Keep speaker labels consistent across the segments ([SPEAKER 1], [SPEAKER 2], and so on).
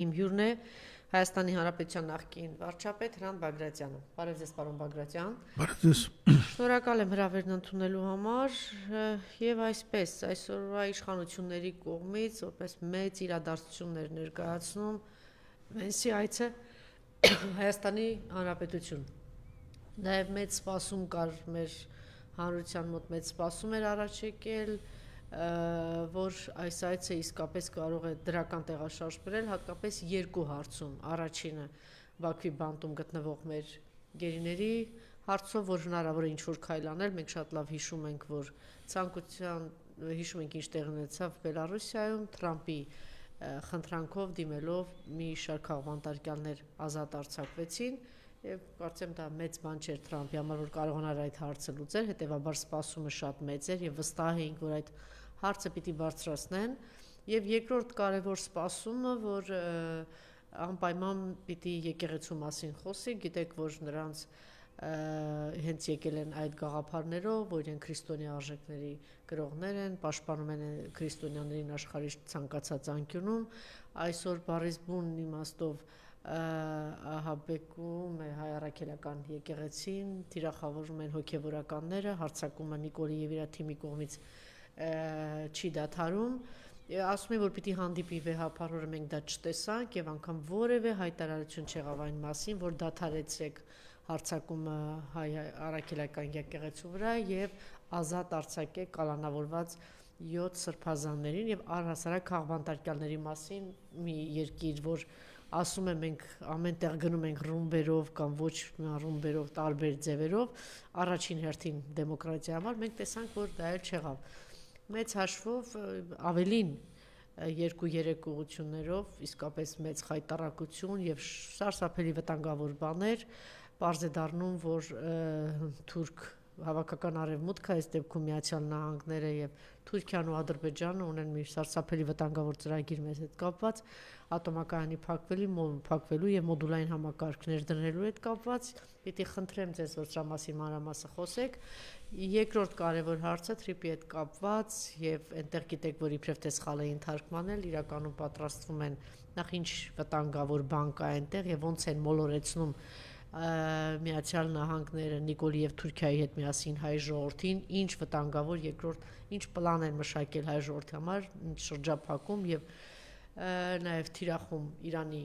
[SPEAKER 1] Իմ հյուրն է Հայաստանի Հանրապետության նախկին վարչապետ Հրանտ Բագրատյանը։ Բարև ձեզ, պարոն Բագրատյան։
[SPEAKER 2] Բարև ձեզ։
[SPEAKER 1] Շնորհակալ եմ հրավերն ընդունելու համար եւ այսպես այսօրվա իշխանությունների կողմից որպես մեծ իրադարձություններ ներկայացնում Վենսի այցը Հայաստանի Հանրապետություն։ Նաեւ մեծ սպասում կար մեր հանրության մոտ մեծ սպասում էր առաջ եկել որ այս այցը իսկապես կարող է դրական տեղաշարժ բերել հատկապես երկու հարցում առաջինը Բաքվի բանտում գտնվող մեր գերիների հարցով որ հնարավոր է ինչ-որ քայլ անել մենք շատ լավ հիշում ենք որ ցանկության հիշում ենք ինչ տեղ ունեցավ Բելարուսիայում Թրամփի խնդրանքով դիմելով մի շարք աղբանտարկյալներ ազատ արձակվեցին եւ կարծեմ դա մեծ բան չէր Թրամփի համար որ կարողանար այդ հարցը լուծել հետեւաբար սպասումը շատ մեծ էր եւ վստահ էինք որ այդ հարցը պիտի բարձրացնեն եւ երկրորդ կարևոր սպասումը որ անպայման պիտի եկեղեցու մասին խոսի գիտեք որ նրանց հենց եկել են այդ գաղափարներով որ իրենք քրիստոնյա արժեքների գրողներ են պաշտպանում են քրիստոնյաներին աշխարհի ցանկացած անկյունում այսօր Փարիզբուն իմաստով ահաբեկում է հայ առաքելական եկեղեցին թիրախավորում են հոգևորականները հարձակումը Նիկոլի եւ իր թիմի կողմից չի դադարում ասում են որ պիտի հանդիպի վեհապար որ մենք դա չտեսանք եւ անգամ որևէ հայտարարություն չեղավ այն մասին որ դադարեցրեք հարձակումը հայ առաքելական եկեղեցու վրա եւ ազատ արձակեք կալանավորված 7 սրբազաններին եւ առհասարակ աղբանտարկյալների մասին մի երկիր որ ասում եմ մենք ամեն տեղ գնում ենք ռումբերով կամ ոչ ռումբերով տարբեր ձևերով առաջին հերթին դեմոկրատիայի համար մենք տեսանք որ դա էլ չեղավ մեծ հաշվով ավելին 2-3 ուղություններով իսկապես մեծ խայտառակություն եւ սարսափելի վտանգավոր բաներ պարզ է դառնում որ թուրք հավաքական արևմուտքը այս դեպքում Միացյալ Նահանգները եւ Թուրքիան ու Ադրբեջանը ունեն մի սարսափելի վտանգավոր ծրագիր մեզ հետ կապված ատոմակայանի փակվելու եւ մոդուլային համակարգներ դնելու հետ կապված պիտի խնդրեմ ձեզ որ դրա մասին մանրամասը խոսեք երկրորդ կարևոր հարցը թրիպի հետ կապված եւ այնտեղ գիտեք որ իբրև թե սխալ էին թարգմանել իրականում պատրաստվում են նախ ինչ վտանգավոր բան կա այնտեղ եւ ոնց են մոլորեցնում Միացյալ Նահանգները Նիկոլի եւ Թուրքիայի հետ միասին հայ ժողովրդին ինչ վտանգավոր երկրորդ ինչ պլան են մշակել հայ ժողովրդի համար ինչ շրջափակում եւ նաեւ թիրախում Իրանի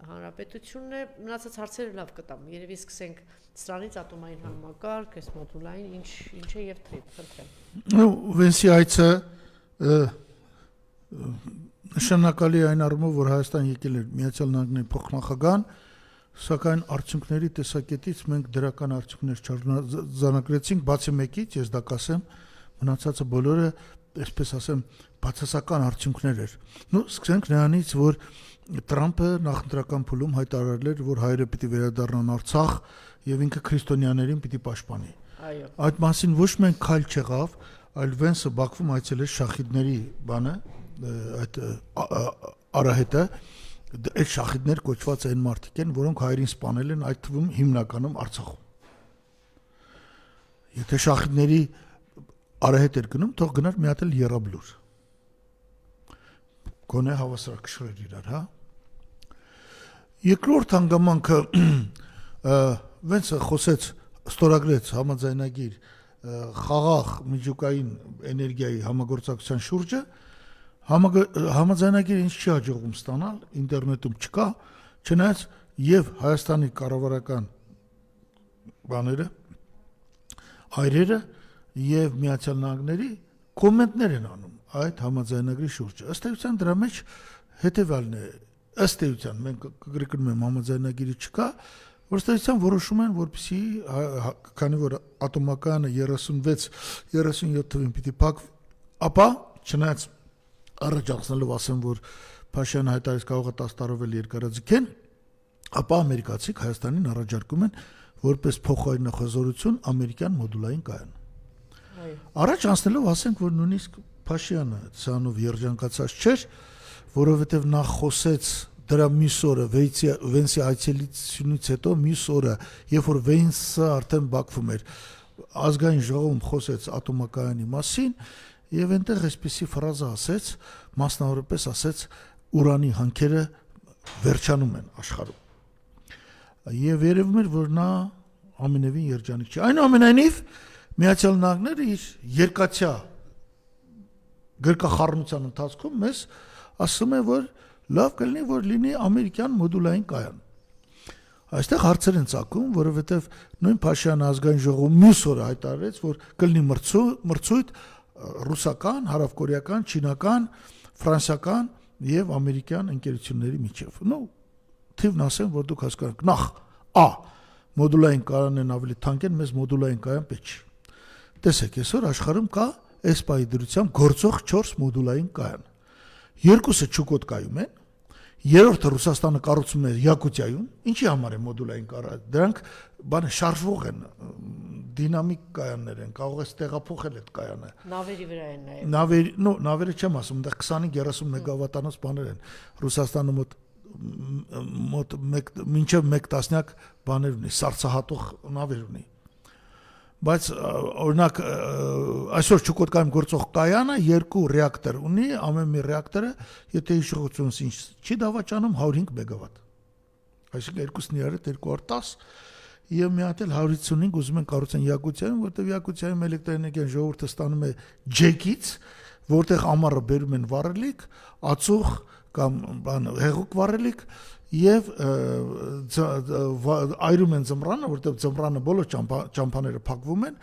[SPEAKER 1] Հանրապետությունն է մնացած հարցերը լավ կտամ երևի սկսենք սրանից ատոմային համակարգ այս մոդուլային ինչ է եւ թրիպ խնդրեմ
[SPEAKER 2] Վենսի այցը նշանակալի այն առումով որ Հայաստան եկել էր Միացյալ Նահանգների փոխնախագահան Սակայն արդյունքների տեսակետից մենք դրական արդյունքներ չարձանագրեցինք, բացի մեկից, ես դա կասեմ, մնացածը բոլորը, այսպես ասեմ, բացասական արդյունքներ էր։ Սկսենք նրանից, որ Տրամփը նախընտրական փուլում հայտարարել էր, որ հայերը պիտի վերադառնան Արցախ եւ ինքը քրիստոնյաներին պիտի պաշտպանի։
[SPEAKER 1] Այո։
[SPEAKER 2] Այդ մասին ոչ միայն քայլ չեղավ, այլ Վենսը Բաքվում այցելեց շախիդների բանը, այդ արահետը Այդ շախիդներ կոչված են մարդիկ են, որոնք հայերին սպանել են այդ թվում հիմնականում Արցախում։ Եթե շախիդների արահետ էր գնում, թող գնար մի հատ էլ եռաբլուր։ Գոնե հավասարակշռեր իրար, հա։ Երկրորդ հանգամանքը Վենսը խոսեց, ստորագրեց համաձայնագիր խաղաղ միջուկային էներգիայի համագործակցության շուրջը Համաձայնագիրը ինչ չի հաջողվում ստանալ, ինտերնետում չկա, չնայած եւ Հայաստանի կառավարական բաները, հայրերը եւ Միացյալ Նահանգների կոմենտներ են անում այդ համաձայնագրի շուրջը։ Ըստ էության դրա մեջ հետեւյալն է, ըստ էության մենք կգրկնում եմ համաձայնագիրը չկա, որ ըստ էության որոշում են, որպեսզի քանի որ ատոմակայանը 36-37 թվին պիտի փակվի, ապա չնայած Առաջացնելով ասեմ, որ Փաշինյանը հայտարարեց կարող է 10 տարով էլ երկարաձգեն, ապա ամերիկացիք Հայաստանին առաջարկում են որպես փոխարինախազորություն ամերիկյան մոդուլային կայան։ Առաջ անցնելով ասենք, որ նույնիսկ Փաշինյանը ցանով երջանկացած չէր, որովհետև նա խոսեց դրա մյուս օրը Վենսի այցելությունից հետո մյուս օրը, երբ որ Վենսը արդեն Բաքվում էր, ազգային ժողովում խոսեց ատոմակայանի մասին Եվ այնտեղ այսպիսի ֆրազա ասեց, մասնավորապես ասեց ուրանի հանքերը վերջանում են աշխարհում։ Եվ երևում էր, որ նա ամենևին երջանիկ չէ։ Այնուամենայնիվ Միացյալ Նահանգները իր երկաթյա գրկախառնության ընթացքում մեզ ասում է, որ լավ կլինի, որ լինի ամերիկյան մոդուլային կայան։ Այստեղ հարցեր են ծագում, որովհետև նույն Փաշինյանը ազգային ժողովում մյուս օրը հայտարարեց, որ կլինի մրցույթ ռուսական, հարավկորեական, չինական, ֆրանսիական եւ ամերիկյան ընկերությունների միջև։ Թիվն ասեմ, որ դուք հասկանաք, նախ Ա. Մոդուլային կայանն ավելի թանկ են, մեզ մոդուլային կայան պետք չի։ Տեսեք, այսօր աշխարհում կա ESPA-ի դրությամբ գործող 4 մոդուլային կայան։ Երկուսը Չուկոտկայում են, երրորդը Ռուսաստանը կառուցում է Յակուտիայում, ինչի համար է մոդուլային կայան։ Դրանք շարժվող են, դինամիկ կայաններ են, կարող է տեղափոխել այդ կայանը։
[SPEAKER 1] Նավերի վրա են նաև։
[SPEAKER 2] Նավերը չեմ ասում, դա 20-30 մեգավատանոց բաներ են։ Ռուսաստանը մոտ մինչև 1 տասնյակ բաներ ունի, սառցահատող նավեր ունի։ Բայց օրինակ այսօր Չուկոտկայում գործող կայանը 2 ռեակտոր ունի, ամեն մի ռեակտորը, եթե հիշողությունս ինձ չի դավաճանում 105 մեգավատ։ Այսինքն երկուսն իրար 210 եւ մի հատ էլ 155 ուզում են կառուցեն Յակուտիայում, որտեղ Յակուտիայում էլեկտրաէներգիան ժողովուրդը ստանում է ջեկից, որտեղ ամառը բերում են վառելիք, ածուխ կամ հեղուկ վառելիք եւ այրում են ձմռանը, որտեղ ձմռանը բոլոր ճամփաները փակվում են,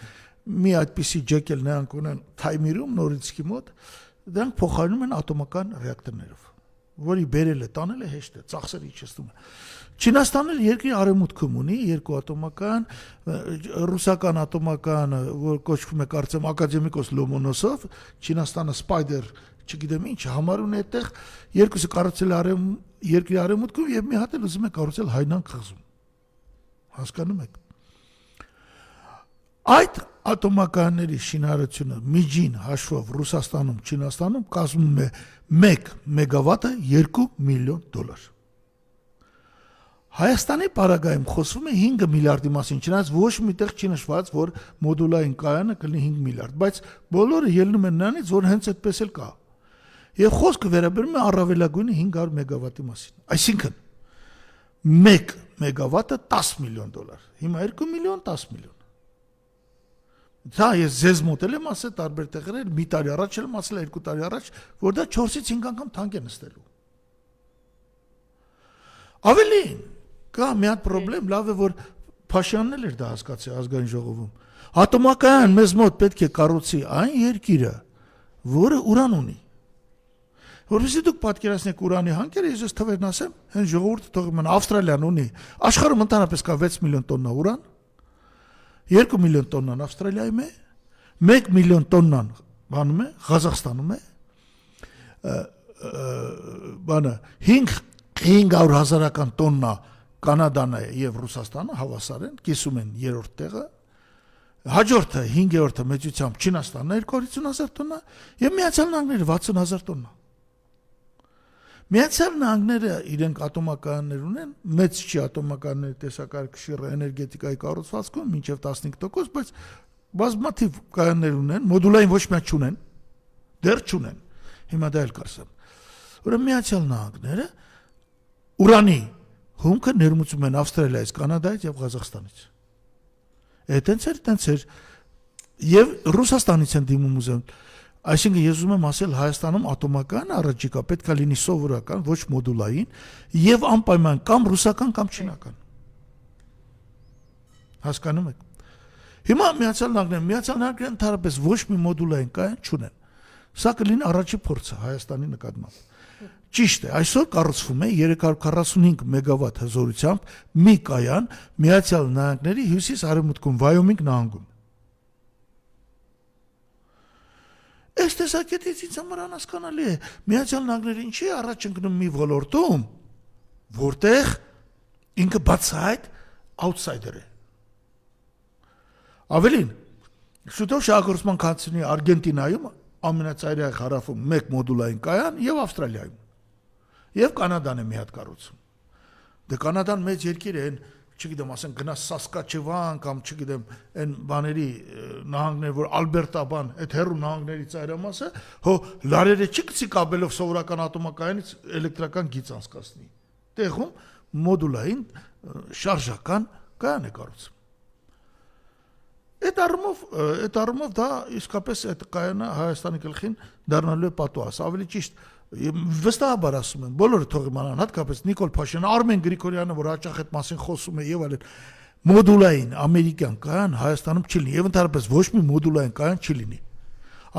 [SPEAKER 2] մի այդպիսի ջեկել նրանք ունեն Թայմիրում, Նորիցկի մոտ, դրանք փոխարինում են ատոմական ռեակտորներով, որի բերելը տանելը հեշտ է, ծախսերը իջեցնում է։ Չինաստանը երկրի արևմուտքում ունի 2 ատոմական, ռուսական ատոմականը, որ կոչվում է կարծեմ ակադեմիկոս Լոմոնոսով, Չինաստանը Spider, չգիտեմ ինչ, համարուն է այդտեղ, երկուսը կառուցել երկրի արևմուտքում եւ մի հատ էլ ուզում է կառուցել Հայնան խզում։ Հասկանում եք։ Այդ ատոմականների շինարարությունը միջին հաշվով Ռուսաստանում, Չինաստանում կազմում է 1 մեգավատը $2 միլիոն։ Հայաստանի պարագայում խոսվում է 5 միլիարդի մասին, չնայած ոչ միտեղ չի նշված, որ մոդուլային կայանը կլինի 5 միլիարդ, բայց բոլորը ելնում են նրանից, որ հենց այդպես էլ կա։ Եվ խոսքը վերաբերում է առավելագույնը 500 մեգավատի մասին։ Այսինքն 1 մեգավատը $10 միլիոն։ Հիմա 2 միլիոն, 10 միլիոն։ Դա ես ձեզ մոտ եմ ասել տարբեր տեղերել, մի տարի առաջ եմ ասել, 2 տարի առաջ, որ դա 4-ից 5 անգամ թանկ է նստելու։ Ավելին, կա մի հատ պրոբլեմ, լավ է, որ Փաշինյանն էլ էր դա հասկացել ազգային ժողովում։ Ատոմակայան մեզ մոտ պետք է կառուցի այն երկիրը, որը ուրան ունի։ Որովհետեւ դուք պատկերացնեք ուրանի հանքերը, ես թվերն ասեմ, հենց ժողովուրդը թողում են Ավստրալիան ունի, աշխարհում ընդհանրապես կա 6 միլիոն տոննա ուրան, 2 միլիոն տոննան Ավստրալիայում է, 1 միլիոն տոննան բանում է, Ղազախստանում է, 500,000 տոննա Կանադան է եւ Ռուսաստանը հավասար են, կիսում են 3-րդ տեղը, հաջորդը 5-րդը մեծությամբ Չինաստանն 250,000 տոննա եւ Միացյալ Նահանգները 60,000 տոննա։ Միացյալ Նահանգները իրենք ատոմակայաններ ունեն, մեծ չի ատոմականների տեսակարգշիռը էներգետիկայի կառուցվածքում մինչև 15%, բայց բազմաթիվ կայաններ ունեն, մոդուլային ոչ միայն չունեն, դեռ չունեն։ Հիմա դա էլ կարծեմ։ Ուրեմն Միացյալ Նահանգները ուրանի հումքը ներմուծում են Ավստրալիայից, Կանադայից եւ Ղազախստանից։ Այդտենց էր եւ Ռուսաստանից են դիմում ուզում։ Այսինքն ես ուզում եմ ասել Հայաստանում ատոմական առաջիկա պետք է լինի սովորական, ոչ մոդուլային եւ անպայման կամ ռուսական կամ չինական։ Հասկանում եք։ Հիմա Միացյալ Նահանգները ընդհանրապես ոչ մի մոդուլային կայան չունեն։ Սա կլինի առաջի փորձը Հայաստանի նկատմամբ։ Ճիշտ է, այսօր կառուցվում է 345 մեգավատ հզորությամբ մի կայան Միացյալ Նահանգների հյուսիս-արևմուտքում Վայոմինգ նահանգում։ Այս տեսակետից ինձ համար անհասկանալի է, Միացյալ Նահանգները ինչի առաջ ընկնում մի ոլորտում, որտեղ ինքը բացահայտ outsider է։ Ավելին, շուտով շահագործման կհանձնի Արգենտինայում, ամենածայրահեղ հարավում 1 մոդուլային կայան եւ Ավստրալիայում։ Եվ Կանադան է մի հատ կառուցում։ Դե Կանադան մեծ երկիր է, չգիտեմ, ասեն գնաս Սասկաչևան կամ չգիտեմ, այն բաների նահանգներ, որ Ալբերտա բան, այդ հերու նահանգների ծայրամասը, հո լարերը չի գցի կաբելով սովորական ատոմակայանից էլեկտրական գիծ անցկացնի։ տեղում մոդուլային շարժական կայան է կառուցում։ Այդ առումով դա իսկապես այդ կայանը Հայաստանի գլխին դառնալու է պատուհաս, ավելի ճիշտ վստահաբար ասում եմ, բոլորը թող իմանան, հատկապես Նիկոլ Փաշինյանը, Արմեն Գրիգորյանը, որ հաճախ այդ մասին խոսում է եւ այլն, մոդուլային ամերիկյան կայան Հայաստանում չի լինի, եւ ընդհանրապես ոչ մի մոդուլային կայան չի լինի։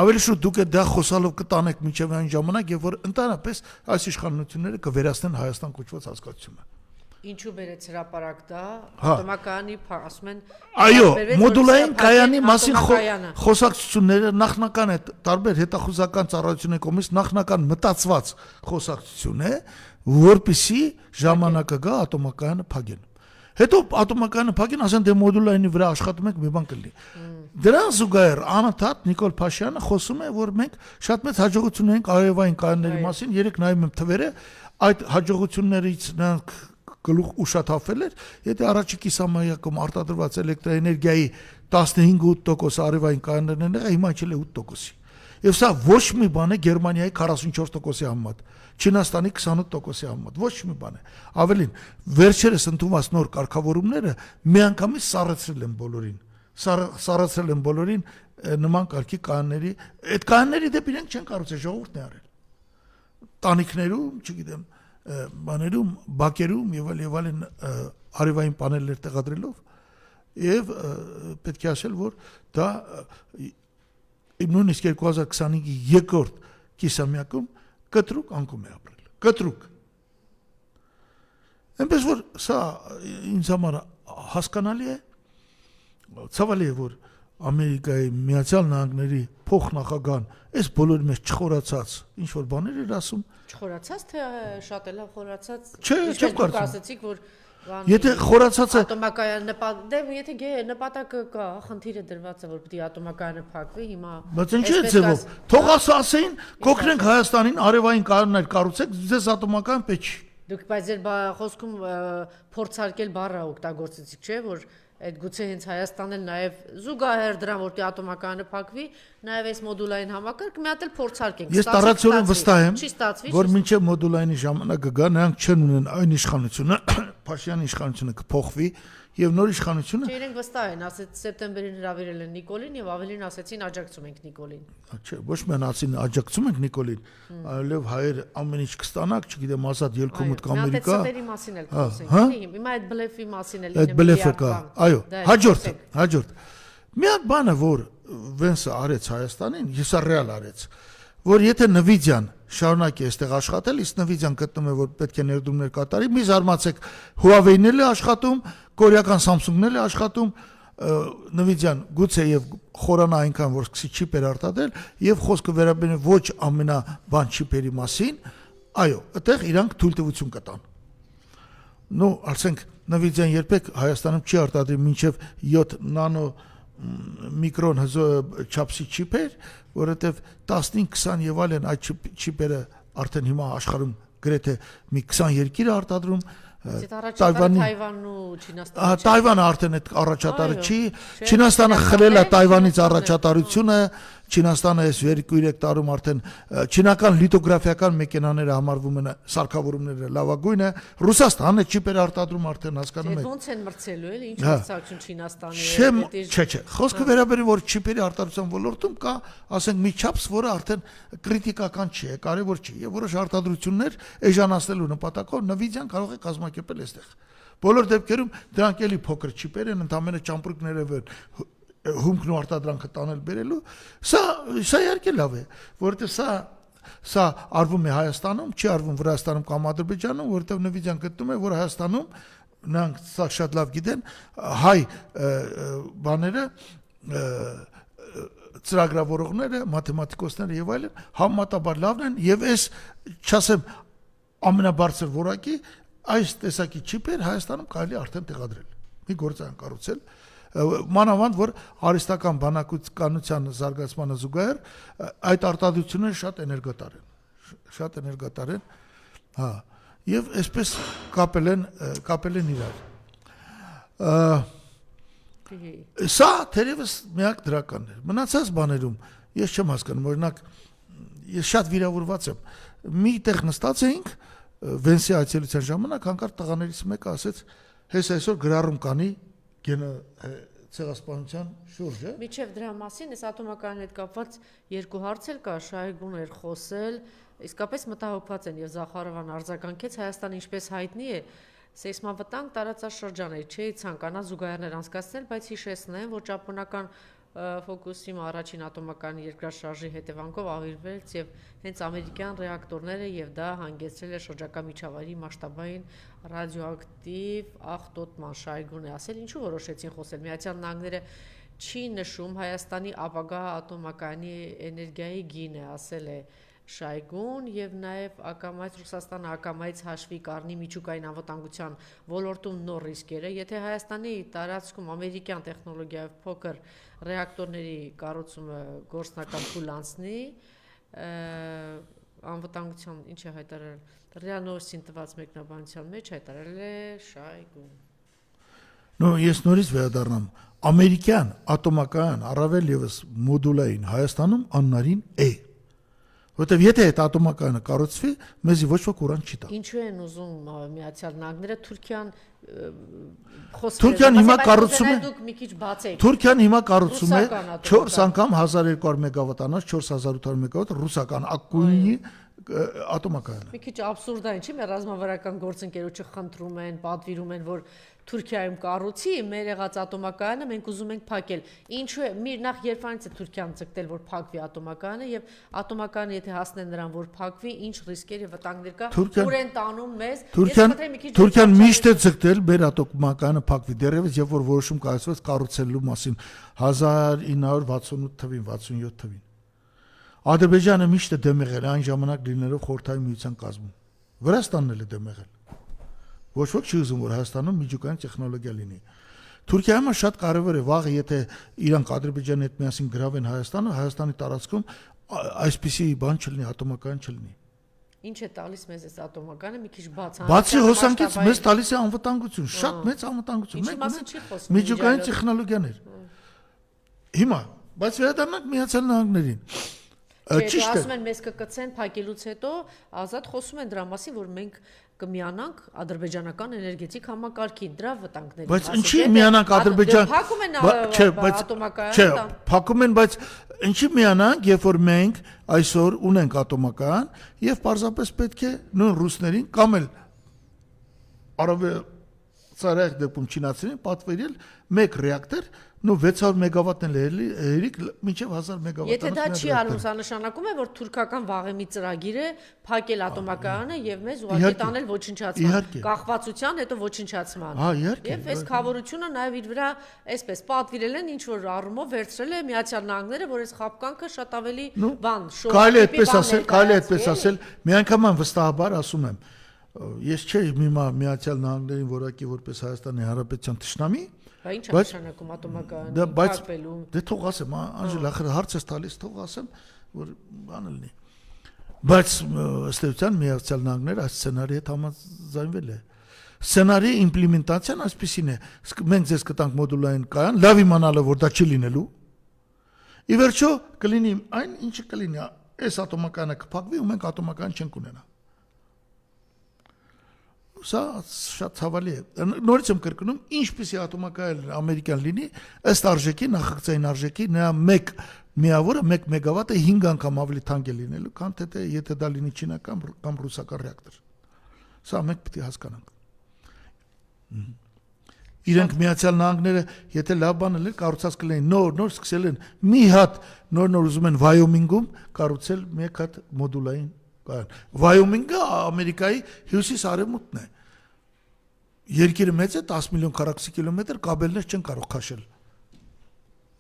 [SPEAKER 2] Ավելի շուտ դուք դա խոսալով կտանեք մինչև այն ժամանակ, եւ որ ընդհանրապես այս իշխանությունները կվերացնեն Հայաստան կոչված հասկացությունը։
[SPEAKER 1] Ինչու բերեց հրապարակ դա, ատոմակայանի, ասում են,
[SPEAKER 2] այո, մոդուլային կայանի մասին խոսակցությունները նախնական է, տարբեր հետախուզական ծառայությունների կողմից նախնական մտածված խոսակցություն է, որպեսզի ժամանակը գա ատոմակայանը փակեն։ Հետո ատոմակայանը փակեն, ասեն դե մոդուլայինի վրա աշխատում ենք, մի բան կլինի։ Դրան զուգահեռ անընդհատ Նիկոլ Փաշինյանը խոսում է, որ մենք շատ մեծ հաջողություն ունենք արևային կայանների մասին, երեք նայում եմ թվերը, այդ հաջողություններից նրանք գլուխ ուշաթափվել էր, եթե առաջի կիսամայակում արտադրված էլեկտրաէներգիայի 15% արևային կայաններն են, հիմա իջել է 8%-ի։ Եվ սա ոչ մի բան է Գերմանիայի 44%-ի համեմատ, Չինաստանի 28%-ի համեմատ, ոչ մի բան է։ Ավելին, վերջերս ընդունված նոր կարգավորումները միանգամից սառեցրել են բոլորին նման կարգի կայանների, այդ կայանների դեպ իրենք չեն կառուցել, ժողովուրդն է արել։ Տանիքներում, չգիտեմ, բաներում, բակերում եւ այլն արևային պանելներ տեղադրելով եւ պետք է ասել, որ դա նույնիսկ 2025-ի երկրորդ կիսամյակում կտրուկ անկում է ապրել։ Կտրուկ։ Այնպես որ սա ինձ համար հասկանալի է, ցավալի է, որ Ամերիկայի Միացյալ Նահանգների փոխնախագահան այս բոլորի մեջ չխորացած ինչ որ բաներ էր ասում։
[SPEAKER 1] Չխորացած թե շատ էլ խորացած։
[SPEAKER 2] Չէ,
[SPEAKER 1] դուք ասացիք, որ
[SPEAKER 2] եթե խորացած է
[SPEAKER 1] ատոմակայանը եթե նպատակը կա, խնդիրը դրված է, որ պիտի ատոմակայանը փակվի, հիմա
[SPEAKER 2] բայց ինչ է ձևով։ Թող ասեին, կօգնենք Հայաստանին արևային կայաններ կառուցեք, ձեզ ատոմակայան պետք չի։
[SPEAKER 1] Դուք բայց ձեր խոսքում փորձարկել բառը օգտագործեցիք, չէ՞, որ այդ գուցե հենց Հայաստանն էլ նաև զուգահեռ դրան, որ ատոմակայանը փակվի, նաև այս մոդուլային համակարգ մի հատ էլ փորձարկենք։
[SPEAKER 2] Ես տարածորեն վստահ եմ, որ մինչև մոդուլայինի ժամանակը գա, նրանք չեն ունեն այն իշխանությունը, Փաշինյանի իշխանությունը կփոխվի եւ նոր իշխանությունը։
[SPEAKER 1] Չէ, իրենք վստահ են, ասեց սեպտեմբերին հրավիրել են Նիկոլին եւ ավելին ասեցին աջակցում ենք Նիկոլին։
[SPEAKER 2] Չէ, ոչ միայն ասին աջակցում ենք Նիկոլին, այլև հայեր ամեն ինչ կստանաք, չգիտեմ, ասած ելքում մտք Ամերիկա։
[SPEAKER 1] Այդ սպերի մասին էլ խոսենք։ Հիմա այդ բլեֆի մասին էլ
[SPEAKER 2] այդ բլեֆը կա։ Այո, հաջորդ։ Մի հատ բանը, որ Վենսը արեց Հայաստանին, հեսա ռեալ արեց, որ եթե Նվիդիան շարունակի այստեղ աշխատել, իսկ Նվիդիան գտնում է, որ պետք է ներդրումներ կատարի, մի զարմացեք, Huawei-ն էլ է աշխատում, կորեական Samsung-ն էլ է աշխատում, Նվիդիան գուցե եւ խորանա այնքան, որ սկսի չիպեր արտադրել, եւ խոսքը վերաբերում ոչ ամենաբան չիպերի մասին, այո, այդտեղ իրանք թույլտվություն կտան։ Նո, ասենք Նվիդիան երբեք Հայաստանում չի արտադրի մինչև 7 նանո միկրոն չափսի չիպեր, որովհետև 15-20 եւ այլն այդ չիպերը արդեն հիմա աշխարհում գրեթե մի 20 երկիր է արտադրում,
[SPEAKER 1] Թայվանն ու Չինաստանը։
[SPEAKER 2] Թայվանը արդեն այդ առաջատարը չի, Չինաստանը խլել է Թայվանից առաջատարությունը, Չինաստանը այս 2-3 տարում արդեն չինական լիտոգրաֆիական մեքենաները համարվում են սարքավորումները լավագույնը, Ռուսաստանը չիպեր արտադրում արդեն հասկանում եք։
[SPEAKER 1] Ոնց են մրցելու էլ, ինչ մրցակցություն Չինաստանի
[SPEAKER 2] հետ։ Չէ, խոսքը վերաբերում որ չիպերի արտադրության ոլորտում կա, ասենք մի չափս, որը արդեն կրիտիկական չի, կարևոր չի, եւ որոշ արտադրություններ էժանացնելու նպատակով Նվիդիան կարող է կազմակերպել այստեղ։ Բոլոր դեպքերում դրանք էլի փոքր չիպեր են, ընդամենը ճամպրուկներով են հումքն ու արտադրանքը տանել բերելու, սա իհարկե լավ է, որովհետև սա արվում է Հայաստանում, չի արվում Վրաստանում կամ Ադրբեջանում, որովհետև Նվիդիան գտնում է, որ Հայաստանում նրանք սա շատ լավ գիտեն, հայ բաները ծրագրավորողները, մաթեմատիկոսները եւ այլն համեմատաբար լավն են եւ այս չասեմ ամենաբարձր որակի այս տեսակի չիպեր Հայաստանում կարելի արդեն տեղադրել։ Մի գործարան կառուցել մանավանդ որ արհեստական բանակցության զարգացմանը զուգահեռ այդ արտադրությունները շատ էներգոտար են, հա, եւ այսպես կապել են իրար։ Սա թերևս միակ դրականն էր։ Մնացած բաներում ես չեմ հասկանում, օրինակ ես շատ վիրավորված եմ։ Մի տեղ նստած էինք Վենսի այցելության ժամանակ հանկարծ տղաներից մեկը ասեց, հես այսօր գրառում կանի գենը ցեղասպանության շուրջը։
[SPEAKER 1] Միջև դրա մասին այս ատոմակայանի հետ կապված երկու հարց էլ կա, Շայգուն էր խոսել, իսկապես մտահոգված են եւ Զախարովան արձագանքեց Հայաստանը ինչպես հայտնի է սեյսմավտանգ տարածաշրջան է, չի ցանկանա զուգահեռներ անցկացնել, բայց հիշեցնեմ, որ ճապոնական Ֆոկուսիմա առաջին ատոմակայանի երկրաշարժի հետևանքով ավիրվեց եւ հենց ամերիկյան ռեակտորները եւ դա հանգեցրել է շրջակա միջավայրի մասշտաբային ռադիոակտիվ աղտոտման, Շայգուն է ասել, ինչու որոշեցին խոսել։ Միացյալ Նահանգները չի նշում Հայաստանի ապագա ատոմակայանի էներգիայի գինը, ասել է Շայգուն եւ նաեւ ակամայից Ռուսաստանը ակամայից հաշվի կառնի միջուկային անվտանգության ոլորտում նոր ռիսկերը, եթե Հայաստանի տարածքում ամերիկյան տեխնոլոգիայով փոքր ռեակտորների կառուցումը գործնական փուլ անցնի, անվտանգության ինչ է հայտարարել ՌԻԱ Նովոստին տված մեկնաբանության մեջ հայտարարել է Շայգուն։
[SPEAKER 2] Նո, ես նորից վերադառնամ, ամերիկյան ատոմակայան առավել եւս մոդուլային Հայաստանում աննարին է։ Որտեւ եթե այդ ատոմակայանը կառուցվի, մեզի ոչ ոք ուրան չի տա։
[SPEAKER 1] Ինչու են ուզում Միացյալ Նահանգները
[SPEAKER 2] Թուրքիան հիմա կառուցում է
[SPEAKER 1] դուք մի քիչ բացեք։
[SPEAKER 2] Թուրքիան հիմա կառուցում է 4 անգամ 1200 մեգավատ անց 4800 մեգավատ ռուսական ակկույի ատոմակայանը։
[SPEAKER 1] Մի քիչ աբսուրդ է, ինչի՞ մեր ռազմավարական գործընկերոջը խնդրում են, պատվիրում են, որ Թուրքիայում կառուցի մեր եղած ատոմակայանը, մենք ուզում ենք փակել։ Ինչու է, նախ երբանից է Թուրքիան ցկտել, որ փակվի ատոմակայանը եւ ատոմակայանը եթե հասնեն նրան, որ փակվի, ինչ ռիսկեր եւ վտանգներ կա, ուր են տանում մեզ։
[SPEAKER 2] Թուրքիան միշտ է ցկտել մեր ատոմակայանը փակվի, դեռևս երբ որ որոշում կայացվեց կառուցելու մասին 1968 թվին, 67 թվին։ Ադրբեջանը միշտ է դեմ եղել այն ժամանակ լինելով խորհրդային միության կազմում։ Վրաստանն էլ է դեմ եղել։ Ոչ ոք չի ուզում, որ Հայաստանում միջուկային տեխնոլոգիա լինի։ Թուրքիայում շատ կարևոր է վաղը, եթե իրանք Ադրբեջանի հետ միասին գրավեն Հայաստանը, Հայաստանի տարածքում այսպիսի բան չլինի, ատոմակայան չլինի։
[SPEAKER 1] Ինչ է տալիս մեզ այս ատոմակայանը, մի քիչ բաց։
[SPEAKER 2] Բացի հոսանքից մեզ տալիս է անվտանգություն, շատ մեծ անվտանգություն։
[SPEAKER 1] Ինչի մասին չի խոսում։
[SPEAKER 2] Միջուկային տեխնոլոգիաներ։ Հիմա, բայց վերադառնանք Միացյալ Նահանգներին։ Ճիշտ է։
[SPEAKER 1] Ասում են մեզ կկցեն փակելուց հետո, ազատ խոսում են դրա մասին, որ մենք կմիանանք ադրբեջանական էներգետիկ համակարգին, դրա վտանգների
[SPEAKER 2] մասին։ Բայց ինչի միանանք Ադրբեջան։
[SPEAKER 1] Փակում են ատոմակայանը։
[SPEAKER 2] Չէ, փակում են, բայց ինչի միանանք, երբ որ մենք այսօր ունենք ատոմակայան եւ պարզապես պետք է նույն ռուսներին կամ էլ արաբը ցարայք դեպքում չինացիներին պատվիրել մեկ ռեակտոր, նո 600 մեգավատն էլ երիկ մինչև 1000 մեգավատ։
[SPEAKER 1] Եթե դա չի արվում, սա նշանակում է, որ թուրքական վաղեմի ծրագիր է փակել ատոմակայանը եւ մեզ ուղղակի տանել ոչնչացման, կախվածության հետո ոչնչացման։ Եվ այս խավորությունը նաեւ իր վրա այսպես պատվիրել են, ինչ որ առումով վերցրել է Միացյալ Նահանգները, որ այս խապկանքը շատ ավելի բան շոկ։
[SPEAKER 2] Կարելի այդպես ասել, մի անգամ վստահաբար ասում եմ, ես չէի միմա Միացյալ Նահանգներին որակի որպես Հայաստանի Հանրապետության թշնամի,
[SPEAKER 1] Բայց ինչ է նշանակում ատոմակայանը փակվելու։
[SPEAKER 2] Դե թող ասեմ, Անժելա, հարց ես տալիս, թող ասեմ, որ բանը լինի։ Բայց ըստ էության Միացյալ Նահանգները այս սցենարի հետ համաձայնվել է։ Սցենարի իմպլեմենտացիան այսպեսին է. մենք ձեզ կտանք մոդուլային կայան, լավ իմանալը, որ դա չի լինելու։ Ի վերջո կլինի այն, ինչը կլինի, այս ատոմակայանը կփակվի ու մենք ատոմակայան չենք ունենա։ Սա շատ ցավալի է։ Նորից եմ կրկնում, ինչպեսի ատոմակայան ամերիկյան լինի, ըստ արժեքի, նախագծային արժեքի, նրա 1 միավորը 1 մեգավատը 5 անգամ ավելի թանկ է լինելու, քան թե եթե դա լինի չինական կամ ռուսական ռեակտոր։ Սա մենք պետք է հասկանանք։ Իրենք Միացյալ Նահանգները, եթե լավ բան էլ կառուցած կլինեն, նոր սկսել են մի հատ նոր ուզում են Վայոմինգում կառուցել մեկ հատ մոդուլային կայան։ Վայոմինգը Ամերիկայի հյուսիս-արևմուտքն է։ Երկիրը մեծ է, 10 միլիոն քառակուսի կիլոմետր, կաբելներ չեն կարող քաշել։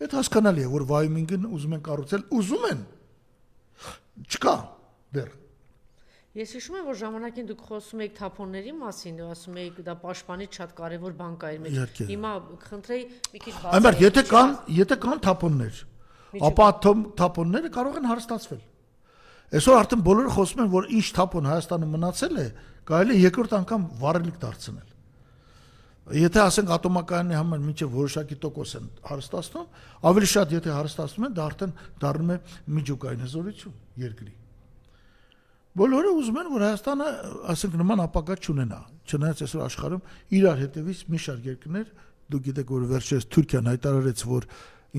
[SPEAKER 2] Այդ հասկանալի է, որ Վայոմինգն ուզում են կառուցել, ուզում են։ Չկա դեռ։
[SPEAKER 1] Ես հիշում եմ, որ ժամանակին դուք խոսում եք թափոնների մասին, ասում եք դա պաշտպանից շատ կարևոր բան կա իր մեջ։ Հիմա խնդրեի մի քիչ բացել։
[SPEAKER 2] Այնպես եթե կան թափոններ, ապա թափոնները կարող են հարստացվել։ Այսօր արդեն բոլորը խոսում են, որ ինչ թափոն Հայաստանում մնացել է, կարելի է երկրորդ անգամ վառելիք դարձնել։ Եթե ասենք ատոմակայանի համար մինչև որոշակի տոկոս են հարստացնում, ավելի շատ եթե հարստացնում են, դա արդեն դառնում է միջուկային հզորություն երկրի։ Բոլորը ուզում են, որ Հայաստանը, ասենք, նման ապագա չունենա։ Չնայած այսօր աշխարհում իրար հետևից մի շարք երկրներ, դուք գիտեք, որ վերջերս Թուրքիան հայտարարեց, որ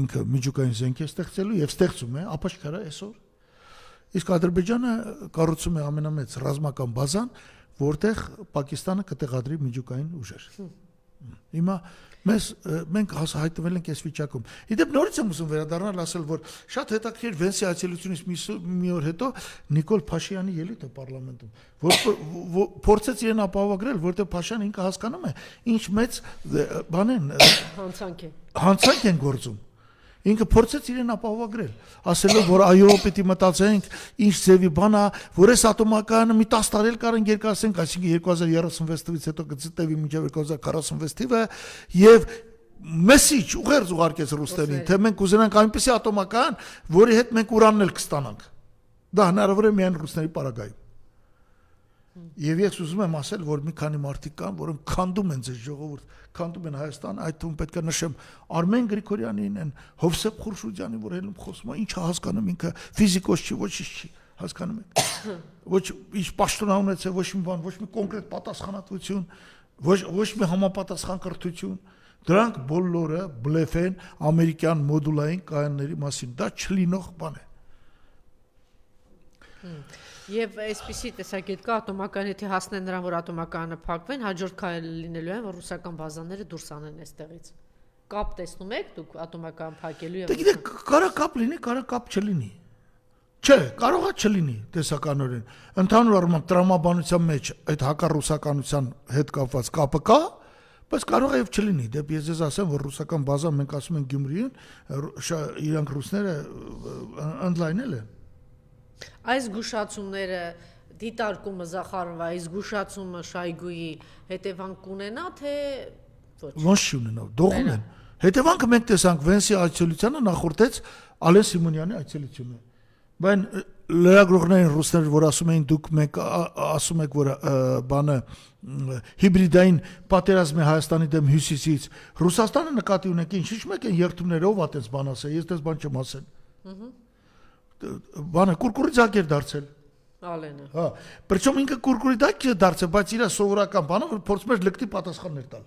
[SPEAKER 2] ինքը միջուկային զենք է ստեղծելու եւ ստեղծում է, ապաշխարա այսօր։ Իսկ Ադրբեջանը կառուցում է ամենամեծ ռազմական բազան, որտեղ Պակիստանը կտեղադրի միջուկային ուժեր։ Հիմա մենք հայտնվել ենք այս վիճակում։ Իդեպ նորից եմ ուզում վերադառնալ ասել, որ շատ հետաքրքիր Վենսի այցելությունից մի օր հետո Նիկոլ Փաշինյանի ելույթը պարլամենտում, որ փորձեց իրեն ապահովագրել, որտեղ Փաշինյանը ինքը հասկանում է, ինչ մեծ բան են հանցանք են գործում։ Ինքը փորձեց իրեն ապահովագրել, ասելով, որ այո, պիտի մտածենք, ինչ ձևի բան է, որ այս ատոմակայանը մի 10 տարի կարան երկարացնենք, այսինքն 2036 թվականից հետո կծտեվի մինչև 2046 թիվը, եւ մեսիջ ուղերձ ուղարկեց ռուսներին, թե մենք կուզենանք այնպիսի ատոմակայան, որի հետ մենք ուրանն էլ կստանանք։ Դա հնարավոր է միայն ռուսների պարագայում։ Եվ ես ուզում եմ ասել, որ մի քանի մարդիկ կան, որոնք քանդում են ձեր ժողովուրդ, քանդում են Հայաստան, այդ թվում պետք է նշեմ Արմեն Գրիգորյանին, են Հովսեփ Խուրշուդյանին, որ ելում խոսում է, ինչ է հասկանում ինքը, ֆիզիկոս չի, ոչինչ չի, հասկանում եք։ Ոչ ինչ պաշտոն ունեցել, ոչ մի բան, ոչ մի կոնկրետ պատասխանատվություն, ոչ մի համապատասխան կրթություն։ Դրանք բոլորը բլեֆ են ամերիկյան մոդուլային կայանների մասին, դա չլինող բան է։
[SPEAKER 1] Եվ այսպիսի տեսակետ կա ատոմական, եթե հասնեն նրան, որ ատոմակայանը փակվեն, հաջորդ քայլը լինելու է, որ ռուսական բազաները դուրս անեն այստեղից։ Կապ տեսնում եք դուք ատոմական փակելու եւ։
[SPEAKER 2] Դե գիտեք, կարա կապ լինի, կարա կապ չլինի։ Չէ, կարող է չլինի տեսականորեն։ Ընդհանուր առմամբ տրամաբանության մեջ այդ հակառուսականության հետ կապված կապը կա, բայց կարող է եւ չլինի։ Դեպի ես ասեմ, որ ռուսական բազա մենք ասում ենք Գյումրիին, իրանք ռուսները ընդլայնել են։
[SPEAKER 1] Այս զգուշացումները դիտարկումը Զախարովա, այս զգուշացումը Շայգուի հետևանք կունենա, թե
[SPEAKER 2] ոչ չունենա, դողում են։ Հետևանքը մենք տեսանք Վենսի այցելությանը նախորդեց Ալեն Սիմոնյանի այցելությունը։ Բայց լրագրողներին ռուսներ, որ ասում էին դուք մենք ասում եք, որ բանը հիբրիդային պատերազմ է Հայաստանի դեմ հյուսիսից, Ռուսաստանը նկատի ունեք, ինչ մեկ են երթումներով ատես բան ասել, ես դες բան չեմ ասել։ Բանը կուրկուրի ձակ էր դարձել։
[SPEAKER 1] Ալենը։
[SPEAKER 2] Հա, причем ինքը կուրկուրի ձակ է դարձել, բայց իր սովորական բանը որ փորձում էր լկտի պատասխաններ տալ։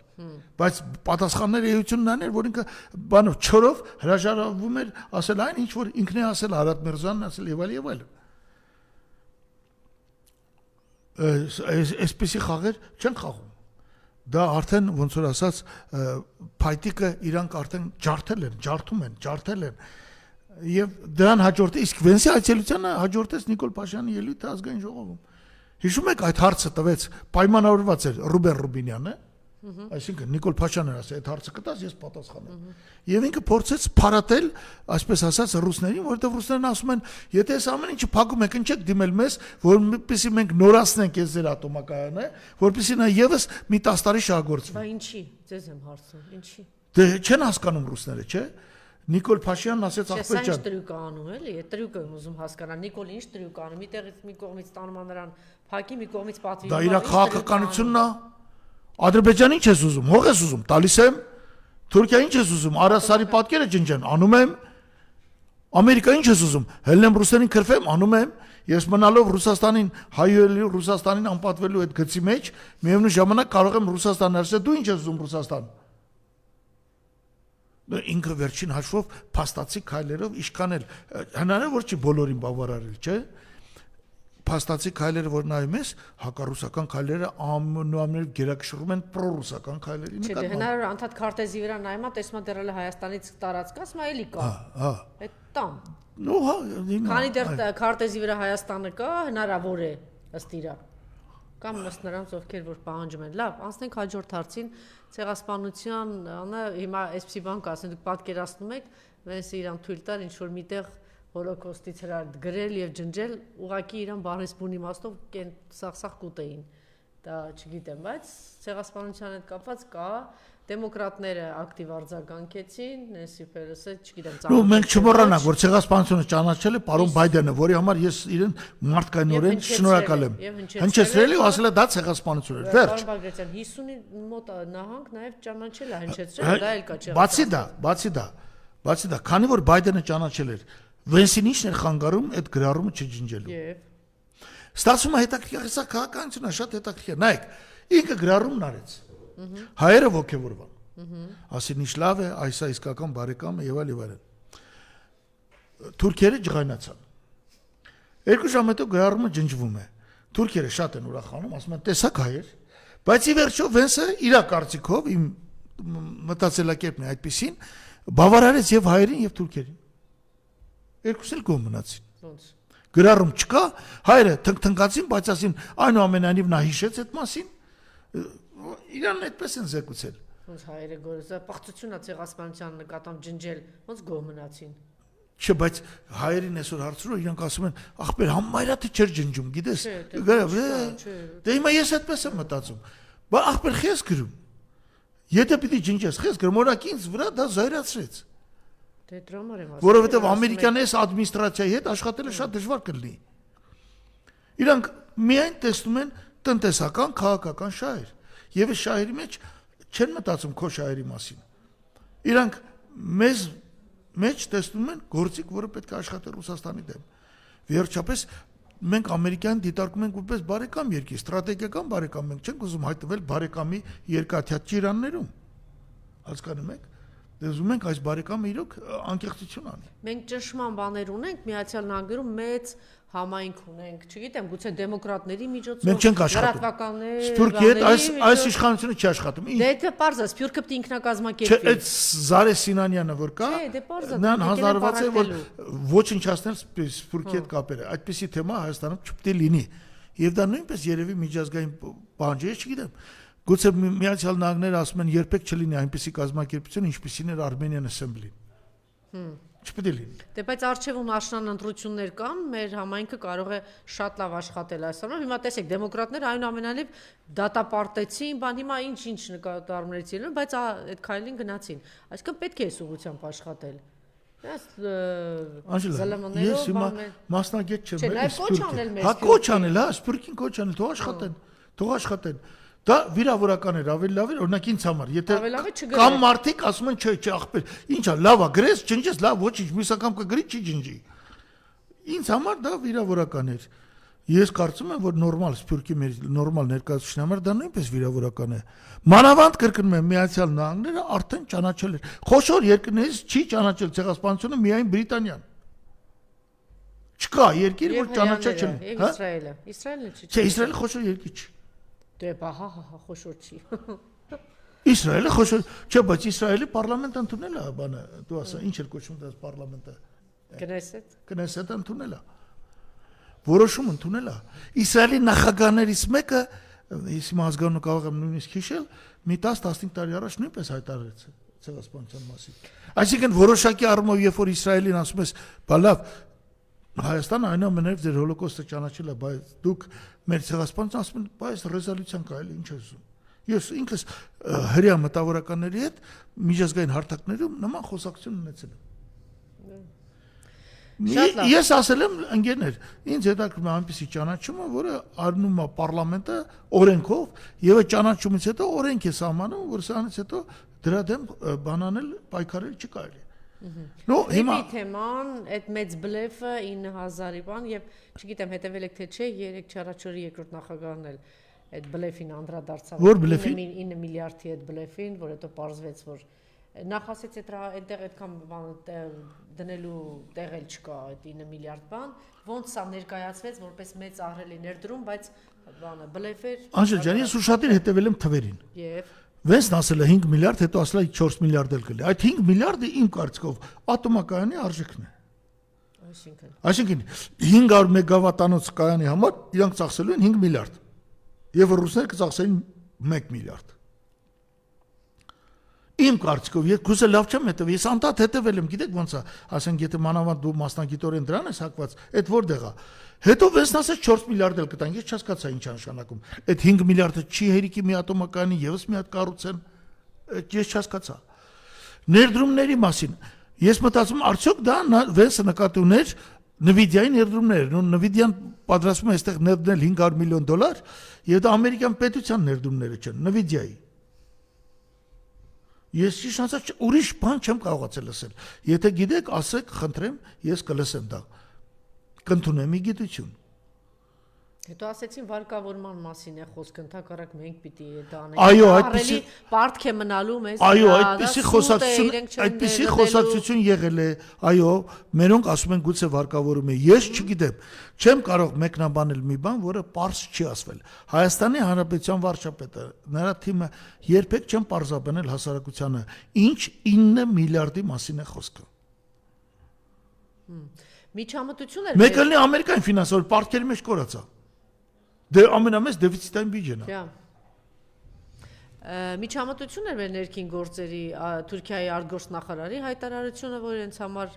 [SPEAKER 2] Բայց պատասխանները էությունն այն էր, որ ինքը բանով չորով հրաժարվում էր ասել այն, ինչ որ ինքն է ասել Արադ Միրզյանն ասել եւ այլ։ Այսպեսի խաղեր չեն խաղում։ Դա արդեն ոնց որ ասած փայտիկը իրանք արդեն ջարդել են։ Եվ դրան հաջորդի իսկ Վենսի այցելությանը հաջորդեց Նիկոլ Փաշինյանի ելույթը ազգային ժողովում։ Հիշում եք այդ հարցը տվեց պայմանավորված էր Ռուբեն Ռուբինյանը, այսինքն Նիկոլ Փաշինյանը ասել այդ հարցը կտաս ես պատասխանեմ։ Եվ ինքը փորձեց փարատել, այսպես ասած ռուսներին, որովհետև ռուսներն ասում են, եթե այս ամեն ինչը փակում եք, ինչեք դիմել մեզ, որպեսզի մենք նորացնենք այս ձեր ատոմակայանը, որպեսզի նա եւս մի 10 տարի շահագործվի։
[SPEAKER 1] Բա ինչի, ձեզ եմ հարցնում, ինչի։
[SPEAKER 2] Դե չեն հասկանում ռուսները, չէ՞։ Նիկոլ Փաշինյանն ասեց ախպեր ջան։
[SPEAKER 1] Ինչ տրյուկ անում էլի, այդ տրյուկը եմ ուզում հասկանալ։ Նիկոլ ինչ տրյուկ անում, մի տեղից մի կողմից տանում նրան փակի, մի կողմից պատվի։
[SPEAKER 2] Դա իր քաղաքականությունն է։ Ադրբեջան ինչ ես ուզում, հող ես ուզում, տալիս եմ։ Թուրքիա ինչ ես ուզում, Արասարի պատկերը ջնջեն, անում եմ։ Ամերիկա ինչ ես ուզում, հելնեմ ռուսերին քրֆեմ, անում եմ։ Ես մնալով Ռուսաստանին հայելու, Ռուսաստանին անպատվելու այդ գծի մեջ, միևնույն ժամանակ կարող եմ Ռուսաստանն ասել, դու ինչ ես ուզում Ռուսաստան։ Ինքը վերջին հաշվով փաստացի քայլերով իշքան էլ հնարավոր որ չի բոլորին բավարարել, չէ՞։ Փաստացի քայլերը որ նայում ես, հակառուսական քայլերը ամենուամենը գերակշռում են պրոռուսական քայլերի
[SPEAKER 1] նկատմամբ։ Չէ, հնարավոր անդադ քարտեզի վրա նայումա, տեսնում ես դեռ Հայաստանից տարածքած, մա էլի կա։ Հա։ Այդ տան։
[SPEAKER 2] Նո, հա,
[SPEAKER 1] քանի դեռ քարտեզի վրա Հայաստանը կա, հնարավոր է ըստ իրա։ Կամ ըստ նրանց ովքեր որ պահանջում են։ Լավ, անցնենք հաջորդ հարցին, ցեղասպանության, հիմա այսպեսի բան կա, ասեն դուք պատկերացնում եք, Վենսը իրան թույլ տար ինչ որ միտեղ հոլոկոստից հրար գրել եւ ջնջել, ուղակի իրան բարեսպուն իմաստով սախ կուտեին։ Դա չգիտեմ, բայց ցեղասպանության հետ կապված կա դեմոկրատները ակտիվ արձագանքեցին, Նենսի Փելոսը, չգիտեմ,
[SPEAKER 2] ծանոթ։ Ու մենք չմոռանանք, որ ցեղասպանությունը ճանաչել է պարոն Բայդենը, որի համար ես իրեն մարդկայնորեն շնորհակալ եմ։ Հնչեցրել ու ասել է դա ցեղասպանություն է։ Վերջ։
[SPEAKER 1] Պարոն Բագրատյան, 50-ի մոտ նահանգ նաև ճանաչել է, հնչեցրել, դա էլ կա ցեղասպանություն։
[SPEAKER 2] Բացի դա, քանի որ Բայդենը ճանաչել էր, Վենսին ինչն էր խանգարում այդ գրառումը չջնջելու։ Ստացվում է հետաքրքիր, սա քաղաքականությունն է շատ հետաքրքիր։ Նայեք, ինքը գրառումն արեց։ Հայերը ոգևորվան։ Ասին ինչ լավ է, այս է իսկական բարեկամը եւ այլն։ Թուրքերը ջղայնացան։ 2 ժամ հետո գրառումը ջնջվում է։ Թուրքերը շատ են ուրախանում, ասում են տեսակ հայեր, բայց ի վերջո Վենսը իր կարծիքով իմ մտածելակերպն է այդպեսին, բավարարեց եւ հայերին եւ թուրքերին։ Երկուսն էլ գոհ մնացին։
[SPEAKER 1] Ոնց։
[SPEAKER 2] Գրառում չկա, հայերը թնթնկացին, բայց ասին այնուամենայնիվ նա հիշեց այդ մասին։ Իրանն այդպես են զեկուցել։
[SPEAKER 1] Ոնց հայերը գորզա պղծությունա ցեղասպանության նկատմամբ ջնջել, ոնց գոհ մնացին։
[SPEAKER 2] Չէ, բայց հայերին այսօր հարցրու, իրանք ասում են, ախպեր, համարյա թե չէր ջնջում, գիտես։ Դե հիմա ես այդպես եմ մտածում։ Բա ախպեր խես գրում։ Եթե պիտի ջնջես, խես գրում, օրինակ ինձ վրա դա զայրացրեց։
[SPEAKER 1] Դե դրամար եմ ասում։
[SPEAKER 2] Որովհետև ամերիկյան այս ադմինիստրացիայի հետ աշխատելը շատ դժվար կլինի։ Իրանք միայն տեսնում են տնտեսական, քաղաքական շահեր։ Եվ այս շահերի մեջ չեն մտածում քո շահերի մասին։ Իրանք մեզ մեջ տեսնում են գործիք, որը պետք է աշխատի Ռուսաստանի դեմ։ Վերջապես մենք ամերիկյան դիտարկում ենք որպես բարեկամ երկիր, ստրատեգիական բարեկամ, մենք չենք ուզում հայտնվել բարեկամի երկաթյա ճիրաններում։ Հասկանում եք։ Ուզում ենք այս բարեկամը իրոք անկեղծություն անի։
[SPEAKER 1] Մենք ճնշման բաներ ունենք, Միացյալ Նահանգներում մեծ համայնք ունենք, չգիտեմ, գուցե դեմոկրատների միջոցով,
[SPEAKER 2] մենք չենք աշխատում։ Սփյուռքի հետ այս իշխանությունը չի աշխատում։
[SPEAKER 1] Դե դա պարզ է, Սփյուռքը պիտի ինքնակազմակերպվի։
[SPEAKER 2] Չէ, այդ Զարե Սինանյանը որ կա,
[SPEAKER 1] Չէ, դե պարզ է,
[SPEAKER 2] նրան հանձնարարված է որ ոչնչացնել Սփյուռքի հետ կապերը։ Այդպիսի թեմա Հայաստանում չպետք է լինի։ Եվ դա նույնպես երևի միջազգային պահանջ է, չգիտեմ։ Գուցե Միացյալ Նահանգները ասում են երբեք չլինի այնպիսի կազմակերպություն, ինչպիսին էր Armenian Assembly։ Չպետք է լինի։
[SPEAKER 1] Դե բայց արժևում աշնան ընտրություններ կան, մեր համայնքը կարող է շատ լավ աշխատել այսօր։ Հիմա տեսեք, դեմոկրատները այնուամենայնիվ դատապարտեցին, բան հիմա ինչ նկատառումներից ելնում, բայց այդ քայլին գնացին։ Այսինքն պետք է այս ուղղությամբ աշխատել։
[SPEAKER 2] Անջելա, ես հիմա մասնագետ չեմ,
[SPEAKER 1] Հա,
[SPEAKER 2] կոչ անել, հա, Սփյուռքին կոչ անել, թող աշխատեն։ Դա վիրավորական էր, ավելի լավ էր, օրինակ ինձ համար, եթե կամ մարդիկ ասում են, չէ, ախպեր, ինչա, լավ է, գրես, ջնջես, լավ, ոչինչ, մյուս անգամ կգրի, չի ջնջի։ Ինձ համար դա վիրավորական էր։ Ես կարծում եմ, որ նորմալ Սփյուռքի մեր նորմալ ներկայացուցիչների համար դա նույնպես վիրավորական է։ Մանավանդ կրկնում եմ, Միացյալ Նահանգները արդեն ճանաչել էր։ Խոշոր երկրներից չի ճանաչել ցեղասպանությունը միայն Բրիտանիան։ Չկա երկիր, որ ճանաչել չէ։
[SPEAKER 1] Հա։ Իսրայելը չի։
[SPEAKER 2] Չէ, Իսրայելը խոշոր երկիր չի։
[SPEAKER 1] Դե բահա, խոշոր չի։
[SPEAKER 2] Իսրայելը խոշոր, չէ, բայց Իսրայելի պարլամենտը ընդունել է բանը, դու ասա, ինչ էր կոչվում դա պարլամենտը։ Կնեսետ ընդունել է։ Որոշում ընդունել է։ Իսրայելի նախագահներից մեկը, ես իմ ազգանունը կարող եմ նույնիսկ հիշել, մի 10-15 տարի առաջ նույնպես հայտարարեց ցեղասպանության մասին։ Այսինքն որոշակի առումով, երբ որ Իսրայելին ասում ես, բա լավ, Հայաստանը այնուամենայնիվ ձեր հոլոկոստը ճանաչել է, բայց դուք մեր ցեղասպանության ասում են, բայց ռեզոլյուցիան կա, էլի ինչ ես ուզում։ Ես ինքս հրեա մտավորականների հետ միջազգային հարթակներում նման խոսակցություն ունեցել եմ։ Ես ասել եմ ընկերներ, ինձ հետաքրքրում է այնպիսի ճանաչումը, որը առնում է պարլամենտը օրենքով, եւ այդ ճանաչումից հետո օրենք է սահմանում, որ սրանից հետո դրա դեմ բանանել, պայքարել չի կարելի։ Նո, հիմա
[SPEAKER 1] թեման, այդ մեծ բլեֆը 9000-ի բան եւ չգիտեմ հետեւել եք թե չէ, 3-4-ը երկրորդ նախագահն էլ այդ բլեֆին անդրադարձավ 9 միլիարդի այդ բլեֆին, որ հետո պարզվեց, որ նախ ասեց այդտեղ այդքան բան դնելու տեղ էլ չկա այդ 9 միլիարդ բան, ոնց սա ներկայացվեց որպես մեծ ահռելի ներդրում, բայց բանը բլեֆ էր։
[SPEAKER 2] Անժել ջան, ես ուշադիր հետևել եմ թվերին։
[SPEAKER 1] Եվ
[SPEAKER 2] Վենսն ասել է 5 միլիարդ, հետո ասել է 4 միլիարդ էլ կլինի։ Այդ 5 միլիարդը իմ կարծիքով ատոմակայանի արժեքն է։ Այսինքն 500 մեգավատանոց կայանի համար իրանք ծախսելու են 5 միլիարդ։ Եվ ռուսները կծախսեին 1 միլիարդ։ Իմ կարծիքով, ես գուցե լավ չեմ հետևել, ես անդադ հետևել եմ, գիտեք ոնց է, ասենք եթե մանավանդ դու մասնագիտորեն դրան ես հակված, այդ որտեղ է։ Հետո Վենսն ասեց 4 միլիարդ էլ կտանք, ես չհասկացա ինչ նշանակում։ Այդ 5 միլիարդը չի հերիքի մի ատոմակայանի եւս մի հատ կառուցեն, ես չհասկացա։ Ներդրումների մասին ես մտածում արդյոք դա Վենսը նկատի ուներ Nvidia-ի ներդրումներ, Nvidia-ն պատրաստվում է այստեղ ներդնել $500 միլիոն, եւ դա ամերիկյան պետության ներդրումները չեն, Nvidia-ի։ Ես ճիշտ ասած ուրիշ բան չեմ կարողացել լսել։ Եթե գիտեք, ասեք, խնդրեմ, ես կլսեմ դա։ Կընդունեմ մի գիտություն։
[SPEAKER 1] Հետո ասեցին վարկավորման մասին է խոսքը, ընդհակառակ մենք պիտի դա անենք։
[SPEAKER 2] Այո, այդպիսի
[SPEAKER 1] պարտք է մնալու մեզ։
[SPEAKER 2] Այո, այդպիսի խոսակցություն եղել է։ Այո, մերոնք ասում են գուցե վարկավորում է։ Ես չգիտեմ, չեմ կարող մեկնաբանել մի բան, որը պարզ չի ասվել։ Հայաստանի Հանրապետության վարչապետը, նրա թիմը երբեք չեն պարզաբանել հասարակությանը, ինչ 9 միլիարդի մասին է խոսքը։
[SPEAKER 1] Միջամտություն էր։
[SPEAKER 2] Մեկ ելնի Ամերիկայի ֆինանսավոր պարտքերի մեջ կորացա։ Դե ամենամեծ դեֆիցիտային բյուջեն է։
[SPEAKER 1] Միջամտություն էր մեր ներքին գործերի Թուրքիայի արտգործնախարարի հայտարարությունը, որ իրենց համար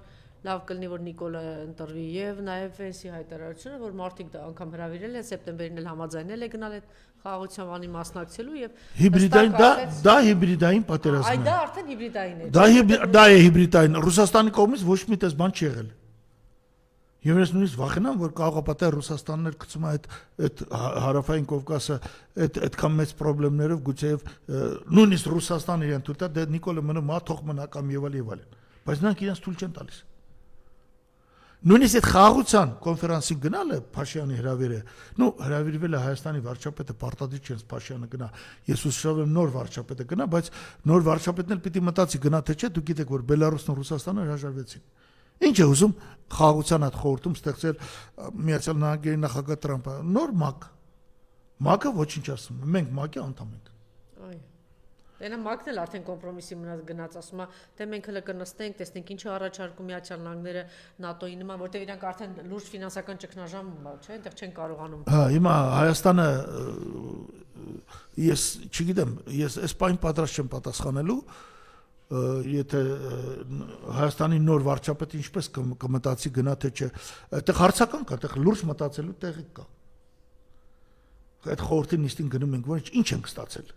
[SPEAKER 1] լավ կլինի, որ Նիկոլը ընտրվի, եւ նաեւ Վենսի հայտարարությունը, որ մարդիկ դա անգամ հրավիրել են սեպտեմբերին էլ համաձայնել է գնալ այդ խաղաղության բանի մասնակցելու եւ
[SPEAKER 2] հիբրիդային դա հիբրիդային պատերազմ է։
[SPEAKER 1] Այդ դա արդեն հիբրիդային է։
[SPEAKER 2] Դա է հիբրիդային։ Ռուսաստանի կողմից ոչ մի տես բան չի եղել։ Եվ ես նույնիսկ վախենամ, որ կարող է պատահել Ռուսաստաններ գցում այդ հարավային Կովկասը այդքան մեծ խնդիրներով գուցեև նույնիսկ Ռուսաստանը իրեն թույլ տա, դե Նիկոլը մնում է, թող մնա կամ եւ այլն։ Բայց նրանք իրենց թույլ չեն տալիս։ Նույնիսկ այդ խաղաղության կոնֆերանսին գնալը Փաշյանի հրավերը, հրավիրվել է Հայաստանի վարչապետը պարտադիր չէ Փաշյանը գնա։ Ես ուշադրում եմ նոր վարչապետը գնա, բայց նոր վարչապետն էլ պիտի մտածի գնա թե չէ, դուք գիտեք որ Բելարուսն ու Ռուսաստանը հրաժարվեցին։ Ինչ է ուզում խաղաղության այդ խորհրդում ստեղծել Միացյալ Նահանգների նախագահ Տրամպը, նոր ՄԱԿ-ը ոչինչ ասում, մենք ՄԱԿ-ի անդամ ենք։
[SPEAKER 1] Այո։ Դենա ՄԱԿ-ն էլ արդեն կոմպրոմիսի գնաց, ասում է, թե մենք հələ կնստենք, տեսնենք ինչ է առաջարկում Միացյալ Նահանգները ՆԱՏՕ-ի նման, որտեղ իրանք արդեն լուրջ ֆինանսական ճգնաժամ ունի, չէ՞, այնտեղ չեն կարողանում։
[SPEAKER 2] Հա, հիմա Հայաստանը ես չգիտեմ, ես այս բան պատրաստ չեմ պատասխանելու, եթե Հայաստանի նոր վարչապետը ինչպես կմտածի գնա թե չէ, այդտեղ հարցական կա, այդտեղ լուրջ մտածելու տեղի կա։ Այդ խորհրդի նիստին գնում ենք, որ ինչ ենք ստացել։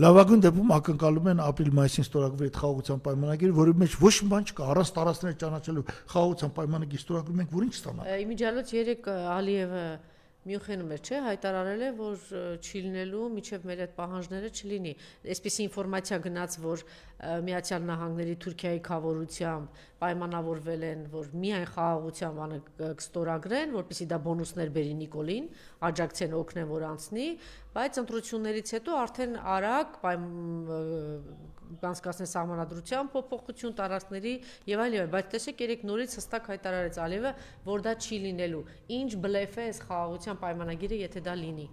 [SPEAKER 2] Լավագույն դեպքում ակնկալում են ապրիլ-մայիսին ստորագրվի այդ խաղաղության պայմանագիրը, որի մեջ ոչ մի բան չկա, առանց տարածքներ ճանաչելու խաղաղության պայմանագիր ստորագրում ենք, որ ինչ ստանանք։
[SPEAKER 1] Իմիջիալոց 3 Ալիևը Մյունխենում էր, չէ, հայտարարել է, որ չի լինելու, միջև մեր այդ պահանջները չլինի։ Այսպիսի ինֆորմացիա գնաց, որ Միացյալ Նահանգների Թուրքիայի խաղաղությամբ պայմանավորվել են, որ միայն խաղաղության բանը կստորագրեն, որպեսզի դա բոնուսներ բերի Նիկոլին, աջակցեն օգնեն, որ անցնի, բայց ընտրություններից հետո արդեն արագ կանցկացնեն սահմանադրության փոփոխություն տարածքների եւ այլն, բայց տեսեք երեք նորից հստակ հայտարարեց Ալիևը, որ դա չի լինելու։ Ինչ բլեֆ է այս խաղաղության պայմանագիրը, եթե դա լինի։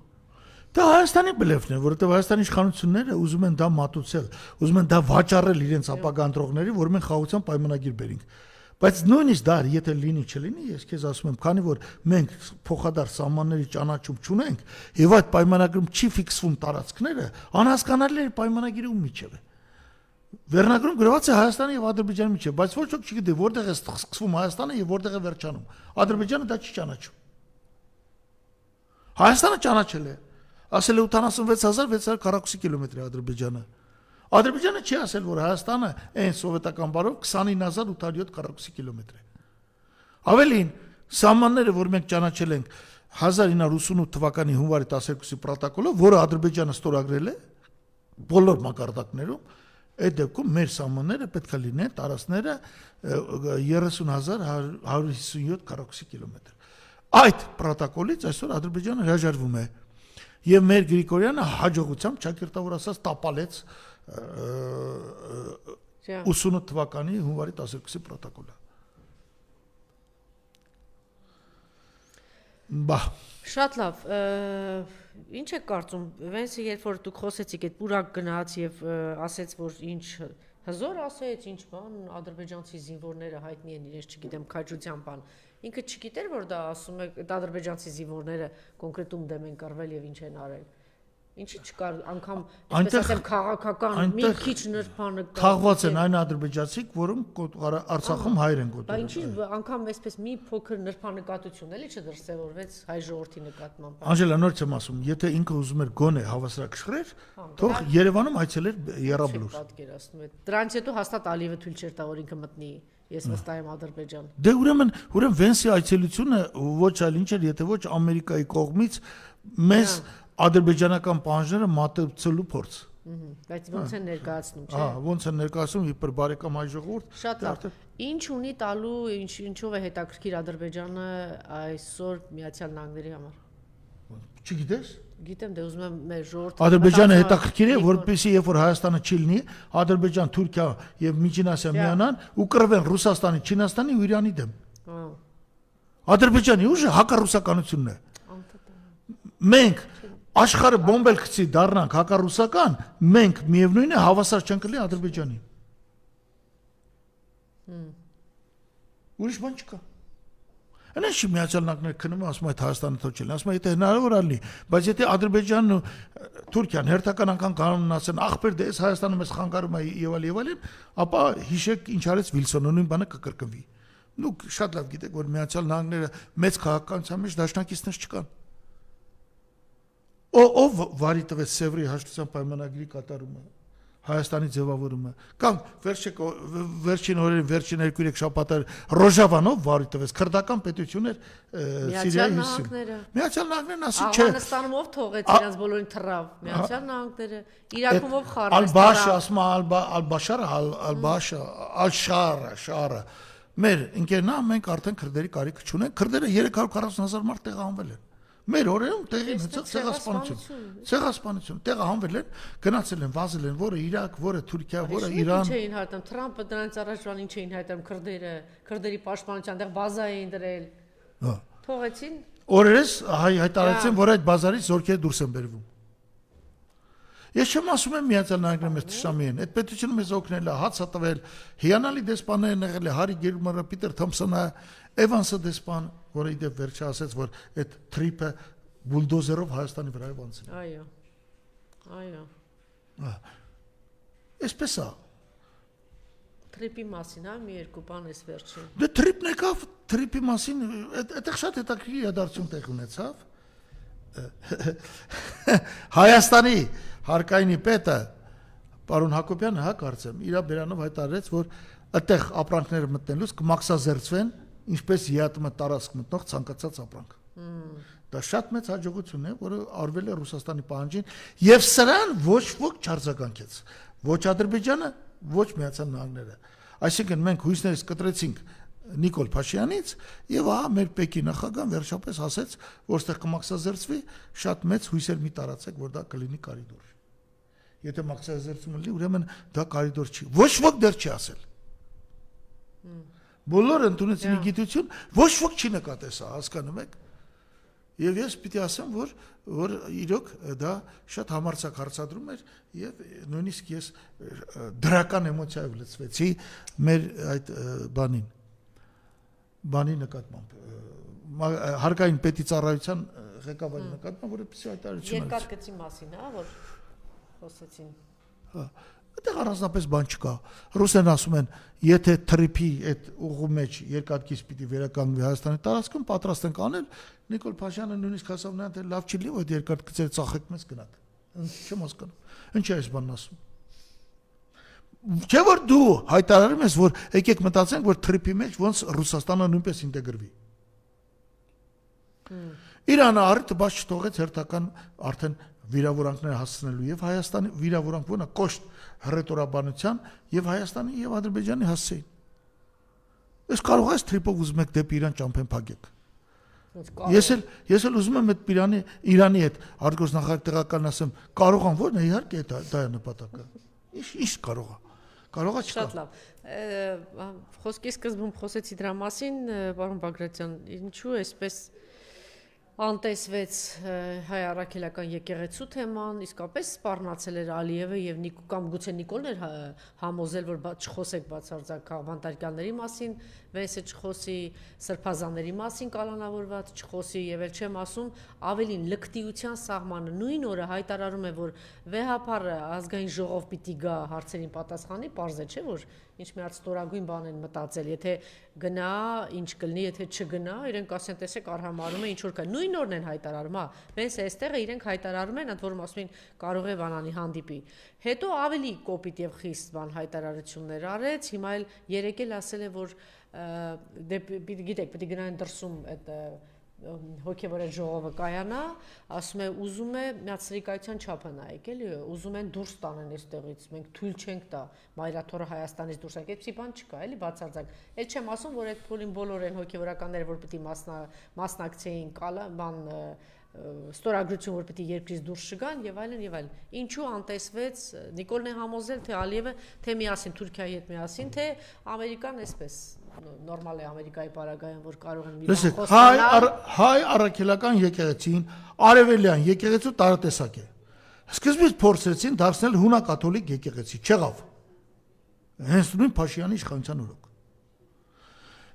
[SPEAKER 2] Դա Հայաստանի բլեֆն է, որովհետեւ Հայաստանի իշխանությունները ուզում են դա մատուցել, ուզում են դա վաճառել իրենց ապագա ընտրողների, որ մենք խաղաղության պայմանագիր բերենք։ Բայց նույնիսկ դա եթե լինի չլինի, ես քեզ ասում եմ, քանի որ մենք փոխադարձ սահմանների ճանաչում չունենք եւ այդ պայմանագրում չի ֆիքսվում տարածքները, անհասկանալի է պայմանագիրը ում միջև է։ Վերնագրում գրված է Հայաստանի եւ Ադրբեջանի միջև, բայց ոչ ոք չգիտի որտեղ է սկսվում Հայաստանը եւ որտեղ է վերջանում։ Ադրբեջանը դա չի ճանաչում։ Հայաստանը ճանաչել է, ասել է 86640 կիլոմետր է Ադրբեջանը։ Ադրբեջանը չի ասել, որ Հայաստանը այն սովետական բարով 29807 քառակուսի կիլոմետր է։ Ավելին, սահմանները, որ մենք ճանաչել ենք 1988 թվականի հունվարի 12-ի պրոտոկոլով, որը Ադրբեջանը ստորագրել է բոլոր մակարդակներում, այդ դեպքում մեր սահմանները պետք է լինեն տարածքները 30157 քառակուսի կիլոմետր։ Այդ պրոտոկոլից այսօր Ադրբեջանը հրաժարվում է։ Եվ մեր Գրիգորյանը հաջողությամբ ճակերտավոր ասած տապալեց 88 թվականի հունվարի 12-ի պրոտոկոլը։ Բա
[SPEAKER 1] Շատ լավ, ինչ եք կարծում, Վենսը երբ որ դուք խոսեցիք, այդ պուրակ գնաց եւ ասեց, որ ինչ հզոր ասեց, ինչ բան, ադրբեջանցի զինվորները հայտնի են իրենց, չգիտեմ, քաջության բան։ Ինքը չգիտեր, որ դա ասում է, այդ ադրբեջանցի զինվորները կոնկրետում դեմ են կռվել եւ ինչ են արել։ Ինչի չկար անգամ, այսպես ասեմ, քաղաքական մի քիչ նրբանը
[SPEAKER 2] թաղված են այն ադրբեջանցիք, որոնք Արցախում հայր են գոտորել։
[SPEAKER 1] Բայց ինչի անգամ այսպես մի փոքր նրբանկատություն էլի չդրսևորվեց հայ ժողովրդի նկատմամբ։
[SPEAKER 2] Անժելա, նոր չեմ ասում, եթե ինքը ուզում էր գոնե հավասարակշռեր, թող Երևանում այցելեր Եռաբլուր։
[SPEAKER 1] Պատկերացնում եք։ Դրանից հետո հաստատ Ալիևը թույլ չէր տա, որ ինքը մտնի, ես վստահ եմ Ադրբեջան։
[SPEAKER 2] Դե ուրեմն Վենսի այցելությունը ոչ այլ ինչ էր, եթե ոչ Ամերիկայի կողմից մեզ ադրբեջանական պահանջները մատուցելու փորձ։
[SPEAKER 1] Բայց ոնց են ներկայացնում, չէ՞։
[SPEAKER 2] Ոնց են ներկայացնում իբր բարեկամ հայ ժողովուրդ։
[SPEAKER 1] Շատ լավ։ Ինչ ունի տալու, ինչով է հետաքրքիր Ադրբեջանը այսօր Միացյալ Նահանգների համար։
[SPEAKER 2] Չգիտես։
[SPEAKER 1] Գիտեմ, դե ուզում եմ մեր ժողովուրդը
[SPEAKER 2] Ադրբեջանը հետաքրքիր է, որպեսզի երբ որ Հայաստանը չի լինի, Ադրբեջան, Թուրքիա եւ Միջին Ասիա միանան ու կռվեն Ռուսաստանի, Չինաստանի ու Իրանի դեմ։ Ադրբեջանի ուժը հակառուսականությունն է։ Մենք աշխարհը բոմբել գցի դառնանք հակառուսական, մենք միևնույն է հավասար չենք լինի Ադրբեջանին։ Ուրիշ բան չկա։ Այնպես չի Միացյալ Նահանգները քնում ասում այդ Հայաստանը թողել, ասում եթե հնարավոր ալի, բայց եթե Ադրբեջանն ու Թուրքիան հերթական անգամ կանոնն ասեն, ախպեր դե այս Հայաստանը մեզ խանգարում է եւ այլն, ապա հիշեք ինչ արեց Վիլսոնը, նույն բանը կկրկնվի։ Դուք շատ լավ գիտեք, որ Միացյալ Նահանգները մեծ քաղաքականության մեջ դաշնակիցներ չկան։ Ով վարի տվեց Սևրի հաշտության պայմանագրի կատարումը, Հայաստանի ձևավորումը, կամ վերջին օրերի վերջին 2-3 շաբաթներ Ռոժավանով վարի տվեց քրդական պետություններ Սիրիայի հյուսիսում։ Միացյալ Նահանգներն ասի չէ։
[SPEAKER 1] Աֆղանստանում ով թողեց իրենց բոլորին թռավ, Միացյալ Նահանգները, Իրաքում ով խառնեց։
[SPEAKER 2] Ալ-Բաշա, ասում Ալ-Բաշարը, Ալ-Բաշա, Ալ-Շարը։ Մեր ընկերնա մենք արդեն քրդերի կարիք չունենք, քրդերը 340,000 մարդ տեղահանվել են։ Մեր օրերում տեղի ցեղասպանություն, տեղահանվել են, գնացել են, վազել են, որը Իրաք, որը Թուրքիա, որը Իրան։
[SPEAKER 1] Ինչ էին հայտնում Թրամփը դրանից առաջվան ինչ էին հայտնում քրդերի պաշտպանության, այնտեղ բազա էին դրել։ Թողեցին։
[SPEAKER 2] Օրերս հայտարարեցին, որ այդ բազարից զորքերը դուրս են բերվում։ Ես չեմ ասում եմ Միացյալ Նահանգները մեզ թշնամի են, այդ պետությունը մեզ օգնել է, հաց տվել, հիանալի դեսպաններ են եղել, Հարի Գերմանը, Պիտեր Թոմսոնը, Էվանսը դեսպան, որը իդեպ վերջը ասեց, որ այդ թրիփը բուլդոզերով Հայաստանի վրայով անցել։
[SPEAKER 1] Այո։
[SPEAKER 2] Այսպես է։
[SPEAKER 1] Թրիփի մասին, մի երկու բան էս վերջին։
[SPEAKER 2] Դե թրիփն եկավ, թրիփի մասին, այդտեղ շատ հետաքրքիր իրադարձություն տեղ ունեցավ։ Հայաստանի հարկայինի պետը պարոն Հակոբյանը, կարծեմ, իր բերանով հայտարարեց, որ այդտեղ ապրանքները մտնելուց կմաքսազերծվեն, ինչպես ԵԱՏՄ տարածք մտնող ցանկացած ապրանք։ Դա շատ մեծ հաջողություն է, որը արվել է Ռուսաստանի պահանջին, եւ սրան ոչ ոք չարձագանքեց։ Ոչ Ադրբեջանը, ոչ Միացյալ Նահանգները։ Այսինքն մենք հույսներս կտրեցինք Նիկոլ Փաշինյանից եւ մեր Պեկի նախագահան վերջապես ասեց, որ ստեղ կմաքսազերծվի, շատ մեծ հույսեր մի տարածեք, որ դա կլինի կարիդոր։ Եթե մաքսազերծումը լինի, ուրեմն դա կարիդոր չի։ Ոչ ոք դեռ չի ասել։ Բոլորը ընդունեցին գիտություն, ոչ ոք չի նկատես, հասկանում եք։ Եվ ես պիտի ասեմ, որ իրոք դա շատ համարձակ հարցադրում էր եւ նույնիսկ ես դրական էմոցիայով լցվեցի մեր այդ բանի նկատմամբ հարկային պետի ծառայության ղեկավարի նկատմամբ, որը պիսի հայտարարություն
[SPEAKER 1] երկար գծի մասին, որ խոսեցին։
[SPEAKER 2] Այդտեղ առանձնապես բան չկա։ Ռուսերն ասում են, եթե թրիփի այդ ուղու մեջ երկաթգիծ պիտի վերականգնվի Հայաստանի տարածքում, պատրաստ ենք անել, Նիկոլ Փաշյանը նույնիսկ ասավ նրան, թե լավ չի լինի, որ երկաթգծերը ծախեք մեզ գնաք։ Չեմ հասկանում։ Ինչ է այս բանն ասում։ Չէ՞ որ դու հայտարարում ես, որ եկեք մտածենք, որ թրիփի մեջ ոնց Ռուսաստանը նույնպես ինտեգրվի։ Իրանը առիթը բաց չթողեց հերթական արդեն վիրավորանքներ հասցնելու եւ Հայաստանի վիրավորանքն կոշտ հռետորաբանության եւ Հայաստանի եւ Ադրբեջանի հասցեին։ Ես կարող ես թրիփով ուզում եք դեպի Իրան ճամփեն փակեք։ Ես էլ ուզում եմ այդ Իրանի հետ արտգործնախարար տեղական ասեմ, կարող եմ որ իհարկե դա է նպատակը։ Ինչ կարող է։ Կարողա չկա։
[SPEAKER 1] Շատ լավ։ Խոսքի սկզբում խոսեցի դրա մասին, պարոն Բագրատյան, ինչու էսպես անտեսվեց հայ առաքելական եկեղեցու թեման, իսկապես սպառնացել էր Ալիևը եւ կամ գուցե Նիկոլն էր համոզել, որ չխոսեք բացարձակ քաղաքավանտարկյանների մասին, վեսը չխոսի սրբազանների մասին կալանավորված, չխոսի եւ էլ չեմ ասում ավելին լկտիության սահմանը նույն օրը հայտարարում է, որ վեհապարը ազգային ժողով պիտի գա հարցերին պատասխանի, պարզ է, չէ՞ որ ինչ մի հատ ստորագույն բան են մտածել, եթե գնա, ինչ կլինի, եթե չգնա, իրենք ասեն, տեսեք, արհամարում է ինչ որ կա։ Նույն օրն են հայտարարում, վենս այստեղը իրենք հայտարարում են, ընդ որում ասում են կարող է բանանի հանդիպի։ Հետո ավելի կոպիտ եւ խիստ բան հայտարարություններ արեց, հիմա էլ երեկ էլ ասել է, որ գիտեք, պետք է գնային դրսում այդ հոգևոր ժողովը կայանա, ասում է ուզում է միացրիկայության չափը նայեք, էլի, ուզում են դուրս տանեն այստեղից, մենք թույլ չենք տա Մայրաթորը Հայաստանից դուրս եկել, այդպիսի բան չկա, էլի բացարձակ։ Էլ չեմ ասում, որ այդ փոլին բոլոր են հոգևորականները, որ պիտի մասնակցեին բան ստորագրություն, որ պիտի երկրից դուրս չգան եւ այլն եւ այլն։ Ինչու անտեսվեց Նիկոլն է համոզել, թե Ալիևը, թե միասին Թուրքիայի հետ միասին, թե Ամերիկան այսպես նորմալ է Ամերիկայի պարագայում, որ կարող են մի բան խոսանալ։
[SPEAKER 2] Հայ առաքելական եկեղեցին արևելյան եկեղեցու տարատեսակ է։ Սկզբից փորձեցին դարձնել հունակաթոլիկ եկեղեցի, չեղավ։ Հենց նույն Փաշինյանի իշխանության օրոք։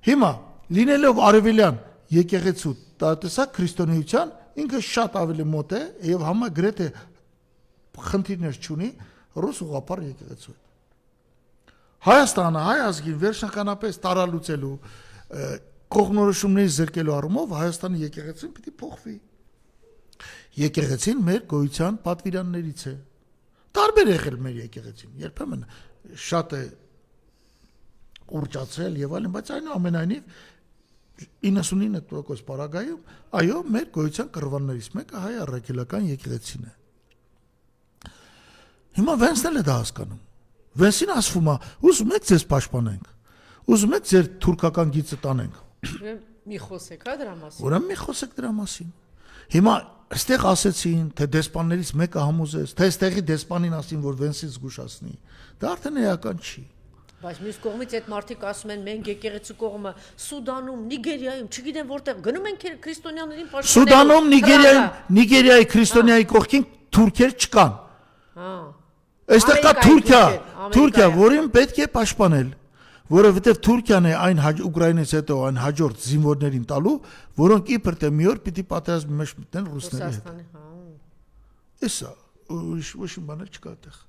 [SPEAKER 2] Հիմա լինելով արևելյան եկեղեցու տարատեսակ քրիստոնեության ինքը շատ ավելի մոտ է եւ համա գրեթե խնդիրներ չունի ռուս ուղղափառ եկեղեցու հետ։ Հայաստանը հայ ազգին վերջնականապես տարալուծելու կողմնորոշումների զրկելու առումով Հայաստանի եկեղեցին պիտի փոխվի։ Եկեղեցին մեր գոյության պատվիրաններից է։ Տարբեր եղել մեր եկեղեցին, երբեմն շատ է ուրճացել եւ այլն, բայց այնուամենայնիվ 99% պարագայում այո մեր գոյության կռվաններից մեկը հայ առաքելական եկեղեցին է։ Հիմա Վենսն է դա հասկանում։ Վենսին ասվում է, ուզում եք ձեզ պաշտպանենք, ուզում եք ձեր թուրքական գիծը տանենք։
[SPEAKER 1] Մի խոսեք, հա դրա մասին։
[SPEAKER 2] Ուրեմն մի խոսեք դրա մասին։ Հիմա այստեղ ասեցին, թե դեսպաններից մեկը համոզեց, թե այստեղի դեսպանին ասին, որ Վենսից զգուշացնի։ Դա արդեն էական չի։
[SPEAKER 1] Բայց մյուս կողմից այդ մարդիկ ասում են մենք եկեղեցու կողմը Սուդանում, Նիգերիայում, չգիտեմ որտեղ գնում են քրիստոնյաներին պաշտպանել։
[SPEAKER 2] Սուդանում, Նիգերիայի քրիստոնյայի կողքին թուրքեր չկան։
[SPEAKER 1] Հա։
[SPEAKER 2] Այստեղ կա Թուրքիա, որին պետք է պաշտպանել, որովհետև Թուրքիան է այն Ուկրաինից հետո այն հաջորդ զինվորներին տալու, որոնք իբր թե մի օր պիտի պատերազմի մեջ մտնեն ռուսների հետ։ Էսա, ոչ մի բան չկա այդտեղ։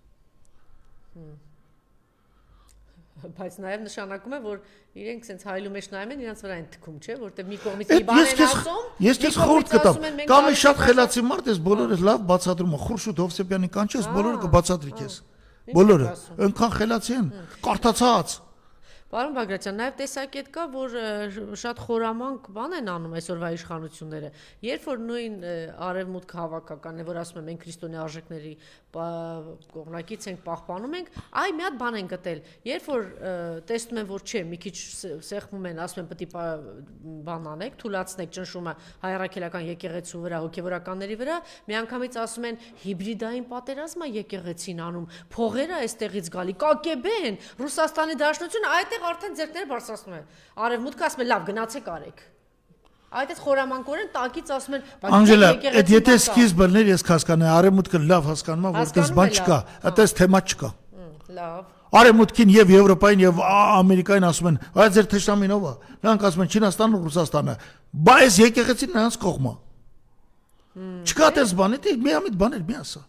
[SPEAKER 1] Բայց նաև նշանակում է, որ իրենք sense հայլու մեջ նայում են, իրանց վրա են թքում, չէ, որտեղ մի կողմից մի բան են ասում,
[SPEAKER 2] ես քեզ խորհուրդ կտամ, կամ է շատ խելացի մարդ ես, բոլորը լավ բացատրում է, Խուրշուդ Հովսեփյանի կանչես, բոլորը կբացատրի քեզ։ Բոլորը, այնքան խելացի են, կարդացած։
[SPEAKER 1] Պարոն Բագրատյան, նաև տեսակետ կա, որ շատ խորամանկ բան են անում այսօրվա իշխանությունները, երբ որ նույն արևմուտք հավաքականն է, որ ասում են մենք քրիստոնյա արժեքների կողմնակից ենք, պահպանում ենք, այ մի հատ բան են գտել, երբ որ տեսնում են, որ չէ, մի քիչ սեղմում են, ասում են պետք է բան անեք, թուլացնեք ճնշումը հայ առաքելական եկեղեցու վրա, հոգևորականների վրա, միանգամից ասում են հիբրիդային պատերազմ է եկեղեցին անում, փողերը այստեղից գալի, KGB են, Ռուսաստանի Դաշնությունը այդտեղ արդեն ձեռքները բարձրացնում են։ Արևմուտքը ասում է լավ, գնացեք արեք։ Այդ խորամանկորեն տակից ասում են,
[SPEAKER 2] Անջելա, այդ եթե սկիզբը լներ ես հասկանայի, արևմուտքը լավ հասկանում է, որ դες բան չկա, այդպես թեմա չկա։
[SPEAKER 1] Լավ։
[SPEAKER 2] Արևմուտքին եւ Եվրոպային եւ Ամերիկային ասում են, այ ձեր թշնամին ով է։ Նրանք ասում են Չինաստանը, Ռուսաստանը, բայց եկեղեցին նրանց կողմը։ Չկա դες բան, դա միամիտ բաներ մի ասա։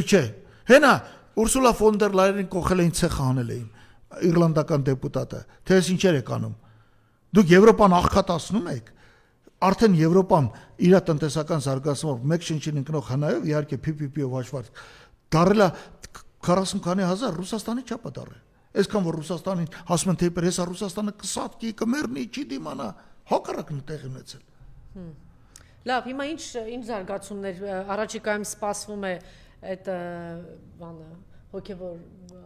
[SPEAKER 2] Չէ։ Հենա Ուրսուլա ֆոն դեր Լայենին կողել էին ցեխ անել էին, իռլանդական դեպուտատը, թե ես ինչեր եք անում։ Դուք Եվրոպան աղքատացնում եք, արդեն Եվրոպան իր տնտեսական զարգացումով մեկ շնչին ընկնող հնայով իհարկե PPP-ով հաշված դարելա 40 քանի հազար Ռուսաստանի չափը դարել։ Այսքան որ Ռուսաստանին ասում են թե իբր հեսա Ռուսաստանը կսատկի, կմեռնի, չի դիմանա, հակառակն է տեղի ունեցել։
[SPEAKER 1] Լավ, հիմա ինչ զարգացումներ առաջիկայում սպասվում է այդ բանը հոգևոր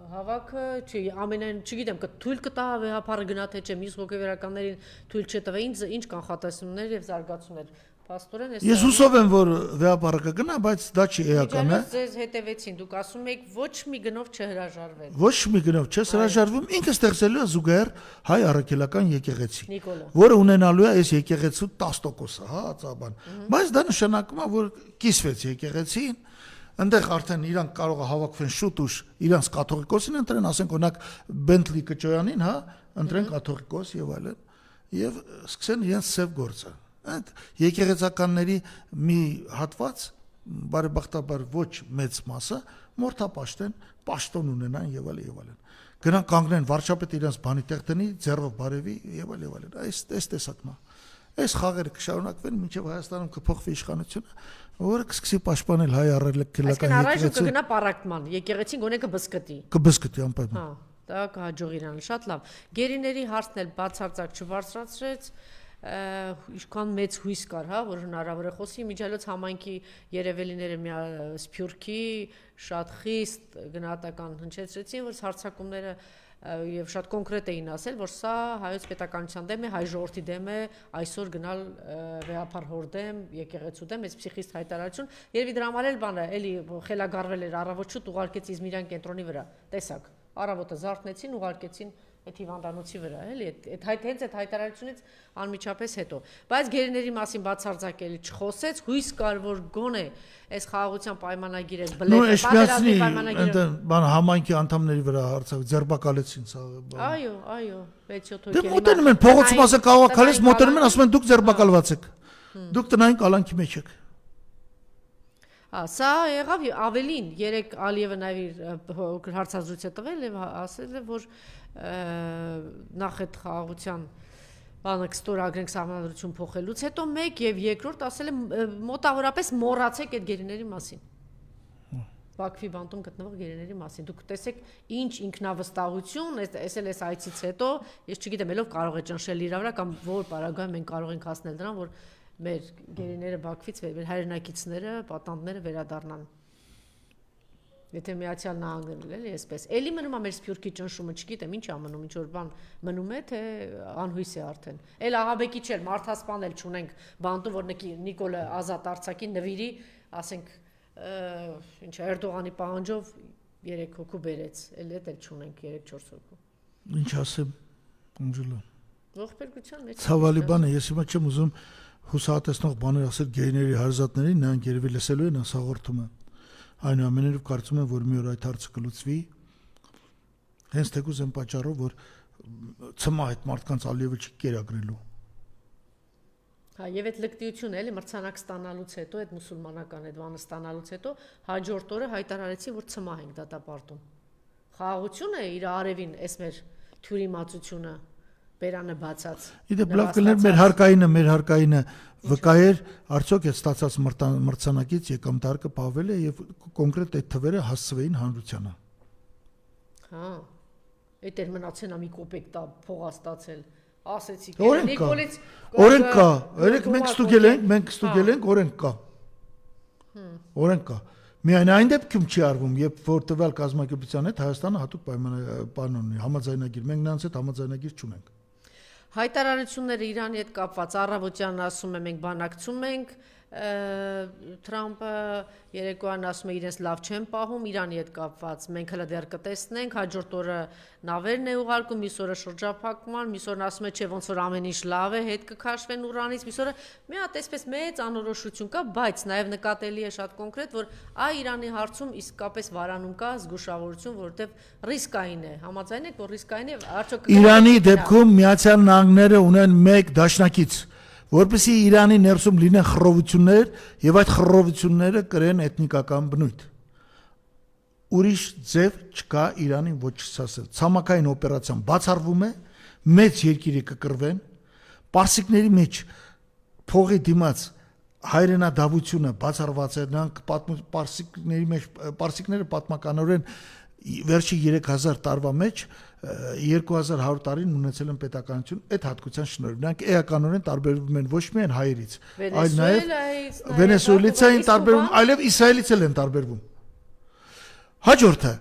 [SPEAKER 1] հավաքը, չի ամենայն չգիտեմ, թույլ կտա վեհապարը գնա թե չէ, մյուս հոգևորականներին թույլ չտվե, ինչ կանխատեսումներ եւ զարգացումներ։ Պաստորեն էս։
[SPEAKER 2] Ես հուսով եմ, որ վեհապարը կգնա, բայց դա չի էական է։
[SPEAKER 1] Ձեզ հետևեցին, դուք ասում եք ոչ մի գնով չհրաժարվեն։
[SPEAKER 2] Ոչ մի գնով չես հրաժարվում, ինքը ստեղծելու է զուգահեռ հայ առաքելական եկեղեցի,
[SPEAKER 1] Նիկոլը,
[SPEAKER 2] որը ունենալու է այս եկեղեցու 10%-ը, հա, ծաբան։ Բայց դա նշանակում է, որ կիսվեց եկեղեցին, այնտեղ արդեն իրանք կարող է հավաքվեն շուտ ուշ իրանց կաթողիկոսին ընտրեն, ասենք օրինակ Բենթլի Կճոյանին, հա, ընտրեն կաթողիկոս եւ այլն, եւ սկսեն իրենց սև գործը։ Այդ եկեղեցականների մի հատված, բարեբախտաբար ոչ մեծ մասը, մորթապաշտեն, պաշտոն ունենան եւ այլն։ Գնան կանգնեն վարչապետը իրենց բանի տեղ տնի, ձեռով բարևի եւ այլն։ Այս տեսակն է։ Այս խաղերը կշարունակվեն մինչև Հայաստանում կփոխվի իշխանությունը, որը կսկսի պաշտպանել հայ առաքելական
[SPEAKER 1] եկեղեցին։ Կգնա պարակտման, եկեղեցին գոնե կբզկտի։
[SPEAKER 2] Կբզկտի անպայման։
[SPEAKER 1] Հա, դա կհաջող իրան, շատ լավ։ Գերիների հարցն էլ բացարձակ չբարձրացրեց, Ինչքան մեծ հույս կար, հա, որ հնարավոր է խոսի միջալոց համայնքի երևելիները մի Սփյուռքի շատ խիստ գնահատական հնչեցրեցին, որ հարցակումները եւ շատ կոնկրետ էին ասել, որ սա հայոց պետականության դեմ է, հայ ժողովրդի դեմ է, այսօր գնալ վեհապար հորդեմ, եկեղեցու դեմ, այս փսիխիստ հայտարարություն, երևի դրա համար էլ բանը, էլի խելագարվել էր առավոտ շուտ ուղարկեց Իզմիրյան կենտրոնի վրա, տեսակ, առավոտը զարթնեցին, ուղարկեցին այդ հիվանդանոցի վրա, էլի, հենց այդ հայտարարությունից անմիջապես հետո, բայց գերիների մասին բացարձակելի չխոսեց, հույս կար, որ գոնե այս խաղաղության պայմանագիրը բլեֆ է, պատերազմի պայմանագիրը,
[SPEAKER 2] բան համայնքի անդամների վրա հարցակ ձերբակալեցին սա։
[SPEAKER 1] Այո, 6-7
[SPEAKER 2] հոգի։ Դե մոտենում են փողոցում ասա կաղաքալես, մոտենում են ասում են դուք ձերբակալված եք։ Դուք տնային կալանքի մեջ եք։
[SPEAKER 1] Սա եղավ ավելին, երեք Ալիևը նաև հարցազրույց է տվել եւ ասել է, որ նախ այդ խաղաղության բանը կստորագրենք սահմանադրություն փոխելուց հետո մեկ եւ երկրորդ ասել է մոտավորապես մոռացեք այդ գերիների մասին։ Բաքվի բանտում գտնվող գերիների մասին։ Դուք տեսեք ինչ ինքնավստահություն, այս էլ էս այցից հետո, ես չգիտեմ, ելով կարող է ճնշել իր վրա կամ որ պարագայում մենք կարող ենք հասնել դրան, որ մեր գերիները Բաքվից մեր հայրենակիցները, պատանդները վերադառնան։ Եթե Միացյալ Նահանգներն էլի այսպես։ Էլի մնում է մեր Սփյուռքի ճնշումը, չգիտեմ ինչ ամնում, ինչ որ բան մնում է, թե անհույս է արդեն։ Էլ ահաբեկիչ էլ մարդասպան էլ չունենք բանտում, որ Նիկոլը ազատ արձակի նվիրի, ասենք, ինչ Էրդողանի պահանջով 3 հոգու բերեց, էլ էլ չունենք 3-4 հոգու։
[SPEAKER 2] Ինչ ասեմ, Անջելա։
[SPEAKER 1] Ողբերգության մեջ։
[SPEAKER 2] Ցավալի բան է, ես հիմա չեմ ուզում հուսահատեցնող բաներ ասել գերիների հարազատներին, նրանք երևի լսելու են, ասա հաղորդում են։ Այնուամենայնիվ կարծում եմ, որ մի օր այդ հարցը կլուծվի։ Հենց թեկուզ այն պատճառով, որ ցմա այդ մարդկանց Ալիևը չի կերակրելու։
[SPEAKER 1] Հա, եւ այդ լկտիությունը էլի մրցանակ ստանալուց հետո, այդ մուսուլմանական այդ բանը ստանալուց հետո հաջորդ օրը հայտարարեցին, որ ցմա ենք դատապարտում։ Խաղաղությունը իր արևին, այս մեր թյուրիմացությունը բերանը բացած։
[SPEAKER 2] Իդեպ լավ կլիներ մեր հարկայինը վկայեր, արդյոք այդ ստացած մրցանակից եկամտարկը պահվել է եւ կոնկրետ այդ թվերը հասցվեին հանրությանը։
[SPEAKER 1] Հա։ Այդ էր մնացել ամի կոպեկ տա փողա ստացել։ Ասեցիք,
[SPEAKER 2] Նիկոլից օրենք կա, երեք մենք ստուգել ենք, օրենք կա։ Օրենք կա։ Միայն այն դեպքում չի արվում, երբ որ տվյալ կազմակերպության հետ Հայաստանը հատուկ պայման ունի, համաձայնագիր, մենք նրանց հետ համաձայնագիր չունենք։
[SPEAKER 1] Հայտարարությունները Իրանի հետ կապված առավոտյան ասում է մենք բանակցում ենք, Թրամփը երեկոյան ասում է իրենց լավ չեն պահում, Իրանի հետ կապված մենք հələ դեռ կտեսնենք, հաջորդ օրը նավերն է ուղարկում, մյուս օրը շրջափակման, մյուս օրն ասում է չէ ոնց որ ամեն ինչ լավ է, հետ կքաշվեն Ուրանից, մյուս օրը մի հատ այսպես մեծ անորոշություն կա, բայց նաև նկատելի է շատ կոնկրետ, որ Իրանի հարցում իսկապես վարանում կա զգուշավորություն, որովհետև ռիսկային է, համաձայն եք, որ ռիսկային է, արդյոք
[SPEAKER 2] Իրանի դեպքում Միացյալ Նահանգները ունեն մեկ դաշնակից, որպեսզի Իրանի ներսում լինեն խռովություններ եւ այդ խռովությունները կրեն էթնիկական բնույթ։ Ուրիշ ձև չկա Իրանին ոչ ասել։ Ցամաքային օպերացիան բացառվում է, մեծ երկիրի կկրվեն, պարսիկների մեջ փողի դիմաց հայրենադավությունը բացառված է, նրանք պարսիկների մեջ պարսիկները պատմականորեն վերջի 3000 տարվա մեջ 2100 տարին ունեցել են պետականություն այդ հատկության շնորհիվ։ Նրանք էականորեն տարբերվում են ոչ միայն հայերից, այլ նաև վենեսուելացին տարբերվում, այլև իսրայելից են տարբերվում։ Հաջորդը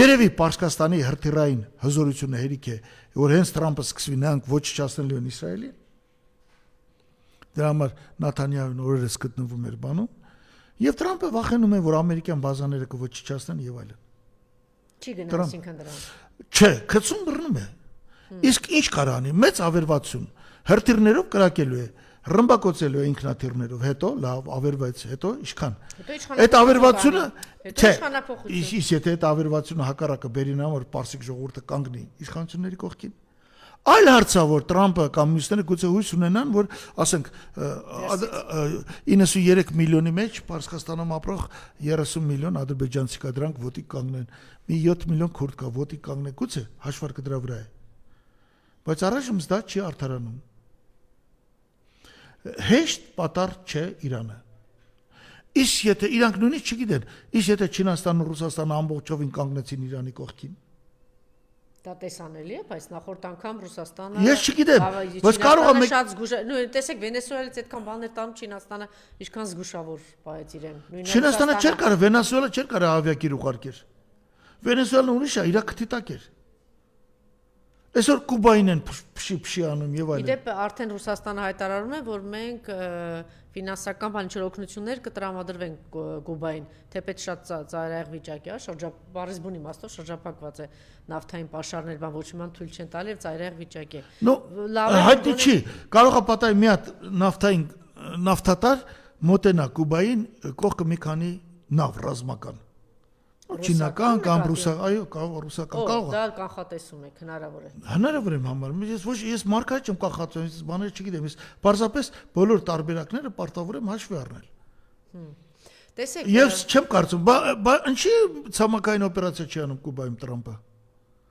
[SPEAKER 2] երևի Պարսկաստանի հրթիռային հզորությունը հերիք է, որ հենց Թրամփը սկսվի նրանք ոչնչացնելու են Իսրայելին։ Դրա համար Նաթանյահուն օրերս գտնվում էր բանում, եւ Թրամփը վախենում է, որ ամերիկյան բազաները կոչնչացնեն եւ այլն։
[SPEAKER 1] Չի գնաց ինքն դրան։
[SPEAKER 2] Չէ, գցում բռնում է։ Իսկ ինչ կարող անի, մեծ ավերվածություն, հրթիռներով կրակելու է, ռմբակոծելու է ինքնաթիռներով, հետո լավ ավերվեց, հետո ինչքան։ Այդ ավերվածությունը, չէ, իսկ եթե այդ ավերվածությունը հակառակը բերի նա որ պարսիկ ժողովուրդը կանգնի իշխանությունների կողքին։ Այլ հարցա որ Թրամփը կամ մյուսները գուցե հույս ունենան, որ ասենք 93 միլիոնի մեջ Պարսկաստանում ապրող 30 միլիոն ադրբեջանցի կա, դրանք ոտի կանգնեն, մի 7 միլիոն քուրդ կա, ոտի կանգնեն, գուցե հաշվարկը դրա վրա է։ Բայց առայժմ դա չի արդարանում։ Հեշտ պատառ չէ Իրանը։ Իսկ եթե իրանք նույնիսկ չգիտեն, իսկ եթե Չինաստանն ու Ռուսաստանը ամբողջովին կանգնեցին Իրանի կողքին։
[SPEAKER 1] Դա տեսանելի է, բայց նախորդ անգամ Ռուսաստանը
[SPEAKER 2] Ես չգիտեմ, բայց կարող է
[SPEAKER 1] շատ զգուշ, նույն տեսեք Վենեսուելից այդքան բաներ տանում Չինաստանը ինչքան զգուշավոր պահեց իրեն։
[SPEAKER 2] Չինաստանը չէր կարող, Վենեսուելա չէր կարող ավիակիր ուղարկել։ Վենեսուելան ուրիշ է, իր քթի տակ էր։ Այսօր Կուբային են փշի անում եւ այլն։
[SPEAKER 1] Իդեպ արդեն Ռուսաստանը հայտարարում է, որ մենք ֆինանսական բան օգնություններ կտրամադրվենք Կուբային, թեպետ շատ ծայրահեղ վիճակի է, Փարիզբուն իմաստով շրջափակված է նավթային պաշարներ, բան ոչ իման թույլ չեն տալի եւ ծայրահեղ վիճակ է։
[SPEAKER 2] Հայտնի չի, կարող է պատահի մի հատ նավթային նավթատար մոտենա Կուբային կողքը մի քանի նավ ռազմական։ Չինական կամ ռուսական կարող է։
[SPEAKER 1] Դա կանխատեսում եք, հնարավոր է։
[SPEAKER 2] Հնարավոր եմ համարում։ Ես մարկա չեմ կանխատեսում, ես բաներ չգիտեմ, ես պարզապես բոլոր տարբերակները պարտավոր եմ հաշվի առնել։
[SPEAKER 1] Տեսեք։
[SPEAKER 2] Ես չեմ կարծում, ինչի ցամաքային օպերացիա չի անում Կուբայում Տրամպը։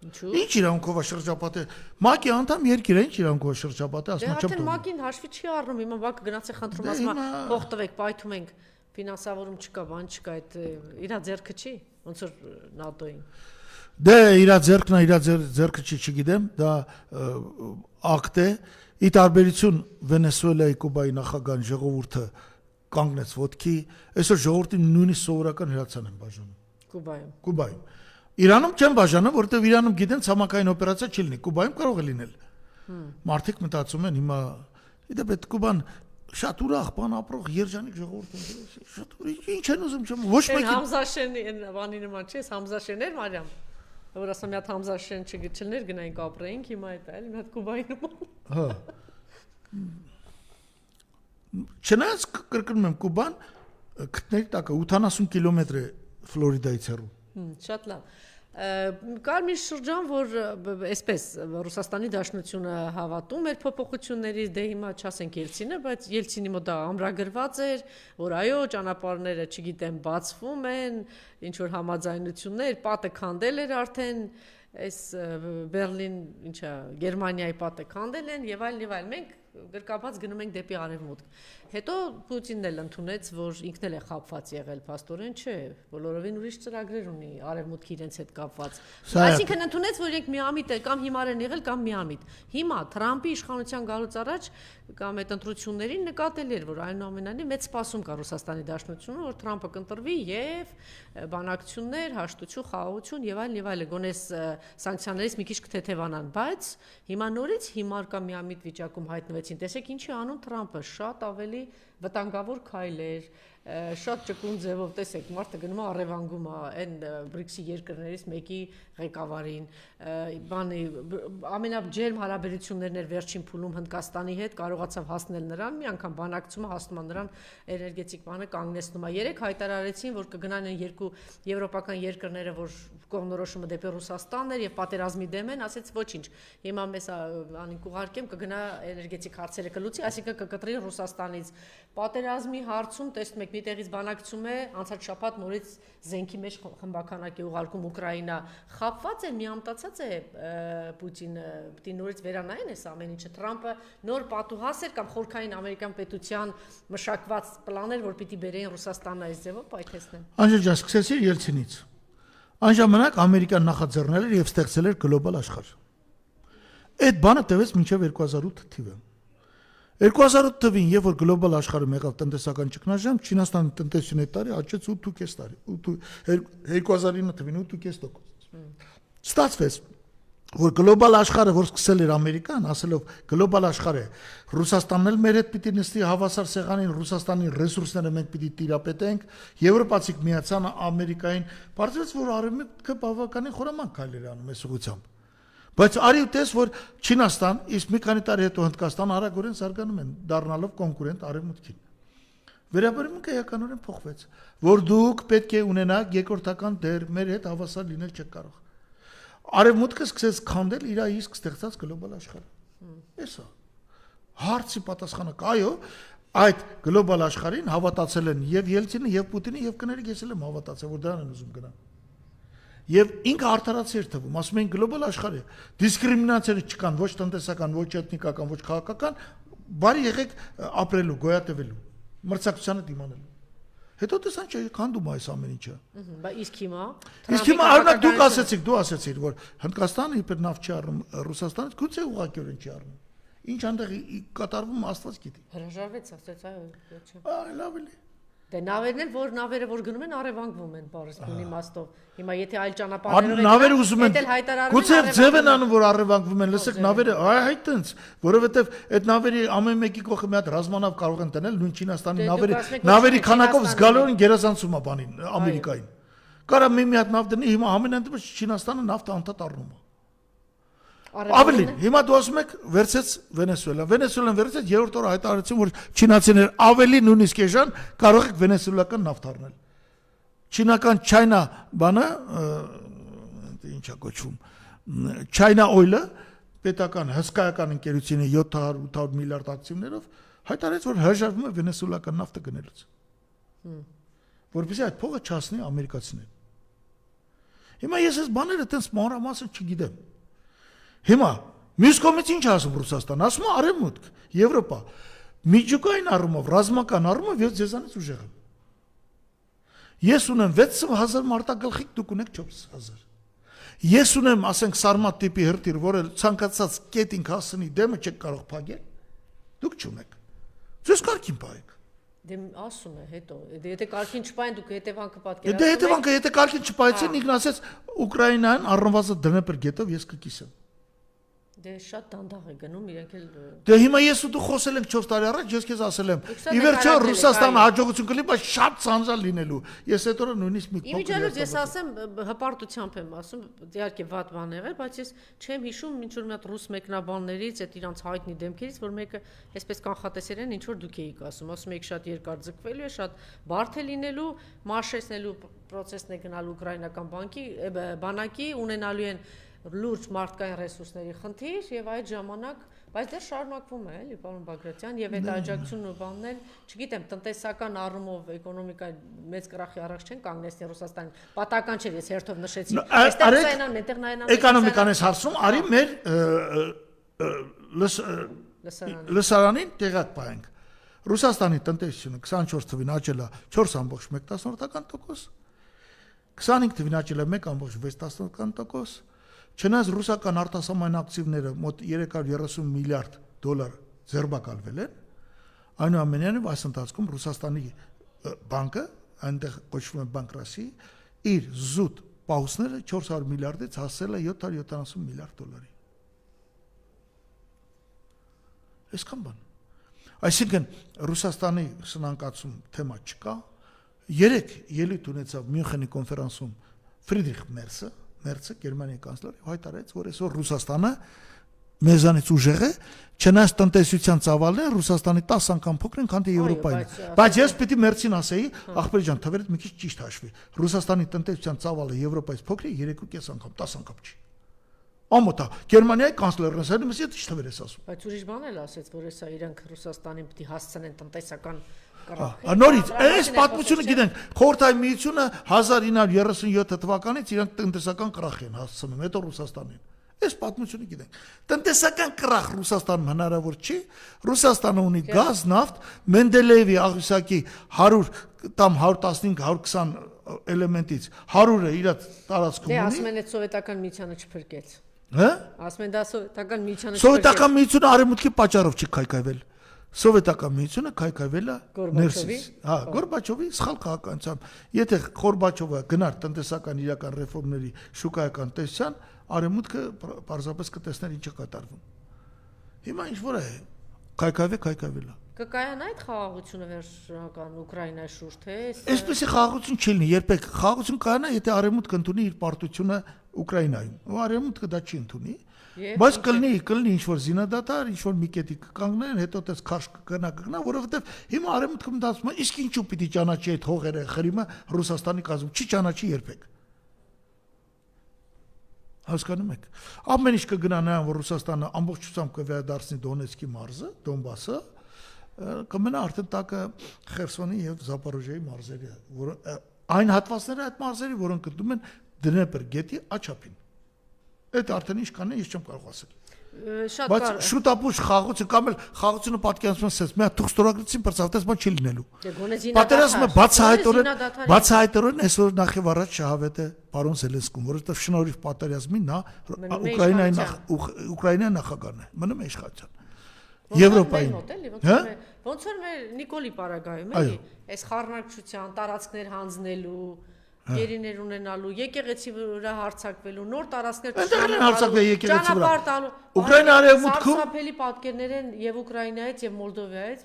[SPEAKER 1] Ինչու՞։
[SPEAKER 2] Ինչ իրանքով է շրջապատել։ ՄԱԿ-ի անդամ երկիր է, ինչ իրանքով է շրջապատել, ասում չեմ
[SPEAKER 1] թվում։ Արդեն ՄԱԿ-ին հաշվի չի առնում, հիմա ՄԱԿ-ը գնաց է խնդրում, ասում է փող տվեք, պայթում ենք, ֆինանսավորում չկա, բան չկա, այդ իր ձեռքը չի, ոնց որ ՆԱՏՕ-ին։
[SPEAKER 2] Դե իր ձեռքն է, իր ձեռքը չի, չգիտեմ, դա ակտ է, ի տարբերություն Վենեսուելայի Կուբայի նախագահան ժողովուրդը կանգնեց ոտքի, այսօր ժողովրդին նույնիսկ սովորական հրացան են բաժանում։ Կուբայում։ Իրանում չեն բաժանում, որովհետև Իրանում գիտեն ցամաքային օպերացիա չի լինի, Կուբայում կարող է լինել։ Մարդիկ մտածում են հիմա, իդեպ այդ Կուբան շատ ուրախ բան ապրող երջանիկ ժողովուրդ է, շատ ինչ են ուզում չեմ, ոչ մեկ
[SPEAKER 1] Համզաշենի բանի նման չէ, Համզաշեներ Մարիամ, որ ասում մի հատ Համզաշեն չգիչելներ գնայինք ապրեինք, հիմա այդ այլ, մի հատ Կուբայի նման։
[SPEAKER 2] Հա։ Չնայած կրկնում եմ Կուբան գտնելի տակը 80 կիլոմետր է Ֆլորիդայից հեռու։
[SPEAKER 1] Շատ լավ։ Կար մի շրջան, որ այսպես Ռուսաստանի Դաշնությունը հավատում էր փոփոխությունների, դե հիմա չասենք Ելցինը, բայց Ելցինի մոտ դա ամրագրված էր, որ այո, ճանապարհները, չգիտեմ, բացվում են, ինչ որ համաձայնություններ, պատը քանդել էր արդեն, այս Բերլին, ինչա, Գերմանիայի պատը քանդել են եւ այլն, մենք գրկաբաց գնում ենք դեպի արևմուտք։ Հետո Պուտինն էլ ընդունեց, որ ինքն էլ է խապված եղել, փաստորեն չէ, բոլորովին ուրիշ ծրագրեր ունի արևմուտքի իրենց հետ կապված։ Այսինքն ընդունեց, որ իրենք միամիտ է, կամ հիմար են եղել, կամ միամիտ։ Հիմա Թրամփի իշխանության գալուց առաջ կամ այդ ընտրություններին նկատելի էր, որ այնուամենայնիվ մեծ սպասում կա Ռուսաստանի Դաշնությունում, որ Թրամփը կընտրվի եւ բանակցություններ, հաշտություն, խաղաղություն եւ այլն, գոնես սանկցիաներից մի քիչ կթեթևանան, բայց հիմա նորից հիմար կամ միամիտ վիճակում հայտնվեցին։ Տեսեք ինչի անում Թրամփը, շատ ավելի վտանգավոր քայլեր, շատ ճկուն ձևով, տեսեք, մարդը գնում է առևանգում է այն BRICS-ի երկրներից մեկի ղեկավարին, բանի ամենաջերմ հարաբերություններն էր վերջին փուլում Հնդկաստանի հետ, կարողացավ հասնել նրան, մի անգամ բանակցումը հասնում է նրան էներգետիկ բանը կանգնեցնում է։ Երեք հայտարարեցին, որ կգնան այն երկու եվրոպական երկրները, որ կողմնորոշումը դեպի Ռուսաստանն էր եւ պատերազմի դեմ են, ասեց ոչինչ։ Հիմա մեզ անին կուղարկեմ, կգնա էներգետիկ հարցերը կլուծի, այսինքն կկտրի Ռուսաստանից պատերազմի հարցում, տեսնում եք, մի տեղից բանակցում է, անցած շաբաթ նորից զենքի մեջ խմբականակի ուղարկում Ուկրաինա, խապված է, միամտացած է Պուտինը, պիտի նորից վերանային այս ամեն ինչը։ Թրամփը նոր պատուհաս էր կամ խորքային ամերիկյան պետության մշակված պլաներ, որ պիտի բերեին Ռուսաստանը այս ձևով պայթեցնեն։
[SPEAKER 2] Անջա, սկսեցի Ելցինից։ Այն ժամանակ Ամերիկան նախաձեռնել էր եւ ստեղծել էր գլոբալ աշխարհ։ Այդ բանը տևեց մինչև 2008 թիվը։ 2008 թվին, երբ որ գլոբալ աշխարհը եղավ տնտեսական ճգնաժամ, Չինաստանի տնտեսությունը այդ տարի աճեց 8.5 տարի, 2009 թվին 8.5%։ Ստացվեց, որ գլոբալ աշխարհը, որ սկսել էր Ամերիկան, ասելով գլոբալ աշխարհը, Ռուսաստանն էլ մեր հետ պիտի նստի հավասար սեղանին, Ռուսաստանի ռեսուրսները մենք պիտի տիրապետենք, եվրոպացիք միացան Ամերիկային, բարձրացավ, որ արևմուտքը բավականին խորամանկ քայլեր անում այս ուղղությամբ։ Բայց արի ու տես, որ Չինաստան, իսկ մի քանի տարի հետո Հնդկաստան արագորեն զարգանում են, դառնալով կոնկուրենտ արևմուտքին։ Վերաբերմունքը էականորեն փոխվեց, որ դուք պետք է ունենաք երկրորդական դեր, մեր հետ հավասար լինել չեք կարող։ Արևմուտքը սկսեց քանդել իր իսկ ստեղծած գլոբալ աշխարհը։ Էսա։ Հարցի պատասխանը կա, այո, այդ գլոբալ աշխարհին հավատացել են եւ Ելցինը, եւ Պուտինը, եւ կներեք ես եմ հավատացել, որ դրան են ուզում գնալ։ Եվ ինքը արդարացի էր թվում, ասում են գլոբալ աշխարհը, դիսկրիմինացիաներ չկան, ոչ տնտեսական, ոչ էթնիկական, ոչ քաղաքական, բարի եղեք ապրելու, գոյատևելու, մրցակցությանը դիմանելու։ Հետո տեսան չէ քանդում այս ամեն ինչը։
[SPEAKER 1] Բայց իսկ հիմա
[SPEAKER 2] Արնակ դուք ասացիք, որ Հնդկաստանը իբր նավ չի առնում Ռուսաստանից, գուցե ուղղակիորեն չի առնում։ Ինչ այնտեղ կատարվում Աստված գիտի։
[SPEAKER 1] հրաժարվեց, ասեց, այո, չէ։
[SPEAKER 2] Լավ էլի։
[SPEAKER 1] Դե նավերը որ գնում են առևանգվում են բարձրունի իմաստով։ Հիմա եթե այլ
[SPEAKER 2] նավերը ուզում են
[SPEAKER 1] հայտարարում
[SPEAKER 2] գուցե ձև են անում որ առևանգվում են, լսեք նավերը հայտ տենց, որովհետև այդ նավերի ամեն մեկի կողքը մի հատ ռազմանավ կարող են տնել, նույն Չինաստանի նավերի քանակով զգալիորեն գերազանցում է բանին Ամերիկային։ Կարա մի հատ նավ դնի, հիմա ամեն այնտեղ Չինաստանը նավթը անդադ առնում է։ Ավելին, հիմա դու ասում եք վերցեց Վենեսուելան վերցեց երրորդ օրը հայտարարեցին որ չինացիներ ավելի նույնիսկ էժան կարող եք վենեսուելական նավթ առնել։ Չինական China բանը ինչա կոչվում China Oil-ը պետական հսկայական ընկերությունը 700-800 միլիարդ ակցիաներով հայտարարեց որ հրաժարվում է վենեսուելական նավթը գնելուց։ Որպեսզի այդ փողը չհասնի ամերիկացիներին։ Հիմա ես այս բաները այդպես մանրամասն չգիտեմ։ Հիմա մյուս կողմից ինչ ասում Ռուսաստան, ասում է արևմուտք, Եվրոպա, միջուկային առումով, ռազմական առումով ես ձեզանից ուժեղ եմ։ Ես ունեմ 6000 մարտագլխիկ, դուք ունեք 4000։ Ես ունեմ, ասենք, Սարմատ տիպի հրթիռ, որը ցանկացած կետին հասնի դեմը չեք կարող փակել։ Դուք չունեք։ Ձեզ կարգին պահեք։
[SPEAKER 1] Դե ասում է հետո, եթե կարգին չպային դուք հետևանքը պատկերացնում
[SPEAKER 2] եք։ Դե հետևանքը, եթե կարգին չպայեցին, ինքն ասեց Ուկրաինան առնվազն Դնեպր գետով ես կկիսեմ։
[SPEAKER 1] Դե շատ դանդաղ է գնում, իրենք էլ
[SPEAKER 2] Դե հիմա ես ու դու խոսել ենք 4 տարի առաջ, ես քեզ ասել եմ։ Ի վերջո Ռուսաստանը հաջողություն կլինի, բայց շատ ցանցալ լինելու։ Ես այդ օրը նույնիսկ մի փոքր
[SPEAKER 1] Իմիջիալով ես ասեմ հպարտությամբ եմ ասում, իհարկե վատ բան եղել, բայց ես չեմ հիշում ինչ որ մի հատ ռուս մեկնաբաններից, այդ իրանց հայտնի դեմքերից, որ մեկը այսպես կանխատեսերեն ինչ որ դուք էիք ասում եք շատ երկար ձգվելու է, շատ բարդ է լինելու, մաշեցնելու process-ն է գնալու ուկրաինական բանակի, ունենալու են լուրջ մարդկային ռեսուրսների խնդիր եւ այդ ժամանակ, բայց դեռ շարունակվում է, էլի, պարոն Բագրատյան, եւ այդ աջակցությունն ու բանն էլ, չգիտեմ, տնտեսական առումով էկոնոմիկայի մեծ կրախի առաջ չեն կանգնեցնի Ռուսաստանին։ Պատահական չէ, ես հերթով նշեցի։ Այստեղ ցայնան, այնտեղ նայնան։
[SPEAKER 2] Էկոնոմիկան էս հարցում արի մեր լսարանին տեղակ պահենք։ Ռուսաստանի տնտեսությունը 24 թվին աճել է 4.1%, 25 թվին աճել է 1.6%, չնայած ռուսական արտասահման ակտիվները մոտ 330 միլիարդ դոլար ձեռբակալվել են, այնուամենայնիվ այս ընթացքում Ռուսաստանի բանկը, այնտեղ կոչվում է բանկրասի, իր զուտ պահուստները 400 միլիարդից հասել է 770 միլիարդ դոլարի։ Այսքան բան։ Այսինքն Ռուսաստանի սնանկացում թեմա չկա։ Երեք ելույթ ունեցավ Մյունխենի կոնֆերանսում Ֆրիդրիխ Մերցը, Գերմանիայի կանցլերը, հայտարարեց, որ այսօր Ռուսաստանը մեզանից ուժեղ է, չնայած տնտեսության ծավալները Ռուսաստանի 10 անգամ փոքր են, քան թե Եվրոպայինը։ Բայց ես պիտի Մերցին ասեի, ախպեր ջան, թվերդ մի քիչ ճիշտ հաշվի։ Ռուսաստանի տնտեսության ծավալը Եվրոպայից փոքր է 3.5 անգամ, 10 անգամ չի։ Ամոթա Գերմանիայի կանցլերն ասել է, ես ճիշտ թվեր ես ասում։
[SPEAKER 1] Բայց ուրիշ բան էլ ասեց, որ հեսա իրանք Ռուսաստանին պիտի հասցնեն տնտեսական
[SPEAKER 2] Նորից, այս պատմությունը գիտենք, Խորհրդային միությունը 1937 թվականից իրանք տնտեսական կրախ են հասցնում, հետո Ռուսաստանին։ Այս պատմությունը գիտենք։ Տնտեսական կրախ Ռուսաստանում հնարավոր չի, Ռուսաստանը ունի գազ, նավթ, Մենդելեևի աղյուսակի 100 կամ 115-120 էլեմենտից 100-ը իր տարածքում ունի։
[SPEAKER 1] Դե ասում են այդ սովետական միությանը չփրկեց։
[SPEAKER 2] Հա?
[SPEAKER 1] Ասում են դա սովետական միությանը չփրկեց։
[SPEAKER 2] Սովետական միությունը արևմուտքի պատճառով չի քայքայվել։ Սովետական միությունը քայքայվել է ներսից։ Հա, Գորբաչովի սխալ քաղաքականությամբ։ Եթե Գորբաչովը գնար տնտեսական իրական ռեֆորմների շուկայական տեսության, արևմուտքը պարզապես կտեսներ ինչ է կատարվում։ Հիմա ինչ որ է քայքայվել է։
[SPEAKER 1] Կկայանա այդ խաղաղությունը վերջնական Ուկրաինայի շուրջ, թե
[SPEAKER 2] այսպեսի խաղաղություն չի լինի, երբեք խաղաղություն կայանա, եթե արևմուտքը ընդունի իր պարտությունը Ուկրաինայում։ Ու արևմուտքը դա չի ընդունի։ Բայց կլինի ինչ որ զինադադար, ինչ որ մի կետի կկանգնեն, հետո դες քարշ կգնա, որովհետև հիմա արևմուտքը մտածում է, իսկ ինչու պիտի ճանաչի այդ հողերը խրիմը Ռուսաստանի կազմում, չի ճանաչի երբեք։ Հասկանում եք։ Ամեն ինչ կգնա նրան, որ Ռուսաստանը ամբողջությամբ կվերադարձնի Դոնեցկի մարզը, Դոնբասը, կմնա արդեն տակը Խերսոնի եւ Զապորոժիայի մարզերի, որ այն հատվածները այդ մարզերի, որոնք գտնվում են Դնեպր գետի աչափին։ Այդ արդեն ինչ կանեն, ես չեմ կարող ասել։
[SPEAKER 1] Շատ
[SPEAKER 2] Բայց շուտապուշ խաղացը կամ էլ խաղացությունը պատկերացնում ես, մի հատ թուղթ ստորագրեցին, բրցավտես բան չի լինելու։ Պատերազմը բացահայտորեն այսօր նախև առաջ շահավետ է պարոն Զելենսկուն, որովհետև շնորհիվ պատերազմի նա Ուկրաինայի նախագահն է, մնում է իշխանության։ Եվրոպային։
[SPEAKER 1] Ոնց որ մեր Նիկոլի Պարագայում էլի, այս խառնակցության, տարածքներ հանձնելու, գերիներ ունենալու, եկեղեցի վրա հարձակվելու, նոր տարածքներ ճանապարհ
[SPEAKER 2] Ուկրաինա արևմուտքում
[SPEAKER 1] սարսափելի պատկերներ են եւ Ուկրաինայից եւ Մոլդովայից,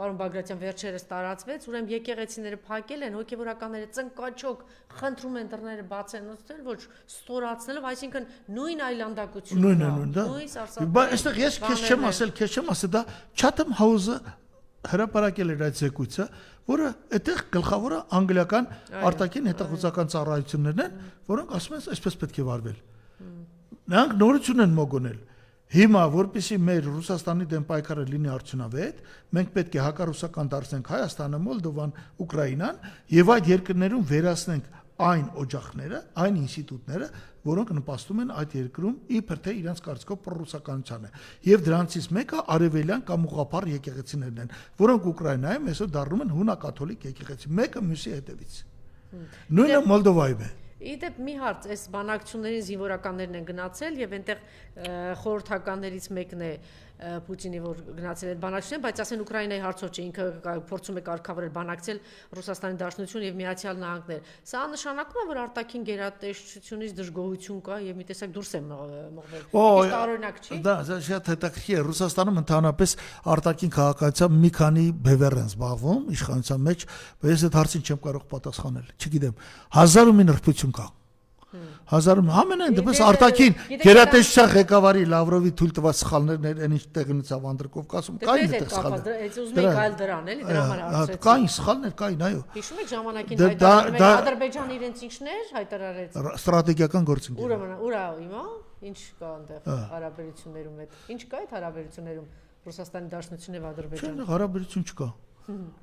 [SPEAKER 1] պարոն Բագրատյան վերջերս տարածվեց, ուրեմն եկեղեցիները փակել են, հոգեվորականները ծնկաչոք խնդրում են դռները բացեն, ոչ ստորացնելով, այսինքն նույն այլանդակությունն է, նույն սարսափ։
[SPEAKER 2] Բայց այստեղ ես քեզ չեմ ասել, դա Chatham House-ը հրապարակել էր այդ զեկույցը, որը այդտեղ գլխավորը անգլիական արտաքին հետախուզական ծառայություններն են, որոնք ասում են, այսպես պետք է վարվել։ Նրանք նորություն են մոգոնել։ Հիմա, որպեսզի մեր Ռուսաստանի դեմ պայքարը լինի արդյունավետ, մենք պետք է հակառուսական դարձնենք Հայաստանը, Մոլդովան, Ուկրաինան եւ այդ երկրներում վերացնենք այն օջախները, այն ինստիտուտները, որոնք նպաստում են այդ երկրում իբր թե իրենց կարծիքով պրոռուսականությանը։ Եվ դրանցից մեկը արևելյան կամ ուղղափառ եկեղեցիներն են, որոնք Ուկրաինայում այսօր դառնում են հունակաթոլիկ եկեղեցի, մեկը մյուսի հետևից։ Նույնը Մոլդովայում է։
[SPEAKER 1] Իդեպ մի հարց, այս բանակցություններին զինվորականներն են գնացել եւ այնտեղ խորհրդականներից մեկն է Պուտինի, որ գնացել այդ բանակցությունները, բայց ասեն Ուկրաինայի հարցով չէ, ինքը փորձում է կարգավորել բանակցել Ռուսաստանի Դաշնություն եւ Միացյալ Նահանգներ։ Սա նշանակում է, որ արտաքին գերատեսչությունից դժգոհություն կա եւ մի տեսակ դուրս է մղվել։ Իսկ տարօրինակ չի։
[SPEAKER 2] Դա շատ հետաքրքիր է։ Ռուսաստանում ընդհանրապես արտաքին քաղաքացիությամբ մի քանի բևեռ են զբաղվում իշխանության մեջ, բայց ես այդ հարցին չեմ կարող պատասխանել։ Չգիտեմ, 1000 մի նրբություն կա։ 1000 ամենայն դեպս արտաքին գերատեսչության ղեկավարի Լավրովի թույլ տված սխալներն են ինչ տեղնից Ավանդրկովկասում կային այդտեղ սխալներ։
[SPEAKER 1] Այս ուզում եք այլ դրան, էլի դրա համար ասեցի։
[SPEAKER 2] Կային սխալներ, կային, այո։
[SPEAKER 1] Հիշում եք ժամանակին հայտարարել Ադրբեջանը իրենց ինչներ հայտարարեց։
[SPEAKER 2] Ստրատեգիական գործընկեր։
[SPEAKER 1] Ուրեմն, ուրա հիմա ինչ կա այնտեղ հարաբերություններում այդ։ Ինչ կա այդ հարաբերություններում Ռուսաստանի Դաշնությունն եւ Ադրբեջանը։
[SPEAKER 2] Չէ, հարաբերություն չկա։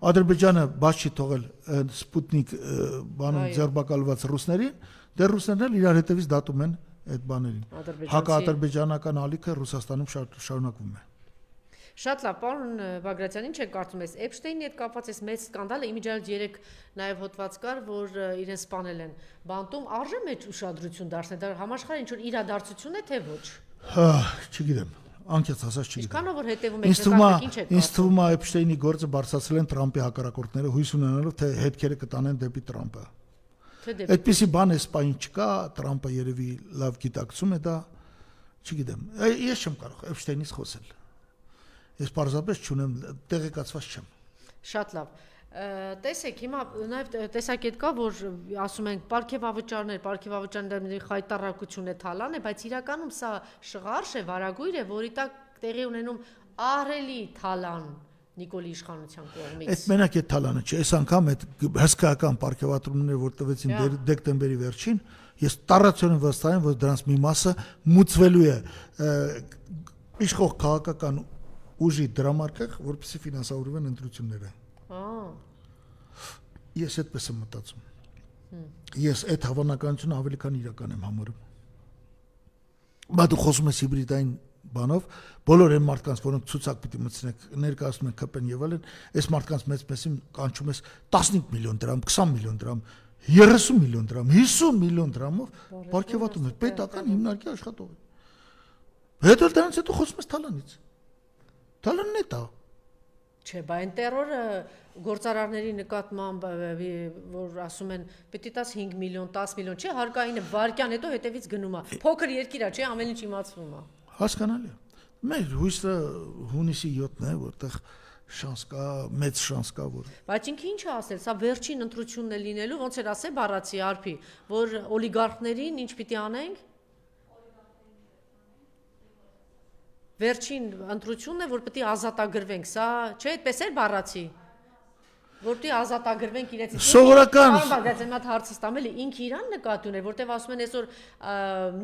[SPEAKER 2] Ադրբեջանը բաց չի թողել Սպուտնիկ բանում ձերբակալված ռուսներին, դեռ ռուսներն էլ իրար հետևից դատում են այդ բաներին։ Հակաադրբեջանական ալիքը Ռուսաստանում շարունակվում է։
[SPEAKER 1] Շատ լավ, պարոն Բագրատյան, ինչ եք կարծում ես Էփշտեյնի հետ կապված այս մեծ սկանդալը, իմիջիայից 3 նաև հոդված կար, որ իրեն սպանել են բանտում, արժե մեջ ուշադրություն դարձնել, դա համաշխարհային ինչ որ իրադարձություն է թե ոչ։
[SPEAKER 2] Չգիտեմ, անկեղծ ասած չգիտեմ։
[SPEAKER 1] Ինչքանով որ հետևում եք, ինչ եք
[SPEAKER 2] Ինձ թվում է Էփշտեյնի գործը բարձրացրել են Տրամպի հակառակորդները, հույս ունենալով թե հետքերը կտանեն դեպի Տրամպը։ Այդպիսի բան էս պայն չկա, Տրամպը երևի լավ գիտակցում է դա, չգիտեմ։ Ես չեմ կարող Էփշտեյնից խոսել։ Ես պարզապես չունեմ, տեղեկացված չեմ։
[SPEAKER 1] Շատ լավ։ Տեսեք, հիմա նաև տեսակետ կա, որ ասում են պարգևավճարների խայտարակություն է թալան է, բայց իրականում սա շղարշ է, վարագույր է, որի տակ տեղի ունենում ահռելի թալան Նիկոլի իշխանության կողմից։
[SPEAKER 2] Այդ մենակ է թալանը չէ, այս անգամ այդ հսկայական պարգևատրումները, որ տվեցին դեկտեմբերի վերջին, ես տարածորեն վստահ եմ, որ դրանց մի մասը մուծվելու է իշխող քաղաքական ուժի դրամարկղ, որպեսզի ֆինանսավորվեն ընտրությունները։ Ես այդպես եմ մտածում։ Ես այդ հավանականությունը ավելի քան իրական եմ համարում։ Բայց դու խոսում ես հիբրիդային բանով, բոլոր այն մարդկանց, որոնք ցուցակ պիտի մտցնեք, ներկայացնում են ԿՊ-ն եւ այլն, այս մարդկանց մեծ-մեծին կանչում ես 15 միլիոն դրամ, 20 միլիոն դրամ, 30 միլիոն դրամ, 50 միլիոն դրամով պարգևատրում ես պետական հիմնարկի աշխատող։ Հետո դրանից հետո խոսում ես թալանից։ Թալանն է դա։
[SPEAKER 1] Չէ, բա այն տերորը գործարարների նկատմամբ, որ ասում են պետք է 5 միլիոն, 10 միլիոն, չէ, հարկային է, վարկյան հետո հետևից գնում է։ Փոքր երկիր է, չէ, ամեն ինչ իմացվում է։
[SPEAKER 2] Հասկանալի է։ Մեր հույսը հունիսի 7-ն է, որտեղ շանս կա, մեծ շանս կա, որ։
[SPEAKER 1] Բայց ինքը ինչ է ասել, սա վերջին ընտրությունն է լինելու, ոնց էր ասել բառացի արփի, որ օլիգարխներին ինչ պիտի անենք։ Վերջին ընտրությունն է, որ պետք է ազատագրվենք, սա, չէ, այդպես էր բառացի։ Որտի ազատագրվենք իրենց։
[SPEAKER 2] Սովորական։
[SPEAKER 1] Բաղացեմ այդ հարցը ստամ էլի ինքը իրան նկատի ուներ, որտեվ ասում են այսօր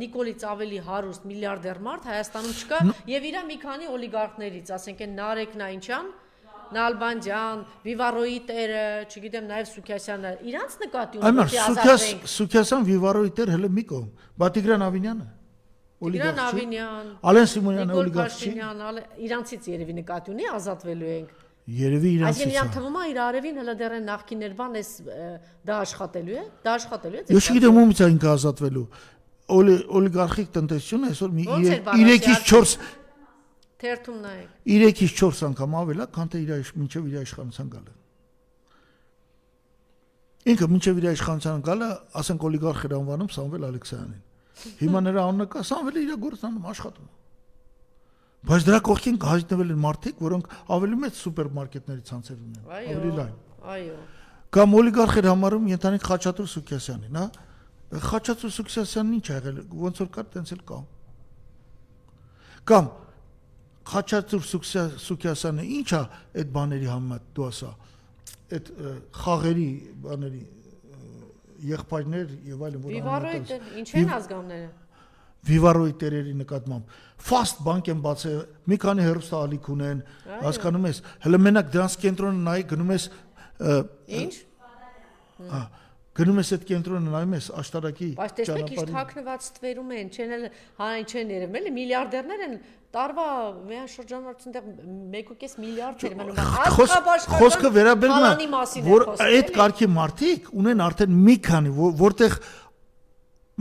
[SPEAKER 1] Նիկոլից ավելի հարուստ միլիարդեր մարդ Հայաստանում չկա եւ իրա մի քանի օլիգարխներից, ասենք են Նարեկ Նայինչյան, Նալբանդյան, Վիվարոյի տերը, չգիտեմ, նաեւ Սուքյասյանը, իրանց նկատի ուներ,
[SPEAKER 2] որ ազատվենք։ Սուքյասյան Վիվարոյի տեր հələ մի կողմ, Բատիգրան Ավինյանը,
[SPEAKER 1] Տիգրան Ավինյան,
[SPEAKER 2] Ալեն Սիմոնյանը
[SPEAKER 1] Նիկոլ
[SPEAKER 2] օլիգարխ չի։
[SPEAKER 1] Փաշինյան, իրանցից երևի նկատի ունի ազատվելու ենք։
[SPEAKER 2] Երևի
[SPEAKER 1] Այսինքն
[SPEAKER 2] իրանցից։
[SPEAKER 1] իրան թվում է իր արևին հələ դեռ են նախկիներ բան էս դա աշխատելու է, դա աշխատելու է։
[SPEAKER 2] Ես չգիտեմ ումից է ինքը ազատվելու։ Օլիգարխիկ տնտեսությունը այսօր մի
[SPEAKER 1] Ոնց էր
[SPEAKER 2] 3-ից 4
[SPEAKER 1] թերթում նայեք։
[SPEAKER 2] 3-ից 4 անգամ ավել է, քան թե մինչև իր իշխանության գալը։ Ինքը մինչև իր իշխանության գալը, ասենք օլիգարխ էր անվանում Սամվել Ալեքսյանին։ Հիմա նրա անունը կա Սամվելը իր գործանում աշխատում։ Բայց դրա կողքին հայտնվել են մարդիկ, որոնք ավելի մեծ սուպերմարկետների ցանցեր ունեն, ավելի լայն։
[SPEAKER 1] Այո։
[SPEAKER 2] Կամ օլիգարխ էր համարում ենթանիկ Խաչատուր Սուքիասյանին, հա։ Խաչատուր Սուքիասյանն ինչ ա եղել, ոնց որ կար, տենց էլ կա։ Կամ Խաչատուր Սուքիասյանը ինչ ա այդ բաների համեմատ դու ասա, այդ խաղերի բաների եղբայրներ եւ այլն որ
[SPEAKER 1] Վիվարոյը ինչ են ազգանները։
[SPEAKER 2] Վիվարոյի տերերի նկատմամբ ֆաստ բանկ են բացել, մի քանի հերոստալիք ունեն, հասկանում ես, հələ մենակ դրանց կենտրոնը նայ գնում ես
[SPEAKER 1] Ինչ։
[SPEAKER 2] Գնում ես այդ կենտրոնը նայում ես աշտարակի
[SPEAKER 1] Բայց տեսեք ինչ թաքնված ստվերում են, չեն էլ հանրային չեն երևում, էլի միլիարդերներ են տարվա միայն շրջանառություններ 1.5 միլիարդ էր մնում։
[SPEAKER 2] Խոսքը վերաբերում է որ այդ կարգի մարդիկ ունեն արդեն մի քանի որտեղ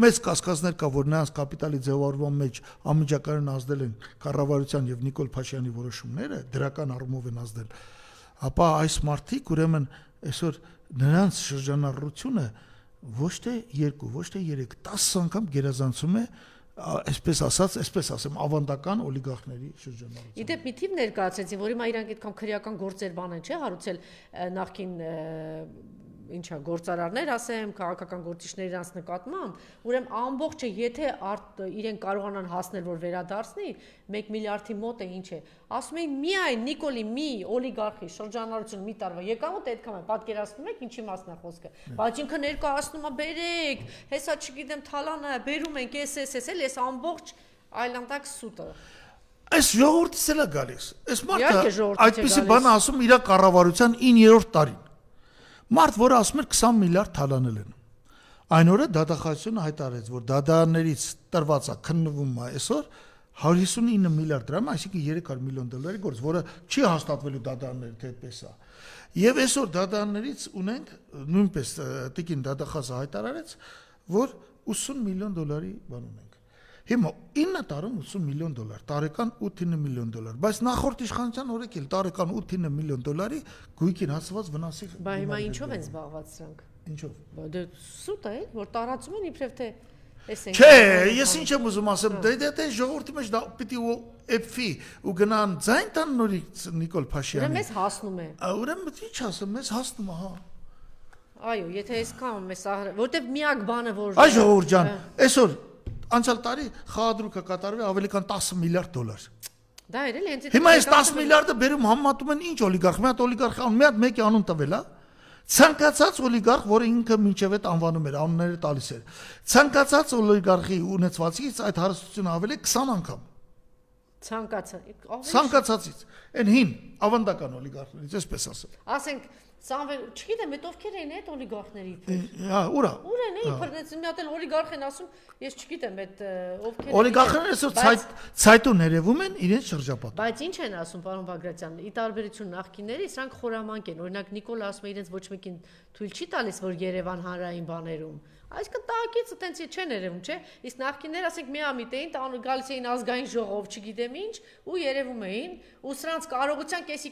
[SPEAKER 2] մեծ կասկածներ կա որ նրանց կապիտալի ձևավորման մեջ անմիջականորեն ազդել են կառավարության եւ Նիկոլ Փաշինյանի որոշումները դրական առումով են ազդել ապա այս մարդիկ ուրեմն այսօր նրանց շրջանառությունը ոչ թե 2, ոչ թե 3, 10 անգամ գերազանցում է այսպես ասած, այսպես ասեմ, ավանդական օլիգարխների շրջանառությունը։
[SPEAKER 1] Իդեպ մի թիվ ներկայացրեցին, որ հիմա իրանք այդքան քրեական գործեր բան են, չէ՞, հարուցել նախքին ինչա գործարարներ ասեմ, քաղաքական գործիչներ իրանց նկատմամբ, ուրեմն ամբողջը եթե իրեն կարողանան հասնել որ վերադարձնի 1 միլիարդի մոտ է ինչ է, ասում էին միայն Նիկոլի մի օլիգարխի շրջանառություն մի տարվա եկամուտ այդքան է, պատկերացնում եք ինչի մասն է խոսքը, բայց ինքը ներկայացնում է բերեք, հեսա չգիտեմ թալանը բերում ենք էս էս ամբողջ այլանդակ սուտը։
[SPEAKER 2] Այս ժողովուրդից էլ է գալիս։ Այս մարդը այդպիսի բան ասում իր կառավարության 9-րդ տարին։ Մարդ, որը ասում էր 20 միլիարդ թալանել են։ Այն օրը դատախազությունը հայտարարեց, որ դատարաններից տրված է քննվում է այսօր 159 միլիարդ դրամ, այսինքն 300 միլիոն դոլարի գործ, որը չի հաստատվելու դատարանների թե այդպես է։ Եվ այսօր դատարաններից ունենք նույնպես տիկին դատախազը հայտարարեց, որ 80 միլիոն դոլարի բան ունենք։ Հիմա 9 տարում 80 միլիոն դոլար, տարեկան 8-9 միլիոն դոլար, բայց նախորդ իշխանության օրոք էլ տարեկան 8-9 միլիոն դոլարի գույքին հասցված վնասի։
[SPEAKER 1] Բա հիմա ինչով են զբաղված սրանք։
[SPEAKER 2] Ինչով։
[SPEAKER 1] Բա դե սուտ է, որ տարածում են իբրև թե էս են։
[SPEAKER 2] Չէ, ես ինչ եմ ուզում ասեմ, դե ժողովրդի մեջ դա պիտի էփի ու գնան ձայն տան նորից Նիկոլ Փաշինյանի։
[SPEAKER 1] Ուրեմն մեզ հասնում է։
[SPEAKER 2] Ուրեմն ինչ ասեմ, մեզ հասնում է, հա։
[SPEAKER 1] Այո, եթե այսքան մեզ որտեվ միակ բանը որ
[SPEAKER 2] Այ ժողովուրդ ջան, այսօր անցյալ տարի խաղադրույքը կատարվի ավելի քան 10 միլիարդ դոլար։
[SPEAKER 1] Դա էր էլ հենց
[SPEAKER 2] Հիմա այս 10 միլիարդը բերում համատում են ինչ օլիգարխ, մի հատ օլիգարխ ան, մի հատ մեկի անուն տվել, հա։ Ցանկացած օլիգարխ, որը ինքը մինչև այդ անվանում էր, անունները տալիս էր։ Ցանկացած օլիգարխի ունեցվածից այդ հարստությունը ավելի 20 անգամ։ Ցանկացածից։ Այն հին ավանդական օլիգարխներից, այսպես ասեմ։
[SPEAKER 1] Ասենք Սամվել, չգիտեմ, այդ ովքեր են այդ օլիգարխների իբր։
[SPEAKER 2] Հա, ուրա։
[SPEAKER 1] Ուր են իբր, մի հատ էլ օլիգարխ են ասում, ես չգիտեմ, այդ ովքեր են։
[SPEAKER 2] Օլիգարխները այսօր ցայտու ներևում են իրենց շրջապատում։
[SPEAKER 1] Բայց ինչ են ասում, պարոն Բագրատյան, ի տարբերություն նախկինների, սրանք խորամանկ են։ Օրինակ Նիկոլ ասում է իրենց ոչ մեկին թույլ չի տալիս, որ Երևան հանրային բաներում։ Այսինքն տակից այտենց չեն երևում, չէ՞։ Իսկ նախկիններ ասենք միամիտ էին, գալիս էին ազգային ժողով, չգիտեմ ինչ, ու երևում էին, ու սրանց կարողության կեսի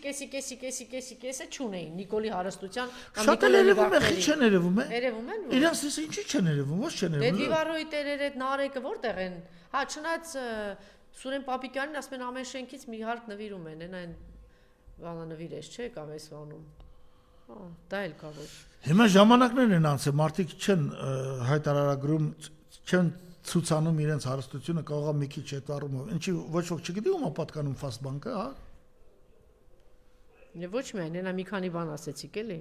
[SPEAKER 1] չունեին Նիկոլի հարստության կամ
[SPEAKER 2] Նիկոլի վարքերի։ Չեն երևում է։
[SPEAKER 1] Երևում են։
[SPEAKER 2] Իրանց ինչի չեն երևում, ոչ չեն երևում։
[SPEAKER 1] Դե Վիվարոյի տերերը այդ նարեկը որտեղ են։ Հա, չնայած Սուրեն Պապիկյանին ասում են ամեն շենքից մի հարկ նվիրում են, այն բանանվիրես, չէ՞, կամ էս բանում։ Հա, դա էլ կա որ։
[SPEAKER 2] Հիմա ժամանակներն են անցել, մարդիկ չեն հայտարարագրում, չեն ցուցանում իրենց հարստությունը, կարող է մի քիչ այդ առումով։ Ինչի ոչ ոք չգիտի ում է պատկանում Ֆաստ բանկը, հա։
[SPEAKER 1] Ոչ միայն, այնա մի քանի բան ասեցիք էլի։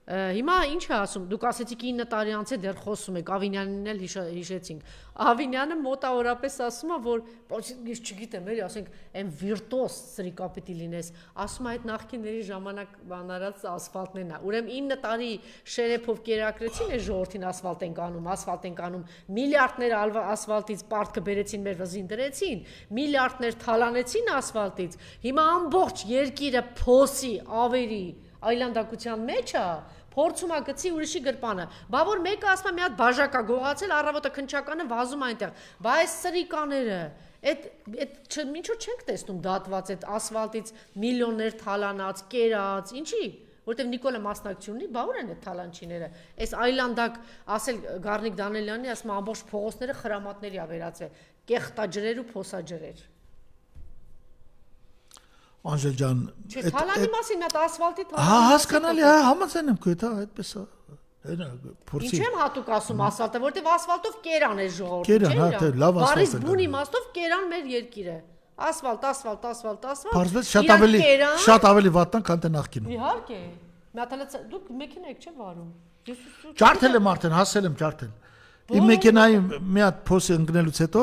[SPEAKER 1] Հիմա ինչ է ասում, դուք ասեցիք 9 տարի անց է դեռ խոսում եք, Ավինյանին էլ հիշեցինք։ Ավինյանը մոտավորապես ասում է, որ ես չգիտեմ, էլի ասենք, այն վիրտուոզ սրիկա պիտի լինես, ասում է այդ նախկինների ժամանակ բանարած ասֆալտներն է։ Ուրեմն 9 տարի շերեփով կերակրեցին է ժողովրդին ասֆալտ են կանում, միլիարդներ ասֆալտից պարտքը բերեցին մեր վզին դրեցին, միլիարդներ թալանեցին ասֆալտից։ Հիմա ամբողջ երկիրը փոսի, ավերի այլանդակության մեջ է, փորձում է գցի ուրիշի գրպանը։ Բա որ մեկը ասում է մի հատ բաժակա գողացել, առավոտը քնչականը վազում այնտեղ։ Բա այս սրիկաները, այդ ինչ որ չենք տեսնում դատված այդ ասֆալտից միլիոններ թալանած, կերած, ինչի։ Որտեվ Նիկոլը մասնակցություն ունի, բա ուր են այդ թալանչիները։ Այս այլանդակ ասել Գառնիկ Դանելյանի, ասում ամբողջ փողոցները խրամատների ա վերածվել, կեղտաջրեր ու փոսաջրեր։
[SPEAKER 2] Անժել ջան,
[SPEAKER 1] թալանի մասին մի հատ ասֆալտի թալանի։
[SPEAKER 2] Հա, հասկանալի, համաձայն եմ քո հետ, այդպես է։ Փորձի։
[SPEAKER 1] Ինչ եմ հատուկ ասում ասֆալտը, որտեվ ասֆալտով կերան է ժողովուրդը։
[SPEAKER 2] Կերան, հա, թե լավ ասֆալտ է։
[SPEAKER 1] Բարիս բուն իմաստով կերան մեր երկիրը։ Ասֆալտ։
[SPEAKER 2] Պարզվեց շատ ավելի վատն, քան թե նախկինում։
[SPEAKER 1] Իհարկե։ Մի հատ հենց դուք մեքենա եք չէ վարում։
[SPEAKER 2] Ջարդել եմ արդեն, հասել եմ ջարդել։ Իմ մեքենայի մի հատ փոսի ընկնելուց հետո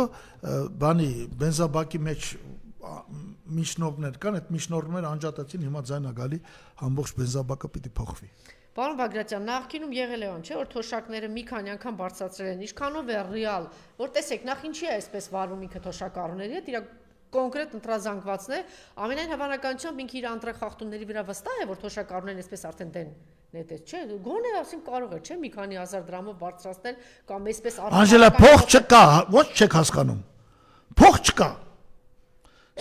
[SPEAKER 2] բանի բենզաբակի մեջ միջնորդներ կան, այդ միջնորդները անջատեցին, հիմա ձայն է գալի, ամբողջ բենզաբակը պիտի փոխվի։
[SPEAKER 1] Պարոն Բագրատյան, նախկինում եղել է այն, չէ, որ թոշակները մի քանի անգամ բարձրացրել են, ինչքանով է ռեալ, որ տեսեք, նախ ինչի է այսպես վարվում ինքը թոշակառուների հետ, իր կոնկրետ ընտրազանգվածն է, ամենայն հավանականությամբ ինքը իր անտրախախտումների վրա վստահ է, որ թոշակառուներն այսպես արդեն դեն նետեց, չէ, գոնե ասին կարող է, չէ, մի քանի հազար դրամով բարձրացնել կամ այսպես
[SPEAKER 2] Անժելա, փող չկա, ոչ չեք հասկանում։ Փող չկա։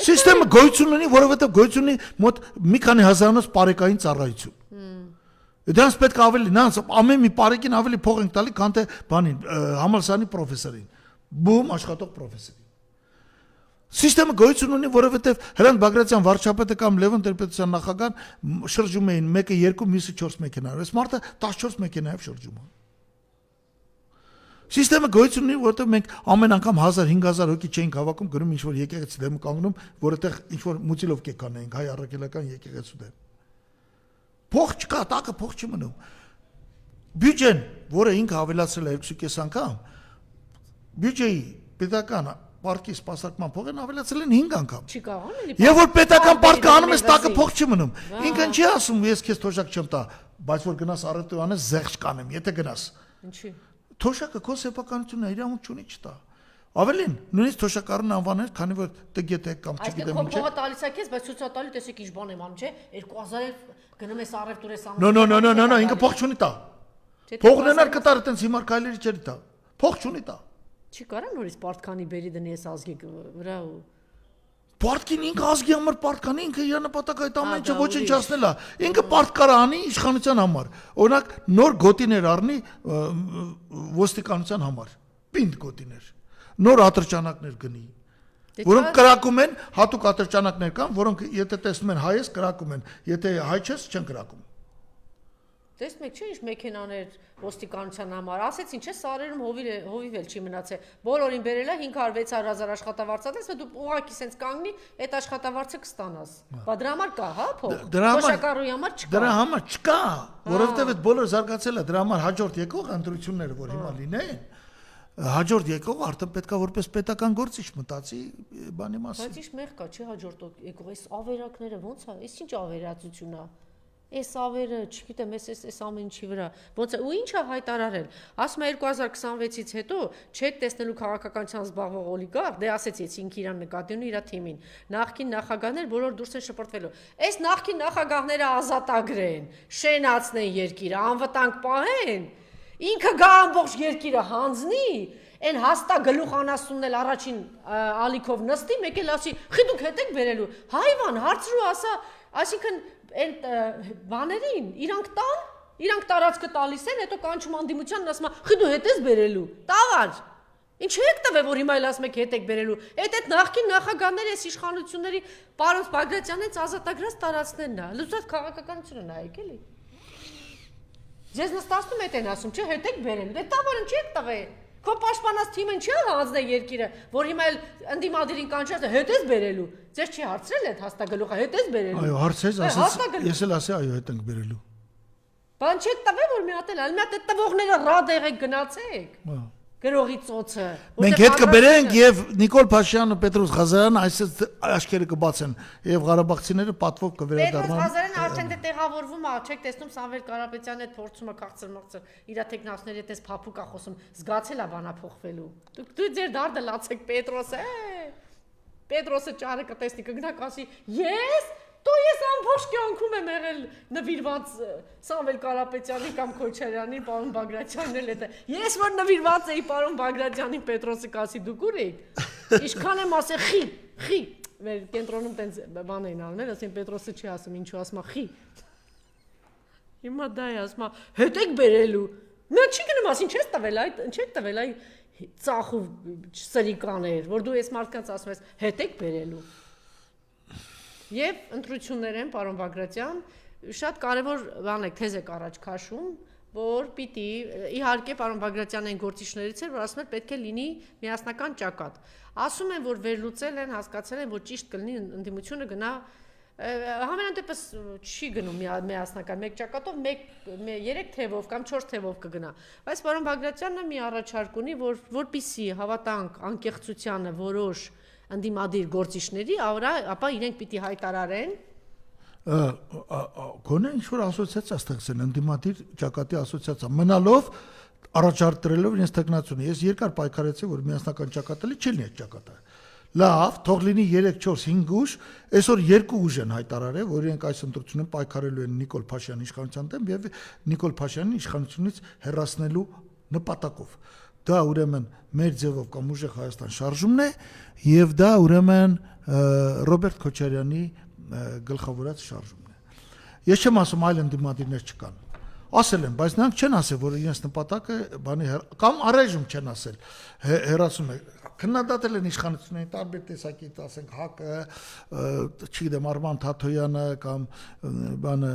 [SPEAKER 2] Սիստեմը գոյություն ունի, որովհետև գոյություն ունի մոտ մի քանի հազարանոց պարեկային ծառայություն։ Դրանց պետք է ավելի, նրանց ամեն մի պարեկին ավելի փող ենք տալի, քան թե բանին, համալսարանի պրոֆեսորին, բում աշխատող պրոֆեսորին։ Սիստեմը գոյություն ունի, որովհետև Հրանտ Բագրատյան վարչապետը կամ Լևոն Տեր-Պետրոսյան նախագահան շրջում էին մեկը 2, մյուսը 4 մեքենայով։ Այս մարդը 14 մեքենայով շրջում է։ Սիստեմը գոյություն ունի, որովհետև մենք ամեն անգամ 1000-5000 հոգի չէինք հավաքում, գնում ինչ-որ եկեղեցի դեմ կանգնում, որտեղ ինչ-որ մուտիլով կեկանեինք հայ առաքելական եկեղեցու դեմ։ Փող չկա, տակը փող չի մնում։ Բյուջեն, որը ինքը ավելացրել է 2.5 անգամ, բյուջեի պետական պարտքի սպասարկման փողն ավելացրել են 5 անգամ։
[SPEAKER 1] Չի կարող էլի։
[SPEAKER 2] Եվ որ պետական պարտքը անում ես, տակը փող չի մնում։ Ինքը չի ասում, ես քեզ թոշակ չեմ տա, բայց որ գնաս առևտուր անես, զեղչ կանեմ, եթե գնաս։
[SPEAKER 1] Ինչի։
[SPEAKER 2] Թոշակը քո սեփականությունն է, իրավունք չունի չտա։ Ավելին, նույնիսկ թոշակառուն անվաներ, քանի որ տգետ է կամ չգիտեմ ինչ է։
[SPEAKER 1] Այսինքն փողը տալիս է քեզ, բայց ցուցատալի տեսեք ինչ բան եմ անում, չէ։ 2000-ով գնում ես առևտուր ես անում։
[SPEAKER 2] No, ինքը փող չունի տա։ Փողն էնար կտար այտենց հիմար քայլերի չերի տա։ Փող չունի տա։
[SPEAKER 1] Չի կարա նորից պարտքանի բերի դնի ես ազգի վրա ու
[SPEAKER 2] Պարտքին ինքը ազգի համար պարտքանի ինքը իր նպատակը այդ ամեն ինչը ոչնչացնել է։ Ինքը պարտ կարա անի իշխանության համար։ Օրինակ նոր գոտիներ առնի ոստիկանության համար։ Պինդ գոտիներ։ Նոր ատրճանակներ գնի։ Որոնք կրակում են, հատուկ ատրճանակներ կան, որոնք եթե տեսնում են հայ ես կրակում են, եթե հայ չես չեն կրակում։
[SPEAKER 1] Տեսնում եք, չէ՞ ինչ մեքենաներ ոստիկանության համար, ասեցին, չէ՞, սարերում հովիվ էլ չի մնացել։ Բոլորին բերել է 500-600 հազար աշխատավարձ, դու ուղակի սենց կանգնի, այդ աշխատավարձը կստանաս։ Բա դրա համար կա, հա, փող։ Թոշակառուի համար չկա։
[SPEAKER 2] Դրա համար չկա, որովհետև այդ բոլոր զարգացել է, դրա համար հաջորդ եկող ընտրությունները, որ հիմա լինեն, հաջորդ եկող արդեն պետքա որպես պետական գործիչ մտածի բանի մասին։
[SPEAKER 1] Բայց ինչ մեղ կա, չէ՞ հաջորդ եկող, այս ավերակները ո՞նց է, այս ինչ ավերածություն է։ Այս ավերը, չգիտեմ, այս ամեն ինչի վրա, ոնց է, ու ինչ է հայտարարել, ասում է 2026-ից հետո չեք տեսնելու քաղաքականության զբաղվող օլիգարխ, դե ասեցի, ինքը իրան նկատի ունի իր թիմին, նախկին նախագահներ բոլոր դուրս են շպրտվելու, այս նախկին նախագահները ազատագրեն, շենացնեն երկիրը, անվտանգ պահեն, ինքը գա ամբողջ երկիրը հանձնի, այն հաստա գլուխ անասունն էլ առաջին ալիքով նստի, մեկ էլ ասի, խի դուք հետ եք բերելու, հայվան, հարցրու ասա, այսինքն այն բաներին իրանք տարածքը տալիս են, հետո կանչում անդիմությանն ասում է, խի դու հետ ես բերելու, տավար, ինչ եք տվել, որ հիմա էլ ասում եք հետ եք բերելու, այդ նախկին նախագահները այս իշխանությունների պարոն Բագրատյանն այս ազատագրած տարածքներն է, լուսած քաղաքականությունը նայեք էլի։ Ձեզ նստացնում եք են ասում, չէ, հետ եք բերելու, դե տավարը չի եք տվել։ Քո պաշտպանած թիմը չի հանձնել երկիրը, որ հիմա էլ ընդդիմադիրին կանչած է, հետ ես բերելու։ Ձեզ չի հարցրել այդ հաստագլուխը, հետ ես բերելու։
[SPEAKER 2] Այո, հարցրեց, ասեց, ես էլ ասի, այո, հետ ենք բերելու։
[SPEAKER 1] Բան չեք տվել որ մի հատ էլ, մի հատ այդ տվողները ռադ եղեք գնացեք։ Գրողի ծոցը։
[SPEAKER 2] Մենք հետ կբերենք եւ Նիկոլ Փաշյանը, Պետրոս Ղազարյանը այսպես աչքերը կբացեն եւ Ղարաբաղցիները պատվով կվերադառնան։
[SPEAKER 1] Պետրոս Ղազարյանը արդեն դե տեղավորվում է, չեք տեսնում Սամվել Կարապետյանը այդ փորձումը քաղցր-մղցր իր տեխնասների հետ էս փափուկ է խոսում, զգացել է բանա փոխվելու։ Դու ձեր դարդը լացեք Պետրոսը, Պետրոսը ճարը կտեսնի կգնաք ասի, ես Դու ես ամբողջ կյանքում եմ եղել նվիրված Սամվել Կարապետյանի կամ Քոչարյանի, պարոն Բագրատյանն էլ է։ Ես որ նվիրված էի պարոն Բագրատյանին Պետրոսը կասի դուք ուր եք։ Ինչքան եմ ասել խի։ Մեր կենտրոնում տենց բան էին անում, ասեն Պետրոսը չի ասում, ինչու ասում խի։ Հիմա դա է ասում, հետ եք բերելու։ Նա չի գնում ասին, չես տվել այդ, չեք տվել այ ծախու սրիկաներ, որ դու ես մարդկանց ասում ես, հետ եք բերելու։ Եվ ընտրություններ են, պարոն Բագրատյան, շատ կարևոր բան եք թեզ եք առաջ քաշում, որ պիտի, իհարկե, պարոն Բագրատյանը այն գործիչներից էր, որ ասում էր պետք է լինի միասնական ճակատ։ Ասում են, որ վերլուծել են, հասկացել են, որ ճիշտ կլինի ընդդիմությունը գնա, համենայն դեպս չի գնում միասնական, մեկ ճակատով, 3 թևով կամ 4 թևով կգնա։ Բայց պարոն Բագրատյանը մի առաջարկ ունի, որպեսզի հավատանք անկեղծությանը որոշ ընդդիմադիր գործիչների, ապա իրենք պիտի հայտարարեն
[SPEAKER 2] գոնե ինչ-որ ասոցիացիա ստեղծեն, ընդդիմադիր ճակատի ասոցիացիա, մնալով առաջարկելով իրենց տեխնացիոնը։ Ես երկար պայքարեցի, որ միասնական ճակատը չի լինի այդ ճակատը։ Լավ, թող լինի 3-4-5 ուժ, այսօր 2 ուժ են հայտարարել, որ իրենք այս ընտրությունում պայքարելու են Նիկոլ Փաշյանի իշխանության դեմ եւ Նիկոլ Փաշյանին իշխանությունից հեռացնելու նպատակով։ Դա ուրեմն մեր ձևով կամ ուժեղ Հայաստան շարժումն է եւ դա ուրեմն Ռոբերտ Քոչարյանի գլխավորած շարժումն է։ Ես չեմ ասում այլ ընդդիմադիրներ չկան։ Ասել են, բայց նրանք չեն ասել, որ իրենց նպատակը բանի կամ առայժմ չեն ասել, հերացում է քննադատել են իշխանությունների տարբեր տեսակի, ասենք ՀԱԿ-ը, չգիտեմ Արման Թաթոյանը կամ բանը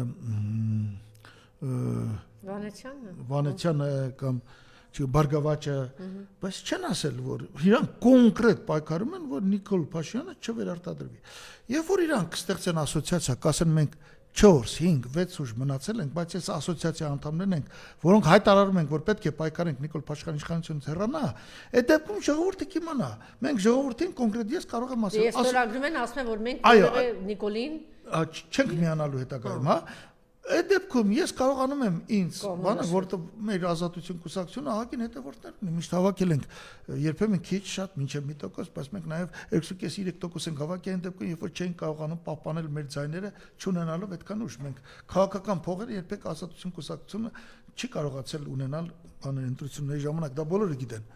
[SPEAKER 2] Վանեցյանը կամ Բարգավաճը, բայց չեն ասել, որ իրանք կոնկրետ պայքարում են, որ Նիկոլ Փաշյանը չվերարտադրվի։ Եվ որ իրանք ստեղծեն ասոցիացիա, կասեն մենք 4, 5, 6 ուժ մնացել ենք, բայց այս ասոցիացիա անդամներն ենք, որոնք հայտարարում են, որ պետք է պայքարենք Նիկոլ Փաշյանի իշխանությունից հեռանա, այդ դեպքում ժողովուրդը կիմանա։ Մենք ժողովրդին կոնկրետ ես կարող եմ ասել։
[SPEAKER 1] Ես ստորագրում են ասում են, որ մենք Նիկոլին
[SPEAKER 2] չենք միանալու հետագայում, հա։ Այդ դեպքում ես կարողանում եմ ինձ բանը, որտեղ մեր ազատություն կուսակցությունը ահագին հետևորդներ ունի, միշտ հավաքել ենք երբեմն քիչ շատ մինչև 1%, բայց մենք նաև 2.5-3% ենք հավաքի այն դեպքում, երբ որ չենք կարողանում պահպանել մեր ձայները, չունենալով այդքան ուժ։ Մենք քաղաքական փողերը երբեք ազատություն կուսակցությունը չի կարողացել ունենալ բաներ ընտրությունների ժամանակ, դա բոլորը գիտեն։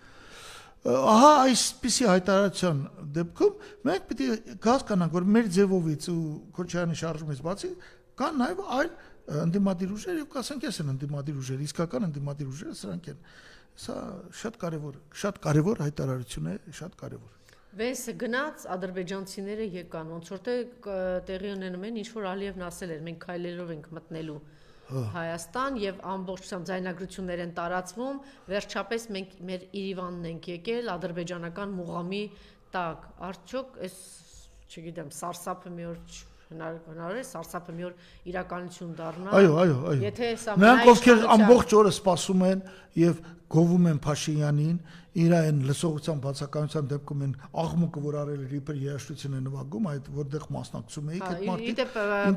[SPEAKER 2] Ահա այսպիսի հայտարարության դեպքում մենք պիտի հասկանանք, որ մեր ձևովից ու Քոչարյանի շարժումից բացի կան նաև այլ ընդդիմադիր ուժեր եւ կասենք ես են ընդդիմադիր ուժեր, իսկական ընդդիմադիր ուժերը սրանք են։ Սա շատ կարևոր հայտարարություն է, շատ կարևոր։
[SPEAKER 1] Վեսը գնաց ադրբեջանցիները եկան, ոնց որ տեղի ունենում են, ինչ որ Ալիևն ասել էր, մենք քայլերով ենք մտնելու Հայաստան եւ ամբողջությամբ ձայնագրություններ են տարածվում, վերջապես մենք մեր Իրիվանն ենք եկել ադրբեջանական մուղամի տակ։ Արդյոք այս, չգիտեմ, սարսափը մի օր հնարավոր է սարսափը մի օր իրականություն դառնա։
[SPEAKER 2] Այո։
[SPEAKER 1] Եթե սա
[SPEAKER 2] նրանք ովքեր ամբողջ օրը սպասում են եւ գովում են Փաշինյանին, իր այն լսողության բացականության դեպքում են աղմուկը, որ արել էր իբր երաժշտություն է նվագում, այդ որտեղ մասնակցում էիք այդ մարդիկ։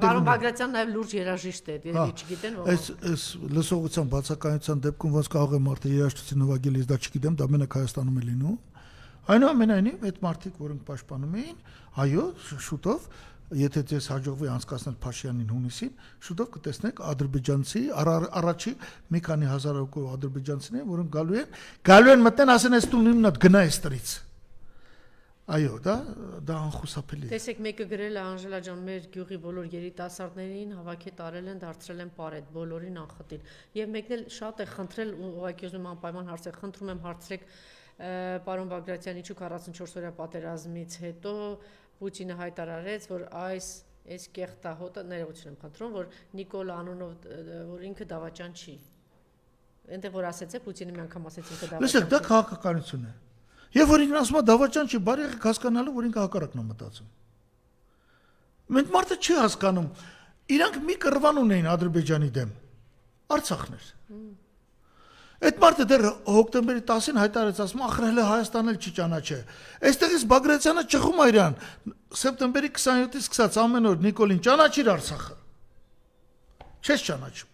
[SPEAKER 1] Պարոն Բագրատյանն նաև լուրջ երաժիշտ է, չգիտեն ո՞վ։
[SPEAKER 2] Այս լսողության բացականության դեպքում ոնց կարող է մարդը երաժշտություն նվագել, ես դա չգիտեմ, դա մենակ Հայաստանում է լինում։ Այնուամենայնիվ այդ մարդիկ, որոնք պաշտպանում էին, այո, շուտով եթե ձեզ հաջողվի անցկացնել Փաշյանին հունիսին, շուտով կտեսնեք ադրբեջանցի առաջի մի քանի հազար հոգու ադրբեջանցիներ, որոնք գալու են մտնեն, ասեն այս տունն իմն է, գնա այստեղից։ Այո, դա անխուսափելի է։
[SPEAKER 1] Տեսեք, մեկը գրել է Անժելա ջան, մեր գյուղի բոլոր երիտասարդներին հավաքի տարել են, դարձրել են պարետ, բոլորին անխտիր։ Եվ մեկն էլ շատ է խնդրել, ուղղակի ուզում անպայման հարցեր, խնդրում եմ հարցրեք պարոն Բագրատյանի 44 օրյա պատերազմից հետո Պուտինը հայտարարեց, որ այս կեղտահոտը ներողություն եմ խնդրում, որ Նիկոլ անունով որ ինքը դավաճան չի։ Այնտեղ որ ասեց է Պուտինը մի անգամ ասեց ինքը դավաճան։
[SPEAKER 2] Լսեք, դա քաղաքականություն է։ Եվ որ ինքն ասում է դավաճան չի, բարի եղեք հասկանալու, որ ինքը հակառակն է մտածում։ Մենք մարդը չի հասկանում։ Իրանք մի կռվան ունեին Ադրբեջանի դեմ։ Արցախն էր։ Այդ մարդը դեռ հոկտեմբերի 10-ին հայտարարեց, ասում ախր հələ Հայաստանն էլ չի ճանաչե։ Այստեղից Բագրատյանը ճխում է իրան, սեպտեմբերի 27-ից սկսած ամեն օր Նիկոլին ճանաչիր Արցախը։ Չես ճանաչում։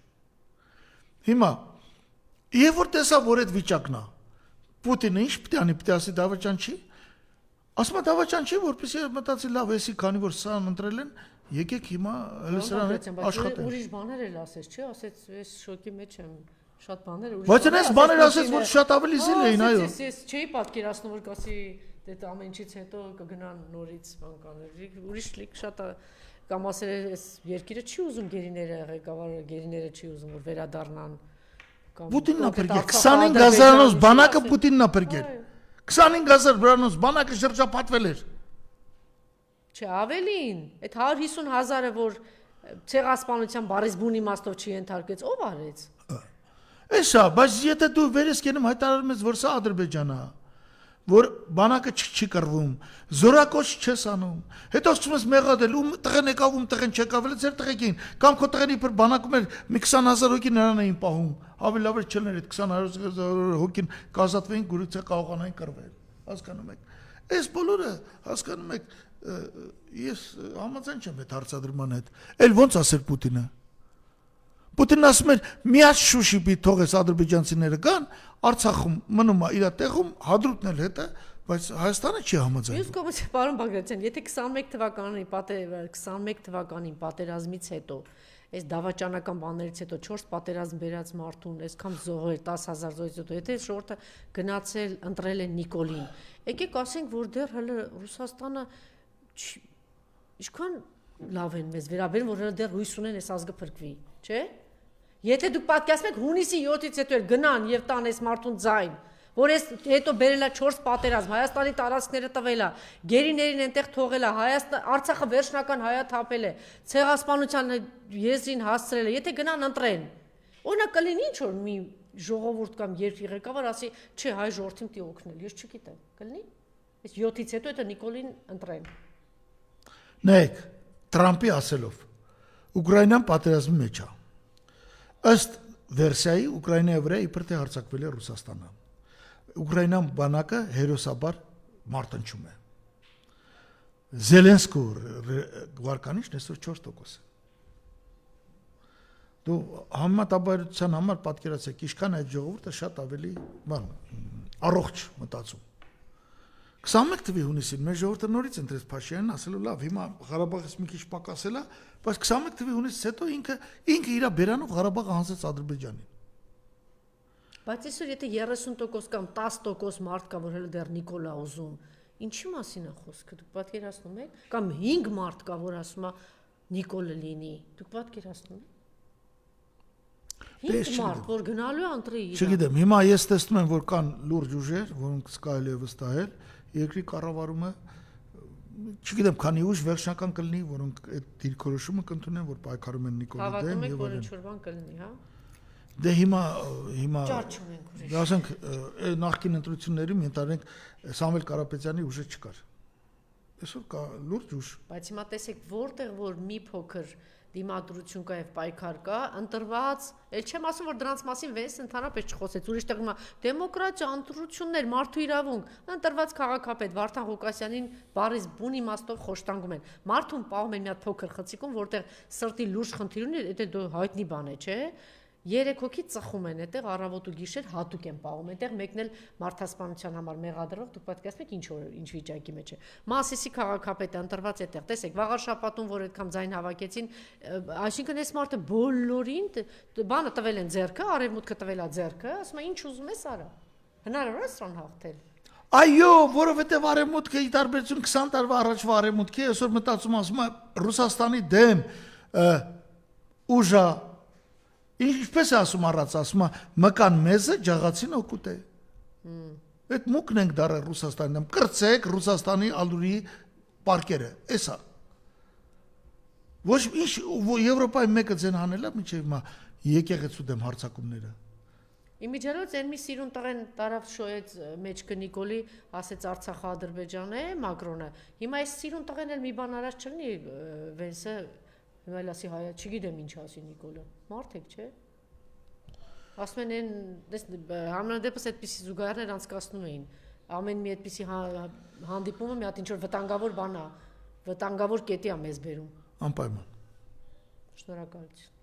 [SPEAKER 2] Հիմա եւ որ տեսա, որ այդ վիճակն է, Պուտինը ինչ պետք է անի, պետք է ասի Դավաճան չի։ Ասում է Դավաճան չի, որպեսզի մտածի լավ, էսի քանի որ սրան ընտրել են, եկեք հիմա հələ սրան աշխատենք։
[SPEAKER 1] Ուրիշ բաներ էլ ասեց, չէ՞, ասեց, ես շոկի մեջ եմ, շատ բաներ ուրիշ։
[SPEAKER 2] Բայց այնպես բաներ ասեց, որ շատ ավելի զիլ էին, այո։
[SPEAKER 1] Ես չէի պատկերացնում, որ կասի դե ամեն ինչից հետո կգնան նորից բան կաներ։ Ուրիշ լիք շատ կամ ասել էս երկիրը չի ուզում գերիները, ղեկավարը գերիները չի ուզում որ վերադառնան։
[SPEAKER 2] Պուտինն է բերել 25000-անոց բանակը Պուտինն է բերել։ 25000 բրանոց բանակը շրջապատվել էր։
[SPEAKER 1] Չէ, ավելին, այդ 150,000-ը որ ցեղասպանության բարիս բուն իմաստով չի ենթարկեց, ով արեց։
[SPEAKER 2] Էսա, բայց եթե դու վերես կենում հայտարարում ես, որ սա Ադրբեջանն է, որ բանակը չի կռվում, զորակոչ չես անում, հետո սկսում ես մեղադել, ում տղեն եկավ, ում տղեն չեկավ, ձեր տղեկին, կամ քո տղենի પર բանակում էր մի 20000 հոգի նրան էին պահում, ավելի լավ էր չլներ այդ 20000 հոգին կազատվեին, գուցե կարողանային կռվել, հասկանում եք։ Այս բոլորը, հասկանում եք, ես համաձայն չեմ այդ հարցադրման հետ։ Էլ ոնց ասել Պուտինը։ Պուտինն ասում էր՝ միած Շուշիպի թողես ադրբեջանցիները գան, Արցախում մնում է իր տեղում, հադրուտն էլ հետը, բայց Հայաստանը չի համաձայնում։
[SPEAKER 1] Մյուս կողմից, պարոն Բագրատյան, եթե 21 թվականին պատերազմից հետո, այս դավաճանական բաներից հետո 4 պատերազմ բերած մարդուն, այսքան զոհեր, 10000 զոհից հետո, եթե շորտը գնացել, ընտրել են Նիկոլին, եկեք ասենք, որ դեռ հələ Ռուսաստանը ինչքան լավ են մեզ վերաբերում, որ դեռ հույս ունեն այս ազգը փրկվի, չէ՞։ Եթե դուք պատկերացնեք հունիսի 7-ից հետո գնան եւ տան այս մարդուն ձայն, որ այս հետո բերելա 4 պատերազմ, Հայաստանի տարածքները տվելա, գերիներին այնտեղ թողելա, Արցախը վերջնական հայաթափել է, ցեղասպանության եզրին հասցրել է, եթե գնան ընտրեն։ Օրինակ կլինի ինչ որ մի ժողովուրդ կամ երկրի ղեկավար ասի, չէ, հայ ժողովրդին պիտի օգնել, ես չգիտեմ, կլինի։ Այս 7-ից հետո դա Նիկոլին ընտրեն։
[SPEAKER 2] Նայեք, Տրամպի ասելով, Ուկրաինան պատերազմի մեջ է։ Ըստ վերսիայի Ուկրաինայի վրա իբր թե հարձակվել է Ռուսաստանը։ Ուկրաինան բանակը հերոսաբար մարտնչում է։ Զելենսկու վարկանիշն այսօր 4% է։ Դու համատաբարության համար պատկերացեք, ինչքան այդ ժողովուրդը շատ ավելի առողջ մտածում։ 21 թվականի հունիսին մեր ժողովուրդը նորից ընտրեց Փաշինյանին, ասելով լավ, հիմա Ղարաբաղից մի քիչ պակասել է, բայց 21 թվականի հունիսից հետո ինքը իր բերանով Ղարաբաղը հանձնեց Ադրբեջանին։
[SPEAKER 1] Բայց այսօր եթե 30% կամ 10% մարդ կա, որ հələ դեռ Նիկոլա ուզում, ինչի մասին է խոսքը, դուք պատկերացնում եք, կամ 5 մարդ կա, որ ասում է Նիկոլը լինի, դուք պատկերացնում եք։ 5 մարդ, որ գնալու է ընտրի իրան։
[SPEAKER 2] Չգիտեմ, հիմա ես տեսնում եմ, որ կան լուրջ ուժեր, որոնք կարելի է վստահել, երկրի կառավարումը, չգիտեմ, քանի ուժ վերջնական կլինի, որոնք այդ դիրքորոշումը կընդունեն, որ պայքարում են Նիկոլի դեմ
[SPEAKER 1] եւ որ ինչ-որ բան կլինի, հա։
[SPEAKER 2] Դե հիմա
[SPEAKER 1] ճար չունենք ուրիշ։
[SPEAKER 2] ասենք նախկին ընտրությունների ընտրենք Սամվել Կարապետյանի ուժը չկար։ Այսօր կա լուրջ ուժ։
[SPEAKER 1] Բայց հիմա տեսեք, որտեղ որ մի փոքր դիմադրություն կա եւ պայքար կա, ընտրված, ել չեմ ասում, որ դրանց մասին վես ընդհանրապես չխոսեց, ուրիշ տեղում դեմոկրատիա, ընտրություններ, մարդու իրավունք, ընտրված քաղաքապետ Վարդան Ղուկասյանին բարիս բուն իմաստով խոշտանգում են։ Մարդուն պահում են մի հատ փոքր խցիկում, որտեղ սրտի լուրջ խնդիր ունի, դա դու հայտնի բան է, չէ՞։ 3 հոգի ծխում են այդտեղ առավոտ ու գիշեր հատուկ են պահում այդտեղ մեկն էլ մարդասպանության համար մեղադրով դուք պատկերացնեք ինչ վիճակի մեջ է Մասիսի քաղաքապետը ընտրված այդտեղ տեսեք վաղար շաբաթում որ այդքան ձայն հավաքեցին այսինքն այս մարդը բոլորին բանը տվել են ձեռքը արևմուտքը տվել է ձեռքը ասում է ինչ ուզում ես արա հնարավոր է սրան հաղթել
[SPEAKER 2] Այո, որովհետև արևմուտքը ի տարբերություն 20 տարվա առաջվա արևմուտքի այսօր մտածում ասում է Ռուսաստանի դեմ ուժա Ինչպես է ասում առած, ասում է, մկան մեզը ջաղացին օգուտ է։ Այդ մուկն ենք դարել Ռուսաստանին, կրծեք Ռուսաստանի ալուրի պարկերը, էսա։ Ոչ ինչ Եվրոպայի մեկը ձեն հանել է, մինչև հիմա եկեղեցու դեմ հարձակումները։
[SPEAKER 1] Իմիջիալոց են մի սիրուն տղեն տարավ շոյեց մեջքը Նիկոլի, ասեց Արցախը Ադրբեջան է, Մակրոնը։ Հիմա այս սիրուն տղեն էլ մի բան արած չլինի, Վենսը Հիմա լասի հայա, չգիտեմ ինչ ասի Նիկոլը, մարդ եք, չէ։ Ասում են այն, համենայնդեպս այդպիսի զուգահեռներ անցկացնում էին։ Ամեն մի այդպիսի հանդիպումը մի հատ ինչ որ վտանգավոր բան է, վտանգավոր կետի է մեզ բերում։
[SPEAKER 2] Անպայման։
[SPEAKER 1] Շնորհակալություն։